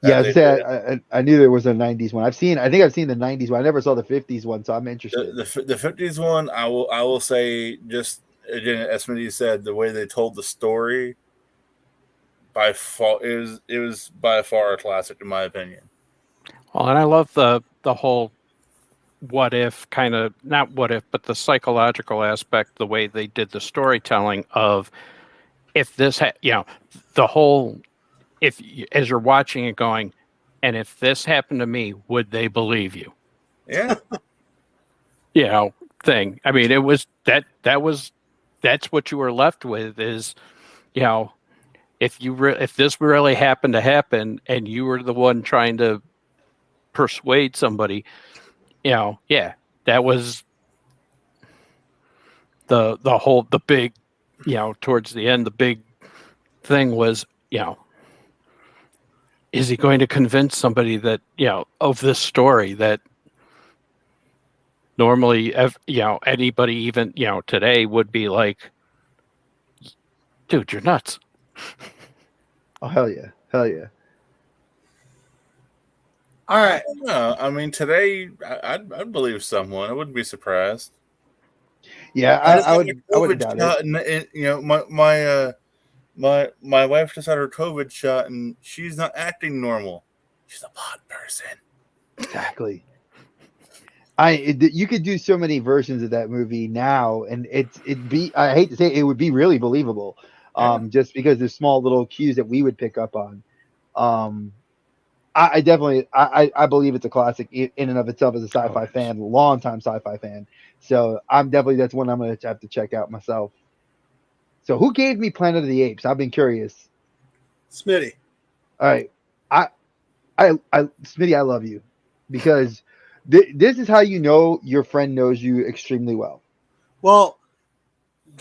Speaker 2: Yeah, I knew there was a 90s one. I think I've seen the 90s one. I never saw the 50s one, so I'm interested.
Speaker 4: The 50s one, I will say, just again, as Smitty said, the way they told the story, by far, it was by far a classic in my opinion.
Speaker 3: Well, and I love the whole what if kind of, not what if, but the psychological aspect, the way they did the storytelling of if this the whole, if as you're watching it going, and if this happened to me, would they believe you?
Speaker 4: Yeah.
Speaker 3: Thing. I mean, it was that's what you were left with is, if this really happened to happen and you were the one trying to persuade somebody, that was the big, towards the end, the big thing was, is he going to convince somebody that, of this story that normally, anybody even, today would be like, dude, you're nuts.
Speaker 2: Oh, hell yeah. Hell yeah.
Speaker 1: All right.
Speaker 4: I mean, today I'd believe someone. I wouldn't be surprised.
Speaker 2: Yeah, I would doubt
Speaker 4: it. My wife just had her COVID shot, and she's not acting normal. She's a pod person.
Speaker 2: Exactly. You could do so many versions of that movie now, and I hate to say it would be really believable, just because there's small little cues that we would pick up on. I definitely believe it's a classic in and of itself as a sci-fi fan, long-time sci-fi fan. So that's one I'm going to have to check out myself. So who gave me Planet of the Apes? I've been curious.
Speaker 1: Smitty.
Speaker 2: All right. Smitty, I love you because this is how you know your friend knows you extremely well.
Speaker 1: Well,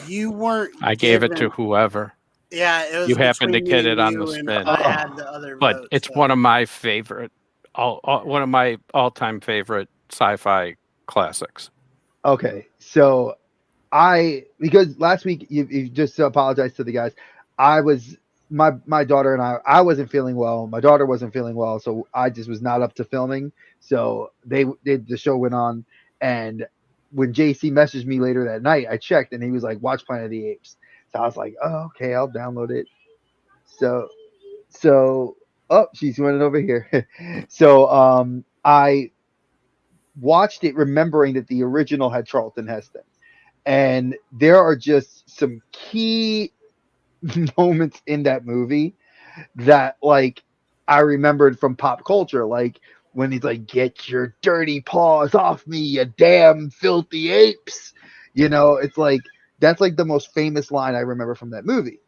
Speaker 1: you weren't.
Speaker 3: I gave it to whoever.
Speaker 1: Yeah, it was
Speaker 3: You happened to
Speaker 1: between
Speaker 3: get
Speaker 1: me
Speaker 3: it
Speaker 1: and
Speaker 3: on the
Speaker 1: you, and
Speaker 3: spin.
Speaker 1: I had the other
Speaker 3: But
Speaker 1: vote.
Speaker 3: it's
Speaker 1: so.
Speaker 3: one of my favorite, one of my all-time favorite sci-fi classics.
Speaker 2: Okay, so because last week you just apologized to the guys. I was my daughter and I wasn't feeling well. My daughter wasn't feeling well, so I just was not up to filming. So the show went on, and when JC messaged me later that night, I checked and he was like, "Watch Planet of the Apes." So I was like, "Oh, okay, I'll download it." So oh, she's running over here. So I watched it remembering that the original had Charlton Heston. And there are just some key moments in that movie that like I remembered from pop culture, like when he's like, "Get your dirty paws off me, you damn filthy apes." It's like that's like the most famous line I remember from that movie.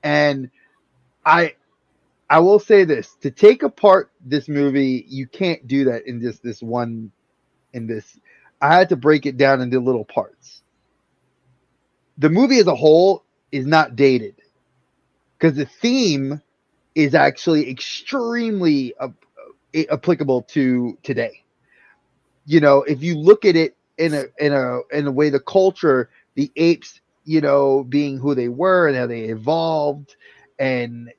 Speaker 2: And I I will say this, to take apart this movie, you can't do that in just this one in this. I had to break it down into little parts. The movie as a whole is not dated because the theme is actually extremely applicable to today. If you look at it in a way, the culture, the apes, being who they were and how they evolved, and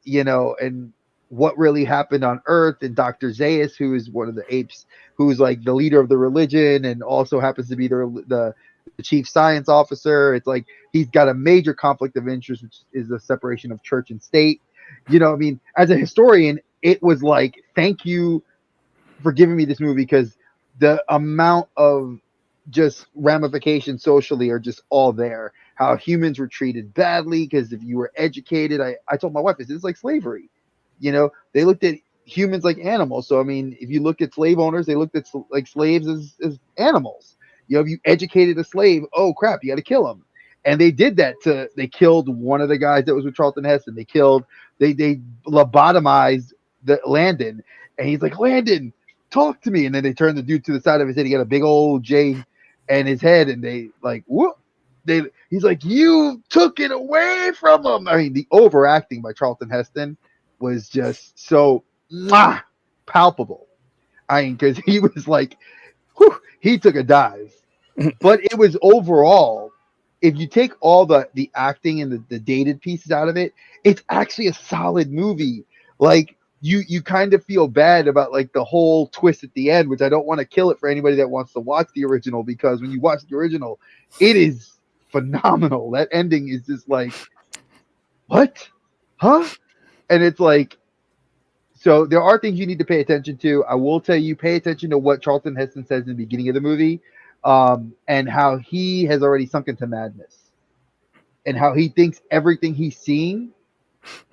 Speaker 2: what really happened on Earth, and Dr. Zaius, who is one of the apes, who's like the leader of the religion and also happens to be the chief science officer. It's like he's got a major conflict of interest, which is the separation of church and state. I mean, as a historian, it was like, thank you for giving me this movie, because the amount of just ramifications socially are just all there. How humans were treated badly because if you were educated, I told my wife, it's like slavery. They looked at humans like animals. So I mean, if you look at slave owners, they looked at like slaves as animals. If you educated a slave, oh crap, you got to kill him. And they did that they killed one of the guys that was with Charlton Heston. They lobotomized the Landon, and he's like, "Landon, talk to me." And then they turn the dude to the side of his head. He got a big old J and his head, and they like, whoop. He's like, "You took it away from him." I mean, the overacting by Charlton Heston was just so palpable. I mean, because he was like, whew, he took a dive. But it was overall, if you take all the acting and the dated pieces out of it, it's actually a solid movie. Like you kind of feel bad about like the whole twist at the end, which I don't want to kill it for anybody that wants to watch the original, because when you watch the original, it is phenomenal. That ending is just like, what? Huh? And it's like, so there are things you need to pay attention to. I will tell you, pay attention to what Charlton Heston says in the beginning of the movie, and how he has already sunk into madness, and how he thinks everything he's seeing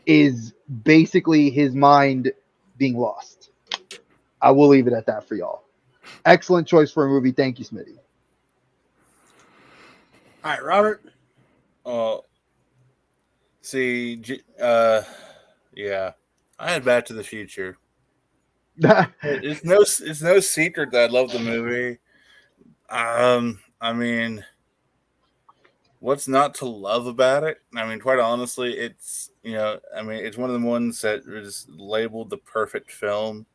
Speaker 2: is basically his mind being lost. I will leave it at that for y'all. Excellent choice for a movie. Thank you, Smitty.
Speaker 1: All right, Robert.
Speaker 4: See, yeah, I had Back to the Future. It's no secret that I love the movie. I mean, what's not to love about it? I mean, quite honestly, it's it's one of the ones that is labeled the perfect film,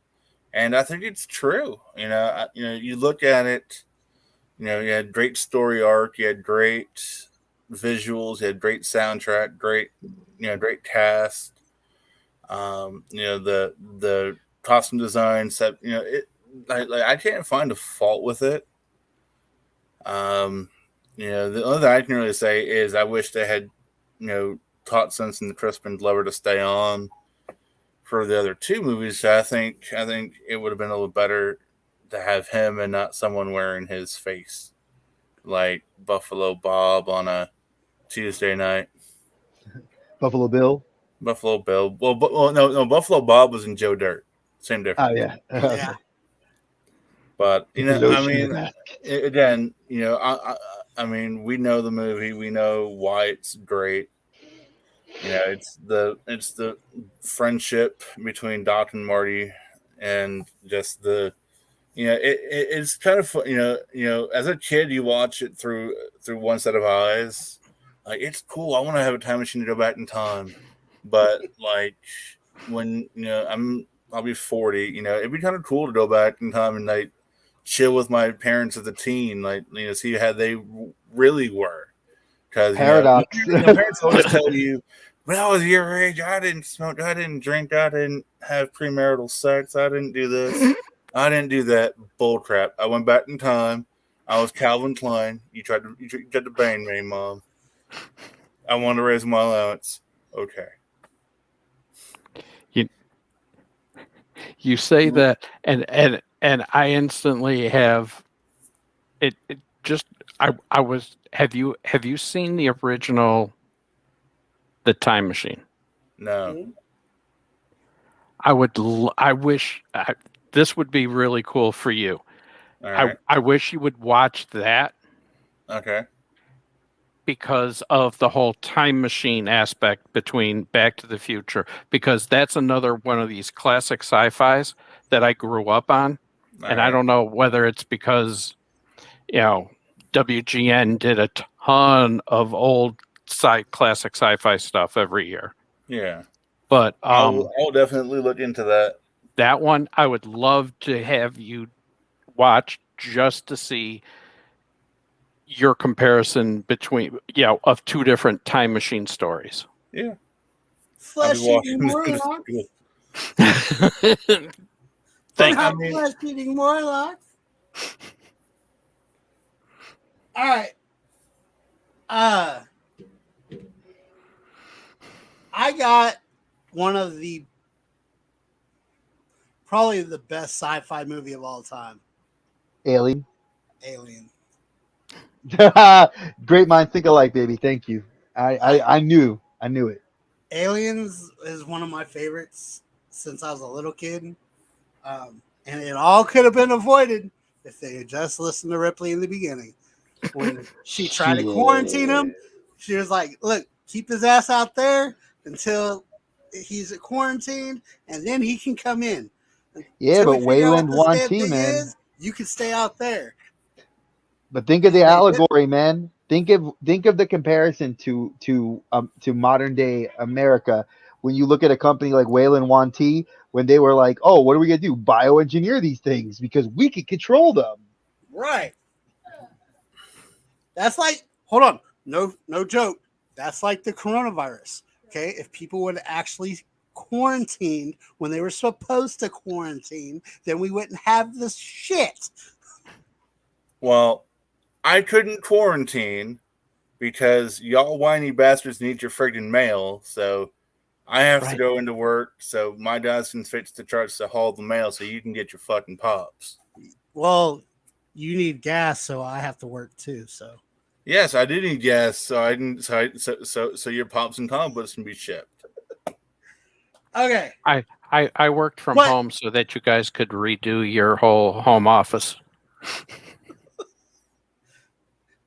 Speaker 4: and I think it's true. You look at it. You had great story arc, you had great visuals, you had great soundtrack, great cast. The costume design set. I can't find a fault with it. The only thing I can really say is I wish they had, taught Simpson and Crispin Glover to stay on for the other two movies. So I think it would have been a little better to have him and not someone wearing his face, like Buffalo Bob on a Tuesday night.
Speaker 2: Buffalo Bill.
Speaker 4: Buffalo Bill. Well, no. Buffalo Bob was in Joe Dirt. Same difference.
Speaker 2: Oh yeah.
Speaker 1: Yeah.
Speaker 4: But
Speaker 2: With the lotion
Speaker 4: I
Speaker 2: in the
Speaker 4: mean,
Speaker 2: basket.
Speaker 4: again, I mean, we know the movie. We know why it's great. It's the friendship between Doc and Marty, and just it's kind of fun. As a kid, you watch it through one set of eyes. like it's cool. I want to have a time machine to go back in time, but like when I'll be 40. It'd be kind of cool to go back in time and like chill with my parents as a teen, like see how they really were. Because
Speaker 2: Paradox.
Speaker 4: Parents always tell you, when I was your age, I didn't smoke, I didn't drink, I didn't have premarital sex, I didn't do this, I didn't do that. Bull crap. I went back in time. I was Calvin Klein. You tried to bang me, Mom. I wanted to raise my allowance. Okay.
Speaker 3: You say that, and I instantly have it. Just I was. Have you seen the original, The Time Machine?
Speaker 4: No.
Speaker 3: I wish this would be really cool for you.
Speaker 4: All right.
Speaker 3: I wish you would watch that.
Speaker 4: Okay.
Speaker 3: Because of the whole time machine aspect between Back to the Future, because that's another one of these classic sci-fis that I grew up on. And I don't know whether it's because, WGN did a ton of old classic sci-fi stuff every year.
Speaker 4: Yeah.
Speaker 3: But
Speaker 4: I'll definitely look into that.
Speaker 3: That one I would love to have you watch just to see your comparison between of two different time machine stories.
Speaker 4: Yeah.
Speaker 1: Flesh-eating Morlocks. Flesh-eating Morlocks. All right. I got one of probably the best sci-fi movie of all time.
Speaker 2: Alien. Great minds think alike, baby. Thank you. I knew it.
Speaker 1: Aliens is one of my favorites since I was a little kid. And it all could have been avoided if they had just listened to Ripley in the beginning. When she tried to quarantine him, she was like, look, keep his ass out there until he's quarantined, and then he can come in.
Speaker 2: Yeah, but Wayland Wanti, man.
Speaker 1: You can stay out there.
Speaker 2: But think of the allegory, man. Think of the comparison to modern day America. When you look at a company like Wayland Wanti, when they were like, "Oh, what are we gonna do? Bioengineer these things because we can control them."
Speaker 1: Right. That's like, hold on, no joke. That's like the coronavirus. Okay, if people would actually quarantined when they were supposed to quarantine, then we wouldn't have this shit.
Speaker 4: Well, I couldn't quarantine because y'all whiny bastards need your friggin' mail, so I have to go into work so my guys can fix the trucks to haul the mail so you can get your fucking pops.
Speaker 1: Well, you need gas, so I have to work too, so.
Speaker 4: Yes, I do need gas, so I can so your pops and comic can be shipped.
Speaker 1: Okay.
Speaker 3: I worked from home so that you guys could redo your whole home office.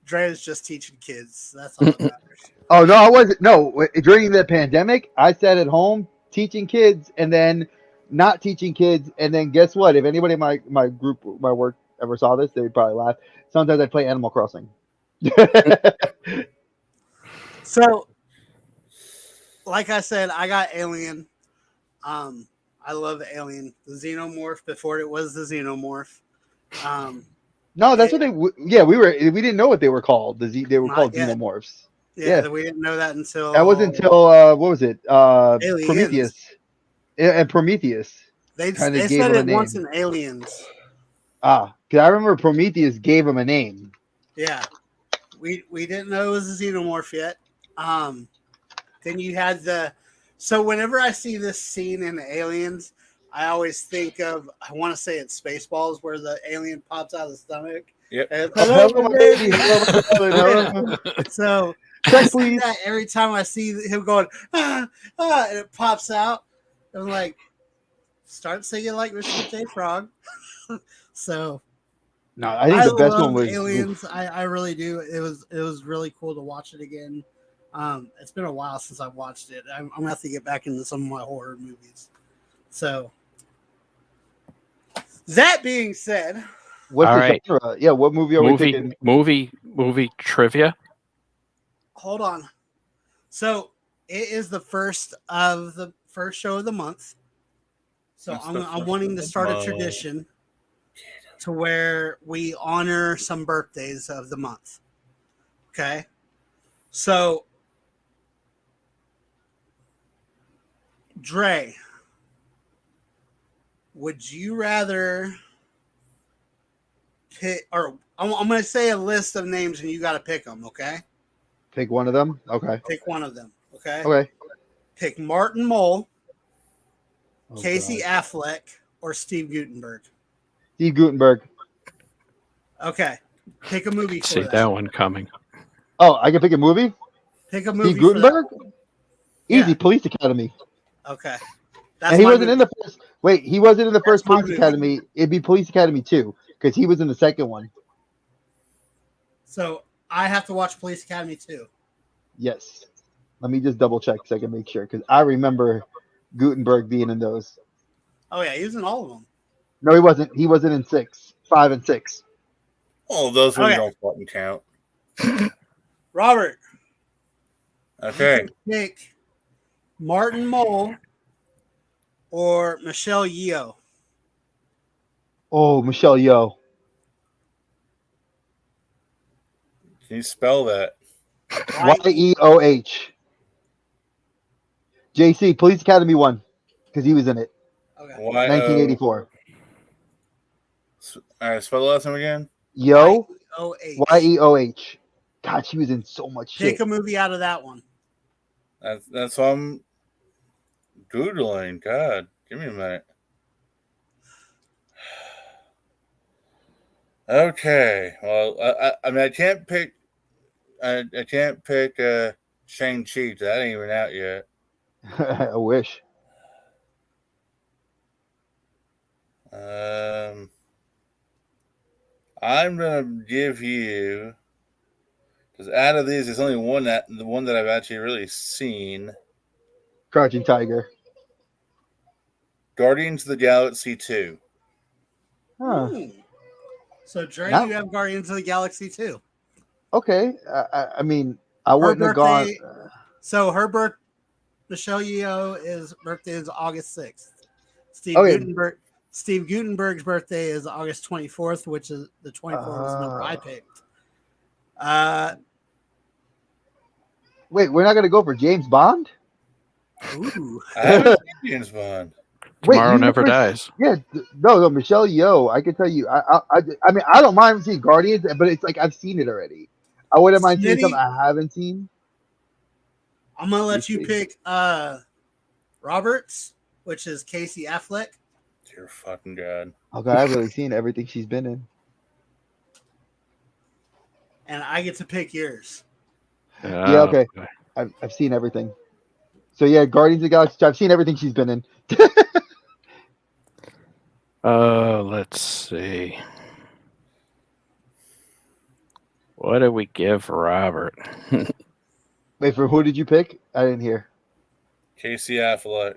Speaker 1: Dre's just teaching kids. That's all that matters.
Speaker 2: Oh no, I wasn't. No, during the pandemic, I sat at home teaching kids, and then not teaching kids, and then guess what? If anybody in my group, my work ever saw this, they would probably laugh. Sometimes I'd play Animal Crossing.
Speaker 1: So, like I said, I got Alien. I love Alien, the Xenomorph before it was the Xenomorph.
Speaker 2: No, that's what they. Yeah, we didn't know what they were called. They were called
Speaker 1: yet.
Speaker 2: Xenomorphs.
Speaker 1: Yeah, we didn't know that until.
Speaker 2: That wasn't until what was it?
Speaker 1: Aliens.
Speaker 2: Prometheus. And Prometheus.
Speaker 1: They said it once in Aliens.
Speaker 2: Because I remember Prometheus gave him a name.
Speaker 1: Yeah, we didn't know it was a Xenomorph yet. Then you had so whenever I see this scene in Aliens, I always think of, I want to say it's Spaceballs, where the alien pops out of the stomach.
Speaker 4: Yep.
Speaker 1: Hello, baby. So I see that every time I see him going, and it pops out. I'm like, start singing like Mr. J. Frog. So
Speaker 2: no, I think the best one was
Speaker 1: Aliens. I really do. It was really cool to watch it again. It's been a while since I've watched it. I'm gonna have to get back into some of my horror movies. So that being said,
Speaker 2: what's the genre? Yeah, what movie are we thinking?
Speaker 3: Movie trivia.
Speaker 1: hold on. So it is the first show of the month. So I'm wanting to start a tradition to where we honor some birthdays of the month. Okay. So Dre, would you rather pick, or I'm going to say a list of names and you got to pick them, okay?
Speaker 2: Pick one of them? Okay.
Speaker 1: Pick one of them, okay?
Speaker 2: Okay.
Speaker 1: Pick Martin Mull,
Speaker 2: Oh,
Speaker 1: Casey
Speaker 2: God.
Speaker 1: Affleck, or Steve Guttenberg.
Speaker 2: Steve Guttenberg.
Speaker 1: Okay. Pick a movie for
Speaker 3: See
Speaker 1: that.
Speaker 3: that one coming.
Speaker 2: Oh, I can pick a movie?
Speaker 1: Pick a movie
Speaker 2: Steve Guttenberg?
Speaker 1: for that.
Speaker 2: Easy,
Speaker 1: Yeah.
Speaker 2: Police Academy.
Speaker 1: Okay.
Speaker 2: And he wasn't in the first. Wait, he wasn't in the first
Speaker 1: my
Speaker 2: Police Academy. It'd be Police Academy 2 because he was in the second one.
Speaker 1: So I have to watch Police Academy 2.
Speaker 2: Yes. Let me just double check so I can make sure because I remember Gutenberg being in those.
Speaker 1: Oh yeah, he was in all of them.
Speaker 2: No, he wasn't. He wasn't in 6, 5, and 6.
Speaker 4: All of those ones don't fucking count.
Speaker 1: Robert.
Speaker 4: Okay.
Speaker 1: Pick Martin Mull or Michelle Yeoh.
Speaker 2: Oh, Michelle Yeoh.
Speaker 4: Can you spell that?
Speaker 2: Yeoh. JC, Police Academy 1 because he was in it.
Speaker 1: Okay.
Speaker 2: 1984.
Speaker 4: All right, spell the last name again.
Speaker 2: Yeoh.
Speaker 1: Yeoh.
Speaker 2: Yeoh. God, she was in so much shit.
Speaker 1: Pick a movie out of that one.
Speaker 4: That's what I'm Googling. God, give me a minute. Okay. Well, I mean, I can't pick. I can't pick Shang-Chi. That ain't even out yet.
Speaker 2: I wish.
Speaker 4: I'm gonna give you, because out of these, there's only the one that I've actually really seen.
Speaker 2: Crouching Tiger.
Speaker 4: Guardians of the Galaxy 2.
Speaker 2: Huh.
Speaker 1: So Dre,
Speaker 2: Now-
Speaker 1: you have Guardians of the Galaxy 2.
Speaker 2: Okay. I mean, I wouldn't have gone.
Speaker 1: So Michelle Yeoh's birthday is August 6th. Steve Guttenberg's birthday is August 24th, which is the 24th was the number I picked.
Speaker 2: Wait, we're not gonna go for James Bond?
Speaker 1: Ooh.
Speaker 4: I haven't seen James Bond.
Speaker 3: Tomorrow Never Dies.
Speaker 2: Yeah, no, Michelle Yeoh. I can tell you. I mean, I don't mind seeing Guardians, but it's like I've seen it already. I wouldn't mind seeing something I haven't seen.
Speaker 1: I'm gonna let you pick Roberts, which is Casey Affleck.
Speaker 4: Dear fucking God.
Speaker 2: Okay, I've really seen everything she's been in.
Speaker 1: And I get to pick yours.
Speaker 2: Yeah, okay. I've seen everything. So yeah, Guardians of the Galaxy. I've seen everything she's been in.
Speaker 3: Let's see. What did we give Robert?
Speaker 2: Wait, for who did you pick? I didn't hear.
Speaker 4: Casey Affleck.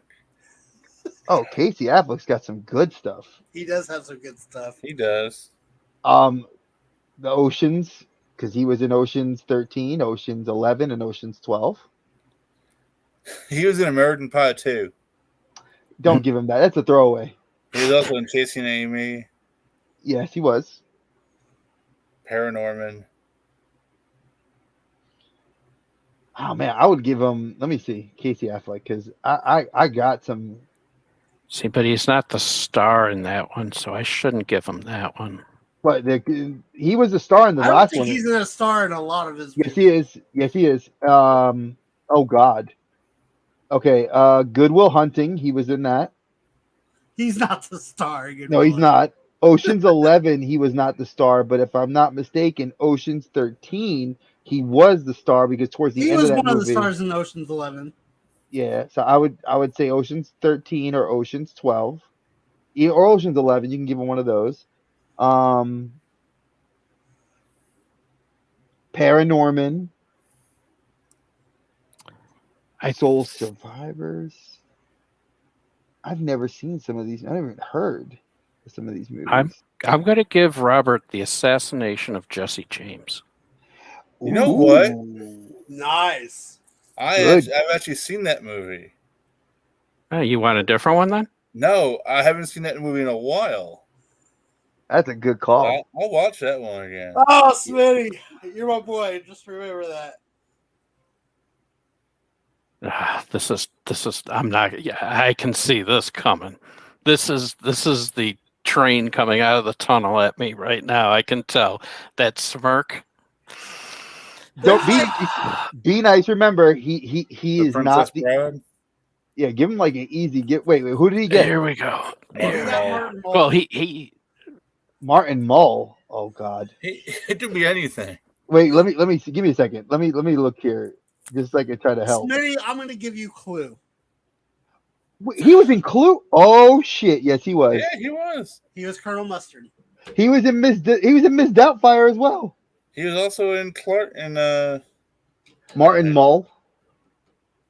Speaker 2: Oh, Casey Affleck's got some good stuff.
Speaker 1: He does have some good stuff.
Speaker 4: He does.
Speaker 2: The Oceans, because he was in Oceans 13, Oceans 11, and Oceans 12.
Speaker 4: He was in American Pie 2.
Speaker 2: Don't give him that. That's a throwaway.
Speaker 4: He was also in Chasing Amy.
Speaker 2: Yes, he was.
Speaker 4: Paranorman.
Speaker 2: Oh man, I would give him. Let me see, Casey Affleck, because I got some.
Speaker 3: See, but he's not the star in that one, so I shouldn't give him that one.
Speaker 2: But he was a star in the last one.
Speaker 1: He's a star in a lot of his.
Speaker 2: Yes, he is. Yes, he is. Oh God. Okay. Goodwill Hunting. He was in that.
Speaker 1: He's not the star.
Speaker 2: No, he's not. Ocean's 11. He was not the star, but if I'm not mistaken, Ocean's 13. He was the star because towards the end of that movie, he was
Speaker 1: one of the stars in Ocean's 11.
Speaker 2: Yeah, so I would say Ocean's 13 or Ocean's 12, or Ocean's 11. You can give him one of those. Paranorman, Soul Survivors. I've never seen some of these. I haven't heard of some of these movies.
Speaker 3: I'm going to give Robert The Assassination of Jesse James.
Speaker 4: You know what?
Speaker 1: Nice.
Speaker 4: I've actually seen that movie.
Speaker 3: Oh, you want a different one then?
Speaker 4: No, I haven't seen that movie in a while.
Speaker 2: That's a good call.
Speaker 4: I'll watch that one again.
Speaker 1: Oh, Smitty, you're my boy. Just remember that.
Speaker 3: This is. I'm not. Yeah, I can see this coming. This is the train coming out of the tunnel at me right now. I can tell that smirk.
Speaker 2: Don't be nice. Remember, he is
Speaker 4: Princess
Speaker 2: not.
Speaker 4: Bride?
Speaker 2: Yeah, give him like an easy get. Wait, who did he get?
Speaker 3: Here we go.
Speaker 1: Well,
Speaker 3: he
Speaker 2: Martin Mull. Oh God.
Speaker 4: It could be anything.
Speaker 2: Wait, let me give me a second. Let me look here, just so I can try to help.
Speaker 1: Smitty, I'm going to give you a clue.
Speaker 2: Wait, he was in Clue. Oh shit! Yes, he was.
Speaker 4: Yeah, he was.
Speaker 1: He was Colonel Mustard.
Speaker 2: He was in Miss Doubtfire as well.
Speaker 4: He was also in Clark and
Speaker 2: Martin Mull.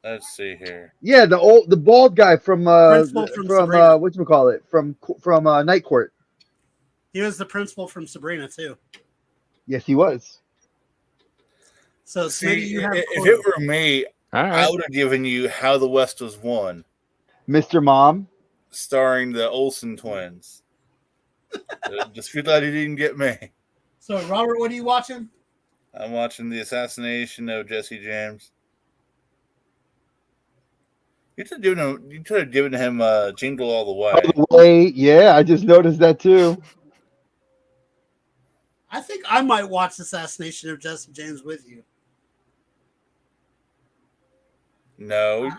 Speaker 4: let's see here.
Speaker 2: Yeah, the bald guy from
Speaker 1: Sabrina.
Speaker 2: whatchamacallit, from Night Court.
Speaker 1: He was the principal from Sabrina too.
Speaker 2: Yes, he was.
Speaker 1: So Smitty, you have a
Speaker 4: if
Speaker 1: clue.
Speaker 4: it were me, I would have given you How the West Was Won,
Speaker 2: Mr. Mom,
Speaker 4: starring the Olsen twins. Just feel that he didn't get me.
Speaker 1: So Robert, what are you watching?
Speaker 4: I'm watching the assassination of Jesse James. You could have given him Jingle All the Way.
Speaker 2: All the way. Yeah, I just noticed that too.
Speaker 1: I think I might watch Assassination of Jesse James with you.
Speaker 4: No.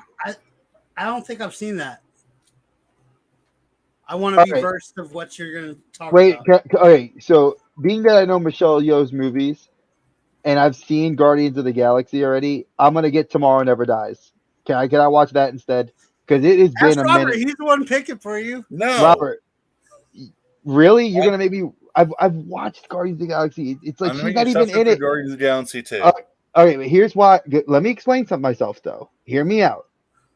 Speaker 1: I don't think I've seen that. I want to be versed of what you're going to talk about.
Speaker 2: Okay, so being that I know Michelle Yeoh's movies and I've seen Guardians of the Galaxy already, I'm going to get Tomorrow Never Dies. Can I watch that instead? Because it has been a
Speaker 1: Robert,
Speaker 2: minute.
Speaker 1: He's the one picking for you.
Speaker 4: No.
Speaker 2: Robert, really? You're going to make me... I've watched Guardians of the Galaxy. It's like she's not even in it.
Speaker 4: Guardians of the Galaxy too.
Speaker 2: Okay, but here's why. Let me explain something myself, though. Hear me out.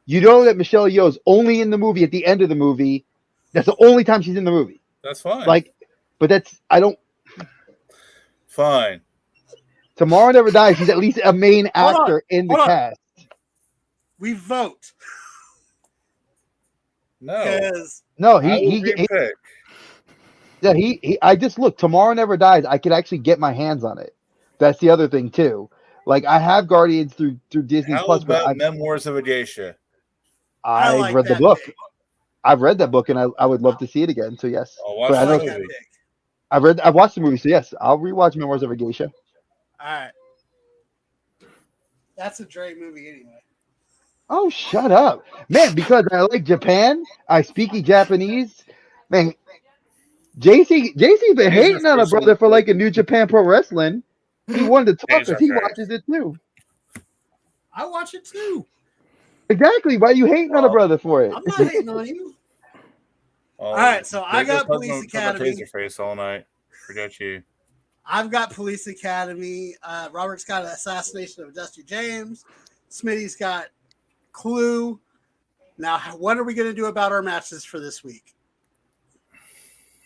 Speaker 2: You know that Michelle Yeoh's only in the movie at the end of the movie. That's the only time she's in the movie.
Speaker 4: That's fine. Fine.
Speaker 2: Tomorrow Never Dies. She's at least a main actor in the cast.
Speaker 1: We vote.
Speaker 2: No, he yeah, I just looked. Tomorrow Never Dies. I could actually get my hands on it. That's the other thing too. Like I have Guardians through Disney Plus.
Speaker 4: How about Memoirs of a Geisha?
Speaker 2: I've read the book. I've read that book, and I would love to see it again. So yes,
Speaker 4: watch the movie.
Speaker 2: I've watched the movie. So yes, I'll rewatch Memoirs of a Geisha.
Speaker 1: All right, that's a Dre movie anyway.
Speaker 2: Oh, shut up, man! Because I like Japan. I speak Japanese, man. JC been hating on a brother for like a New Japan Pro Wrestling. He wanted to talk because he watches it too.
Speaker 1: I watch it too.
Speaker 2: Exactly. Why are you hating on a brother for it?
Speaker 1: I'm not hating on you. All right, so I got Police Academy.
Speaker 4: Face all night. Forget you.
Speaker 1: I've got Police Academy. Robert's got Assassination of Jesse James. Smitty's got Clue. Now, what are we going to do about our matches for this week?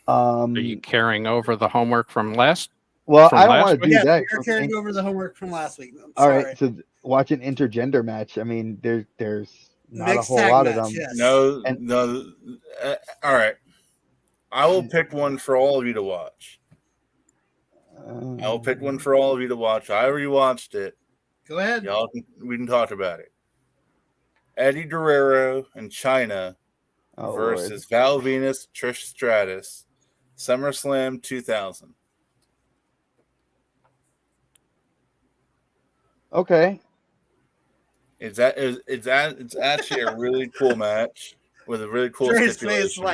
Speaker 3: Are you carrying over the homework from last?
Speaker 2: Well, I don't want to do that.
Speaker 1: You're carrying over the homework from last week.
Speaker 2: All right, so watch an intergender match. I mean, there's not
Speaker 1: Mixed
Speaker 2: a whole lot of them.
Speaker 1: Yes.
Speaker 4: No. All right, I will pick one for all of you to watch. I will pick one for all of you to watch. I already watched it.
Speaker 1: Go ahead.
Speaker 4: We can talk about it. Eddie Guerrero and China versus Val Venus, Trish Stratus, SummerSlam 2000.
Speaker 2: Okay.
Speaker 4: It's actually a really cool match with a really cool stipulation.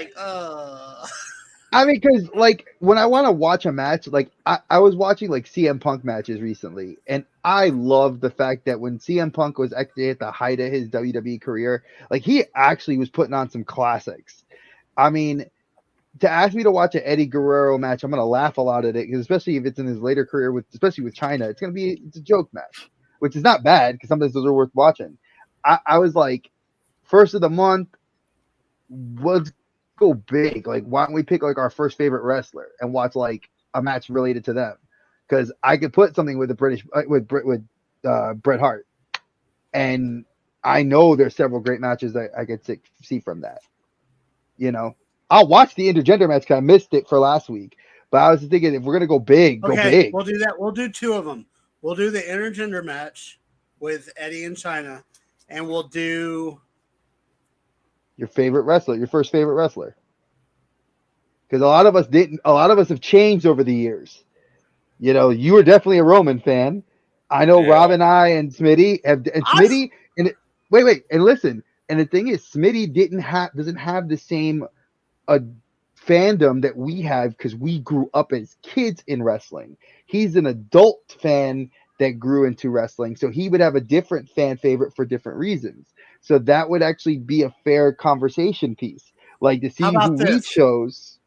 Speaker 2: I mean, because like when I want to watch a match, like I was watching like CM Punk matches recently, and I love the fact that when CM Punk was actually at the height of his WWE career, like he actually was putting on some classics. I mean, to ask me to watch an Eddie Guerrero match, I'm gonna laugh a lot at it, because especially if it's in his later career, especially with China, it's a joke match, which is not bad because sometimes those are worth watching. I was like, first of the month, let's go big. Like, why don't we pick like our first favorite wrestler and watch like a match related to them? Because I could put something with the British with Bret Hart, and I know there's several great matches that I could see from that. You know, I'll watch the intergender match because I missed it for last week. But I was thinking if we're gonna go big, go big.
Speaker 1: We'll do that. We'll do two of them. We'll do the intergender match with Eddie and China, and we'll do
Speaker 2: your favorite wrestler, your first favorite wrestler. Because a lot of us didn't. A lot of us have changed over the years. You know, you were definitely a Roman fan. I know Rob and I and Smitty have, and Smitty and wait, and listen. And the thing is, Smitty doesn't have the same fandom that we have because we grew up as kids in wrestling. He's an adult fan that grew into wrestling, so he would have a different fan favorite for different reasons. So that would actually be a fair conversation piece, like to see who we chose.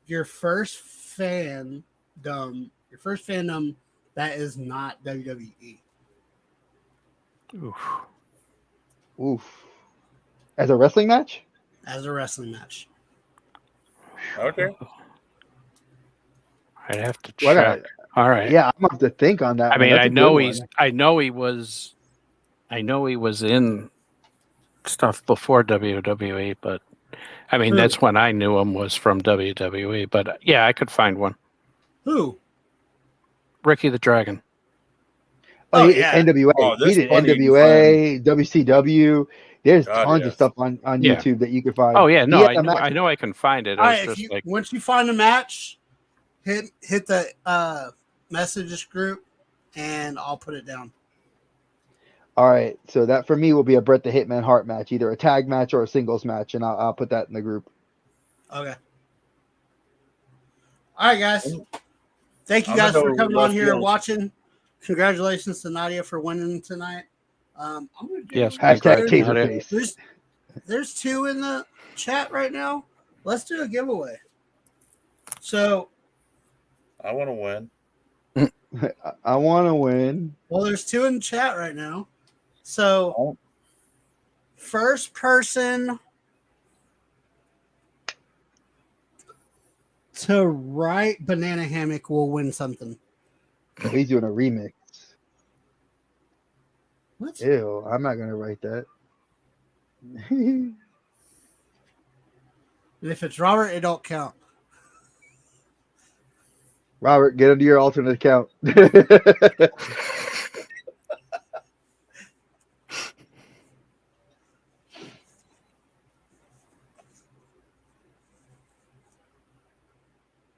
Speaker 1: Your first fandom that is not WWE.
Speaker 2: Oof. As a wrestling match?
Speaker 1: As a wrestling match.
Speaker 4: Okay.
Speaker 3: I'd have to check. All right.
Speaker 2: Yeah, I'm gonna have to think on that.
Speaker 3: I mean, I know he was in stuff before WWE, but I mean, that's when I knew him was from WWE. But yeah, I could find one.
Speaker 1: Who?
Speaker 3: Ricky the Dragon.
Speaker 2: Oh yeah, NWA. He did NWA, WCW. There's tons of stuff on YouTube that you can find.
Speaker 3: Oh yeah, no, I know I can find it.
Speaker 1: All right, once you find a match, hit the messages group, and I'll put it down.
Speaker 2: All right, so that for me will be a Bret the Hitman Hart match, either a tag match or a singles match, and I'll put that in the group.
Speaker 1: Okay. All right, guys. Thank you guys for coming on here and watching. Congratulations to Nadia for winning tonight. I'm gonna
Speaker 2: hashtag Taserface.
Speaker 1: There's 2 in the chat right now. Let's do a giveaway. So
Speaker 4: I want to win.
Speaker 2: I want to win.
Speaker 1: Well, there's 2 in the chat right now. So first person to write Banana Hammock will win something.
Speaker 2: He's doing a remix.
Speaker 1: What?
Speaker 2: Ew, I'm not going to write that.
Speaker 1: And if it's Robert, it don't count.
Speaker 2: Robert, get into your alternate account.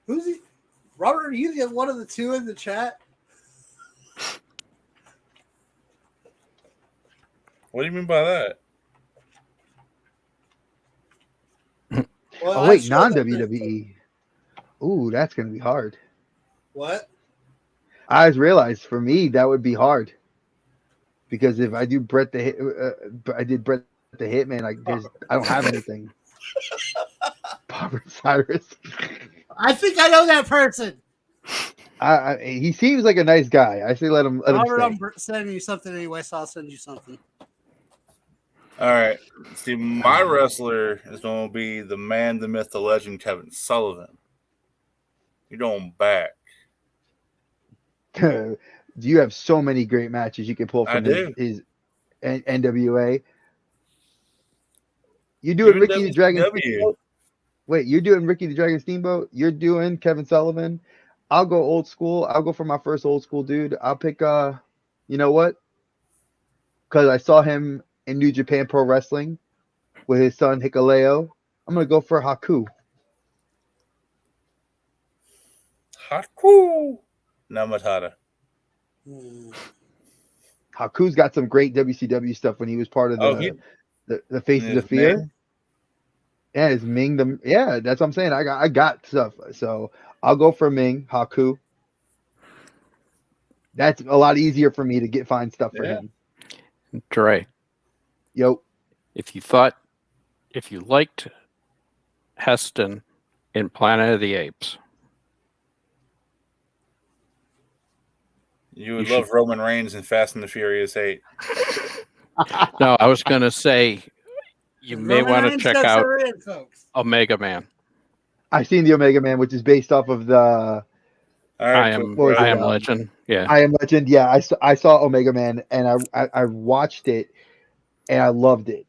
Speaker 1: Who's he? Robert, are you the one of the 2 in the chat?
Speaker 4: What do you mean by that?
Speaker 2: Well, oh, wait, non-WWE. Ooh, that's going to be hard.
Speaker 1: What?
Speaker 2: I just realized for me, that would be hard. Because if I do Bret the Hitman, I don't have anything. Barbara Cyrus.
Speaker 1: I think I know that person.
Speaker 2: He seems like a nice guy. I say let him
Speaker 1: Robert, I'm sending you something anyway, so I'll send you something.
Speaker 4: All right. See, my wrestler is going to be the man, the myth, the legend, Kevin Sullivan. You're going back.
Speaker 2: You have so many great matches you can pull from his NWA. You're doing Ricky the Dragon Steamboat? Wait, you're doing Ricky the Dragon Steamboat? You're doing Kevin Sullivan? I'll go old school. I'll go for my first old school dude. I'll pick, you know what? Because I saw him in New Japan Pro Wrestling with his son Hikuleo. I'm going to go for Haku.
Speaker 4: Haku Namatata.
Speaker 2: Haku's got some great WCW stuff when he was part of the Faces of Fear. Ming? Yeah, it's Ming. That's what I'm saying. I got stuff. So I'll go for Ming, Haku. That's a lot easier for me to find stuff for him.
Speaker 3: Dre.
Speaker 2: Yo.
Speaker 3: If you liked Heston in Planet of the Apes,
Speaker 4: you would love Roman Reigns in Fast and the Furious 8.
Speaker 3: No, I was going to say you may want to check out Omega Man.
Speaker 2: I've seen the Omega Man, which is based off of the
Speaker 3: I am Legend. Yeah.
Speaker 2: I Am Legend. Yeah, I saw Omega Man and I watched it and I loved it.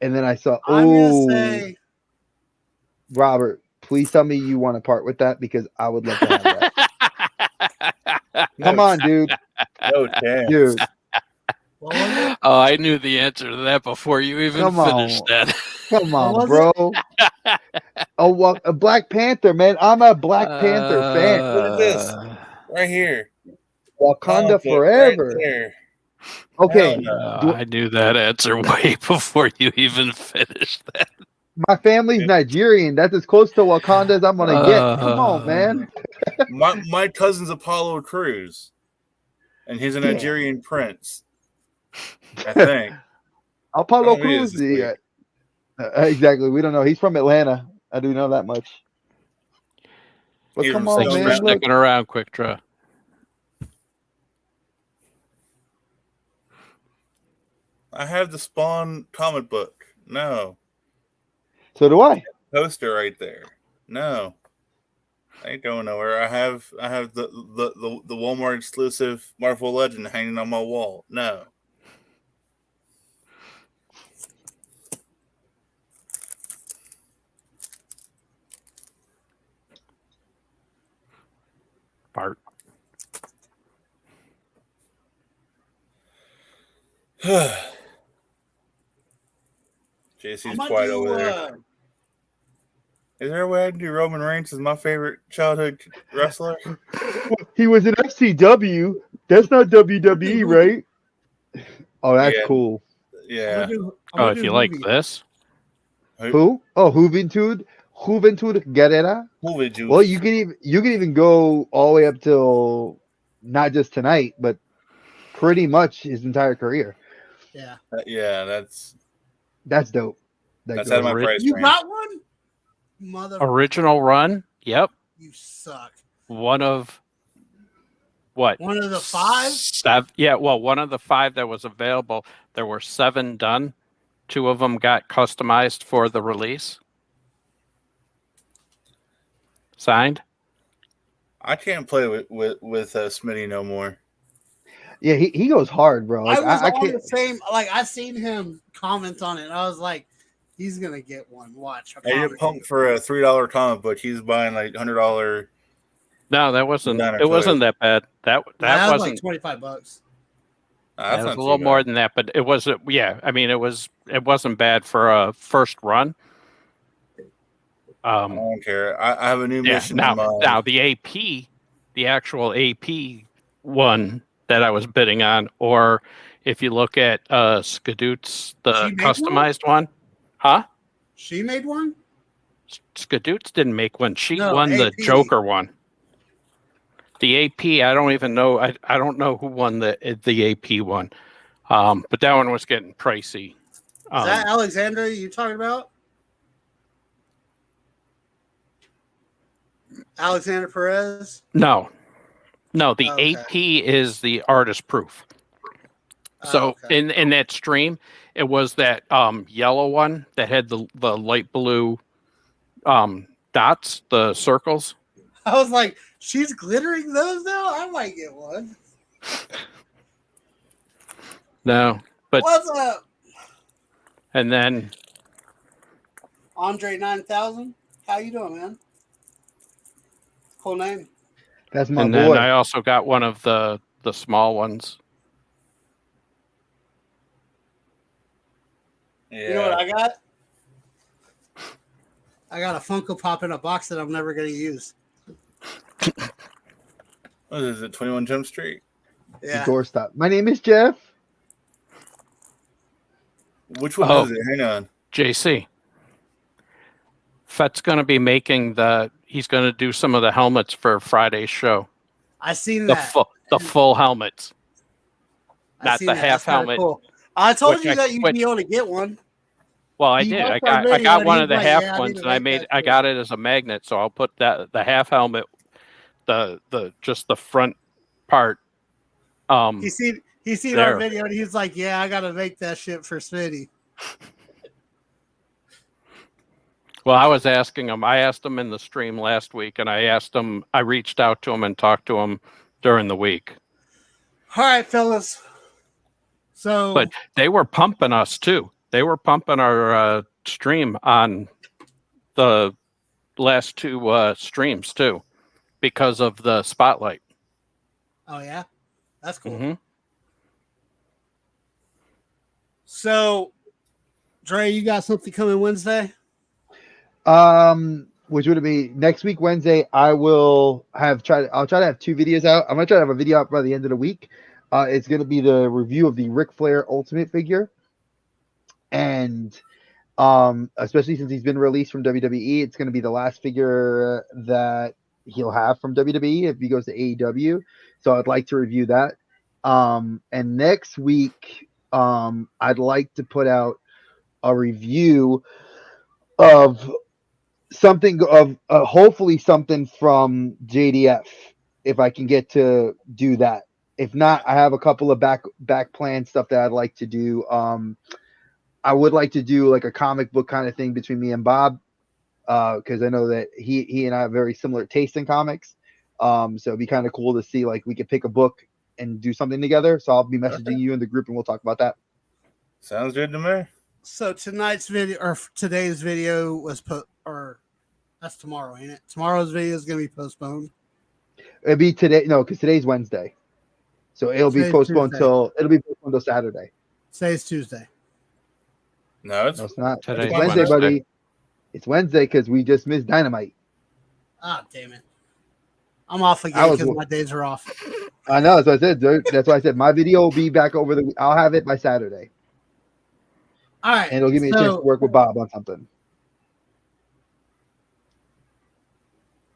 Speaker 2: And then I saw
Speaker 1: I'm gonna say,
Speaker 2: Robert, please tell me you want to part with that because I would love to have that. Come on, dude.
Speaker 4: No chance.
Speaker 2: Dude.
Speaker 1: what was it?
Speaker 3: Oh, I knew the answer to that before you even finished that.
Speaker 2: Come on, bro. Oh, a Black Panther, man. I'm a Black Panther fan.
Speaker 4: Look at this. Right here.
Speaker 2: Wakanda forever.
Speaker 4: Right
Speaker 2: okay.
Speaker 3: I knew that answer way before you even finished that.
Speaker 2: My family's Nigerian. That's as close to Wakanda as I'm gonna get. Come on, man.
Speaker 4: my cousin's Apollo Crews, and he's a Nigerian prince. I think.
Speaker 2: Apollo Crews. Yeah. Exactly. We don't know. He's from Atlanta. I do know that much. But come on, man.
Speaker 3: You're sticking around, Quick Draw.
Speaker 4: I have the Spawn comic book. No.
Speaker 2: So do I.
Speaker 4: Poster right there. No. I ain't going nowhere. I have the Walmart exclusive Marvel Legend hanging on my wall. No.
Speaker 3: Bart.
Speaker 4: JC's quiet over there. Is there a way I can do Roman Reigns as my favorite childhood wrestler?
Speaker 2: He was in FCW. That's not WWE, right? Oh, that's cool.
Speaker 4: Yeah.
Speaker 3: If you like this.
Speaker 2: Who? Oh, Juventud Guerrera.
Speaker 4: Juventud.
Speaker 2: Well, you can even go all the way up till not just tonight, but pretty much his entire career.
Speaker 1: Yeah.
Speaker 4: Yeah,
Speaker 2: that's dope.
Speaker 4: That's out of my price range.
Speaker 1: You got one? Mother.
Speaker 3: Original run. Yep.
Speaker 1: You suck.
Speaker 3: One of what?
Speaker 1: One of the 5?
Speaker 3: 7. Yeah. Well, one of the 5 that was available. There were 7 done. 2 of them got customized for the release. Signed.
Speaker 4: I can't play with Smitty no more.
Speaker 2: Yeah, he goes hard, bro.
Speaker 1: Like, I was on the same. Like, I seen him comment on it. And I was like, he's gonna get one. Watch.
Speaker 4: You're pumped for a $3 comic book. He's buying like $100.
Speaker 3: No, that wasn't. It wasn't that bad. That wasn't
Speaker 1: like $25.
Speaker 3: That was a little more than that, but it wasn't. Yeah, I mean, it wasn't bad for a first run.
Speaker 4: I don't care. I have a new mission.
Speaker 3: Now the AP, the actual AP one that I was bidding on, or if you look at Skadoot's, the customized one, huh?
Speaker 1: She made one.
Speaker 3: Skadoot's didn't make one. She won the Joker one. The AP, I don't even know. I don't know who won the AP one, but that one was getting pricey.
Speaker 1: Is that Alexandra you talking about? Alexander Perez?
Speaker 3: No. The AP is the artist proof. So in that stream, it was that yellow one that had the light blue dots, the circles.
Speaker 1: I was like, she's glittering those now? I might get one.
Speaker 3: No, but
Speaker 1: what's up?
Speaker 3: And then
Speaker 1: Andre 9000. How you doing, man? Cool name.
Speaker 2: That's my
Speaker 3: and
Speaker 2: boy.
Speaker 3: Then I also got one of the small ones.
Speaker 1: Yeah. You know what I got? I got a Funko Pop in a box that I'm never going to use.
Speaker 4: What is it? 21 Jump Street?
Speaker 1: Yeah.
Speaker 2: Doorstop. My name is Jeff.
Speaker 4: Which one is it? Hang on.
Speaker 3: JC. Fett's going to be making he's going to do some of the helmets for Friday's show.
Speaker 1: I seen that.
Speaker 3: The full helmets. Not the half helmet.
Speaker 1: Cool. I told you that you'd be able to get one.
Speaker 3: Well, I did. I got one of the half ones, and I got it as a magnet. So I'll put the half helmet, the just the front part.
Speaker 1: He seen our video, and he's like, "Yeah, I gotta make that shit for Smitty."
Speaker 3: Well, I was asking him. I asked him in the stream last week, and I reached out to him and talked to him during the week.
Speaker 1: All right, fellas. So,
Speaker 3: but they were pumping us too. They were pumping our stream on the last two streams too, because of the spotlight.
Speaker 1: Oh yeah, that's cool.
Speaker 3: Mm-hmm.
Speaker 1: So, Dre, you got something coming Wednesday?
Speaker 2: Which would it be next week Wednesday? I'll try to have 2 videos out. I'm gonna try to have a video out by the end of the week. It's gonna be the review of the Ric Flair Ultimate figure, and especially since he's been released from WWE, it's gonna be the last figure that he'll have from WWE if he goes to AEW. So I'd like to review that. And next week, I'd like to put out a review of something of hopefully something from JDF if I can get to do that. If not, I have a couple of back plan stuff that I'd like to do. I would like to do like a comic book kind of thing between me and Bob, because I know that he and I have very similar taste in comics. So it'd be kind of cool to see like we could pick a book and do something together. So I'll be messaging you in the group and we'll talk about that.
Speaker 4: Sounds good to me.
Speaker 1: So today's video was that's tomorrow, ain't it? Tomorrow's video is gonna be postponed.
Speaker 2: It'll be today, no, because today's Wednesday, so it'll be postponed till Saturday.
Speaker 1: Today's Tuesday.
Speaker 4: No, it's
Speaker 2: not.
Speaker 3: Today's
Speaker 2: It's Wednesday, buddy. It's Wednesday because we just missed Dynamite.
Speaker 1: Ah, damn it! I'm off again because my days are off.
Speaker 2: I know. That's what I said. Dude. That's why I said my video will be back I'll have it by Saturday.
Speaker 1: All right,
Speaker 2: and it'll give me a chance to work with Bob on something.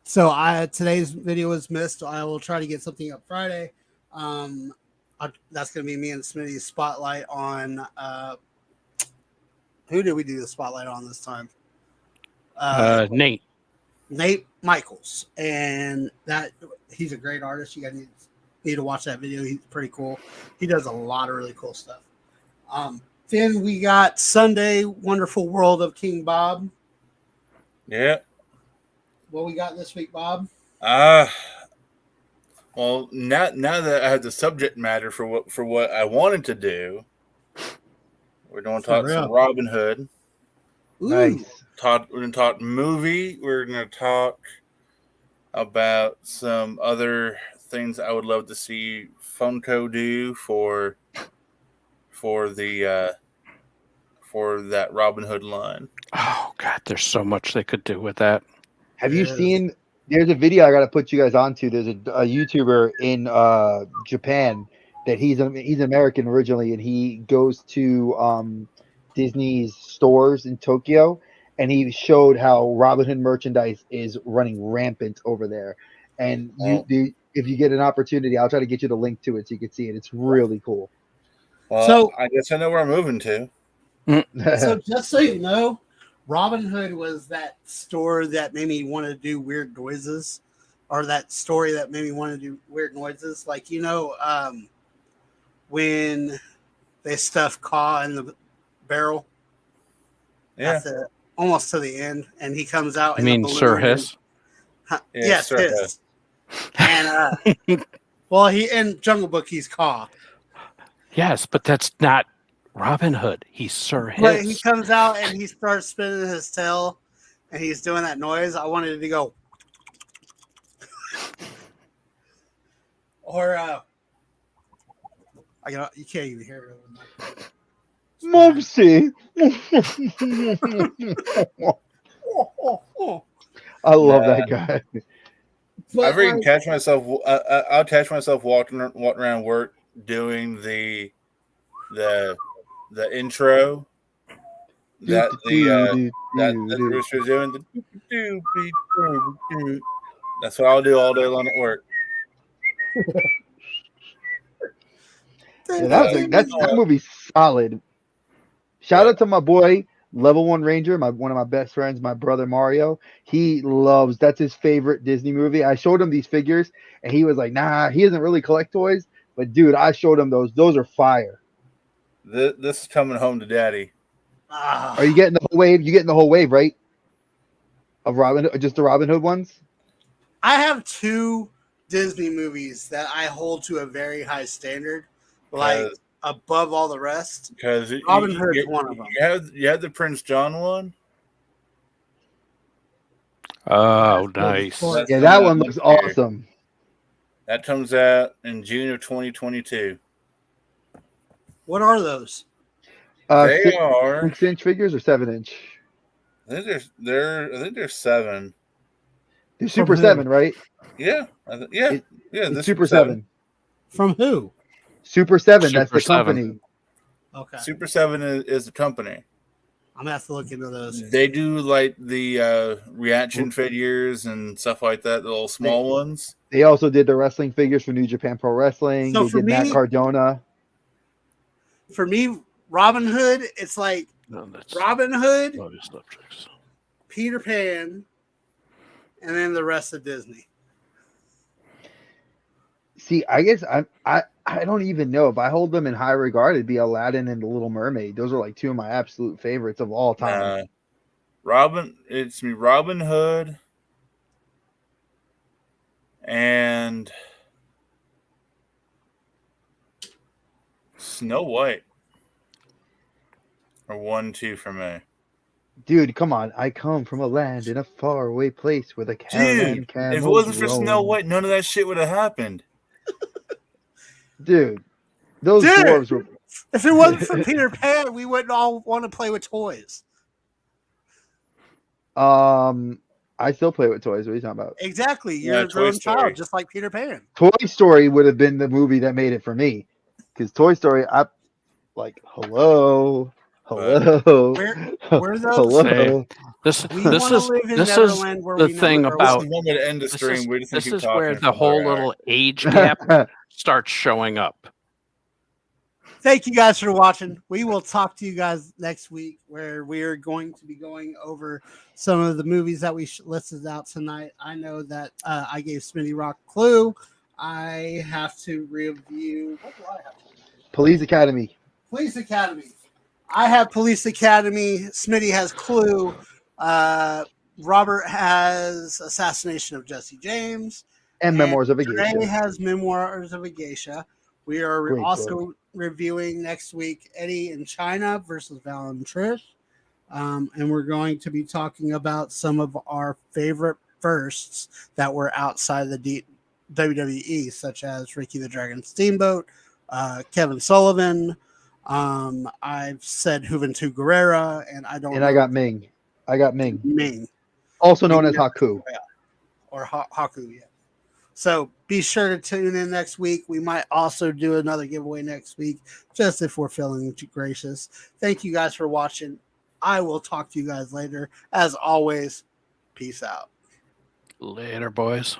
Speaker 1: So today's video was missed. I will try to get something up Friday. That's going to be me and Smitty's spotlight on. Who did we do the spotlight on this time?
Speaker 3: Nate
Speaker 1: Michaels, and that he's a great artist. You guys need to watch that video. He's pretty cool. He does a lot of really cool stuff. Then we got Sunday, Wonderful World of King Bob.
Speaker 4: Yeah.
Speaker 1: What we got this week, Bob?
Speaker 4: Well, now that I have the subject matter for what I wanted to do, we're going to talk some Robin Hood.
Speaker 1: Ooh.
Speaker 2: Nice.
Speaker 4: We're going to talk movie. We're going to talk about some other things I would love to see Funko do for that Robin Hood line.
Speaker 3: Oh God, there's so much they could do with that.
Speaker 2: Have you seen? There's a video I got to put you guys onto. There's a YouTuber in Japan that he's American originally, and he goes to Disney's stores in Tokyo, and he showed how Robin Hood merchandise is running rampant over there. And if you get an opportunity, I'll try to get you the link to it so you can see it. It's really cool.
Speaker 4: Well, so I guess I know where I'm moving to.
Speaker 1: So just so you know, Robin Hood was that store that made me want to do weird noises, or that story that made me want to do weird noises. Like, when they stuff Caw in the barrel.
Speaker 4: Yeah.
Speaker 1: Almost to the end, and he comes out.
Speaker 3: I mean, Sir Hiss.
Speaker 1: Yes, Sir Hiss. And he in Jungle Book he's Caw.
Speaker 3: Yes, but that's not Robin Hood. He's Sir Hiss.
Speaker 1: But he comes out and he starts spinning his tail, and he's doing that noise. I wanted to go, or you can't even hear it.
Speaker 2: Mopsy. I love that guy.
Speaker 4: I'll catch myself walking around work doing the intro that Bruce was doing. That's what I'll do all day long at work.
Speaker 2: That movie's solid. Shout out to my boy, Level 1 Ranger, one of my best friends, my brother Mario. That's his favorite Disney movie. I showed him these figures, and he was like, nah, he doesn't really collect toys. But, dude, I showed him those. Those are fire.
Speaker 4: This is coming home to daddy.
Speaker 2: Are you getting the whole wave? You getting the whole wave, right? Of just the Robin Hood ones?
Speaker 1: I have 2 Disney movies that I hold to a very high standard, like above all the rest.
Speaker 4: Because
Speaker 1: Robin Hood's one of them.
Speaker 4: You had the Prince John one.
Speaker 3: Oh, nice.
Speaker 2: Yeah, that one looks awesome.
Speaker 4: That comes out in June of 2022.
Speaker 1: What are those?
Speaker 4: They are
Speaker 2: 6-inch figures or 7-inch?
Speaker 4: I think they're 7.
Speaker 2: They're Super 7, right?
Speaker 4: Yeah,
Speaker 2: It's Super 7.
Speaker 1: From who?
Speaker 2: Super 7.
Speaker 3: Super
Speaker 2: That's the
Speaker 3: 7.
Speaker 2: company.
Speaker 1: Okay.
Speaker 4: Super 7 is the company.
Speaker 1: I'm gonna have to look into those.
Speaker 4: They do like the reaction figures and stuff like that, the little small ones.
Speaker 2: They also did the wrestling figures for New Japan Pro Wrestling.
Speaker 1: So
Speaker 2: they did Matt Cardona.
Speaker 1: For me, Robin Hood, it's like Robin Hood, Peter Pan, and then the rest of Disney.
Speaker 2: See, I guess I don't even know. If I hold them in high regard, it'd be Aladdin and the Little Mermaid. Those are like 2 of my absolute favorites of all time.
Speaker 4: It's me, Robin Hood and Snow White are 1, 2 for me.
Speaker 2: Dude, come on. I come from a land in a faraway place where the caravan
Speaker 4: if it wasn't for Snow White, none of that shit would have happened.
Speaker 2: Dude, those dwarves were...
Speaker 1: If it wasn't for Peter Pan, we wouldn't all want to play with toys.
Speaker 2: I still play with toys. What are you talking about?
Speaker 1: Exactly. You're a grown child, just like Peter Pan.
Speaker 2: Toy Story would have been the movie that made it for me. Because Toy Story, I like, hello.
Speaker 1: Where those?
Speaker 2: Hello.
Speaker 3: This is the thing about this is where the whole little age gap starts showing up.
Speaker 1: Thank you guys for watching. We will talk to you guys next week, where we are going to be going over some of the movies that we listed out tonight. I know that I gave Smitty Rock a clue. I have to review. What do I have?
Speaker 2: Police Academy.
Speaker 1: Police Academy. I have Police Academy. Smitty has Clue. Robert has Assassination of Jesse James.
Speaker 2: And Memoirs of a
Speaker 1: Trey
Speaker 2: Geisha.
Speaker 1: has Memoirs of a Geisha. We are also reviewing next week Eddie in China versus Val and Trish. And we're going to be talking about some of our favorite firsts that were outside the WWE, such as Ricky the Dragon Steamboat, Kevin Sullivan. I've said Juventud Guerrera, and I got
Speaker 2: Ming. I got Ming.
Speaker 1: Ming.
Speaker 2: Also known as Haku.
Speaker 1: Yeah. Or Haku, yeah. So be sure to tune in next week. We might also do another giveaway next week, just if we're feeling gracious. Thank you guys for watching. I will talk to you guys later. As always, peace out.
Speaker 3: Later, boys.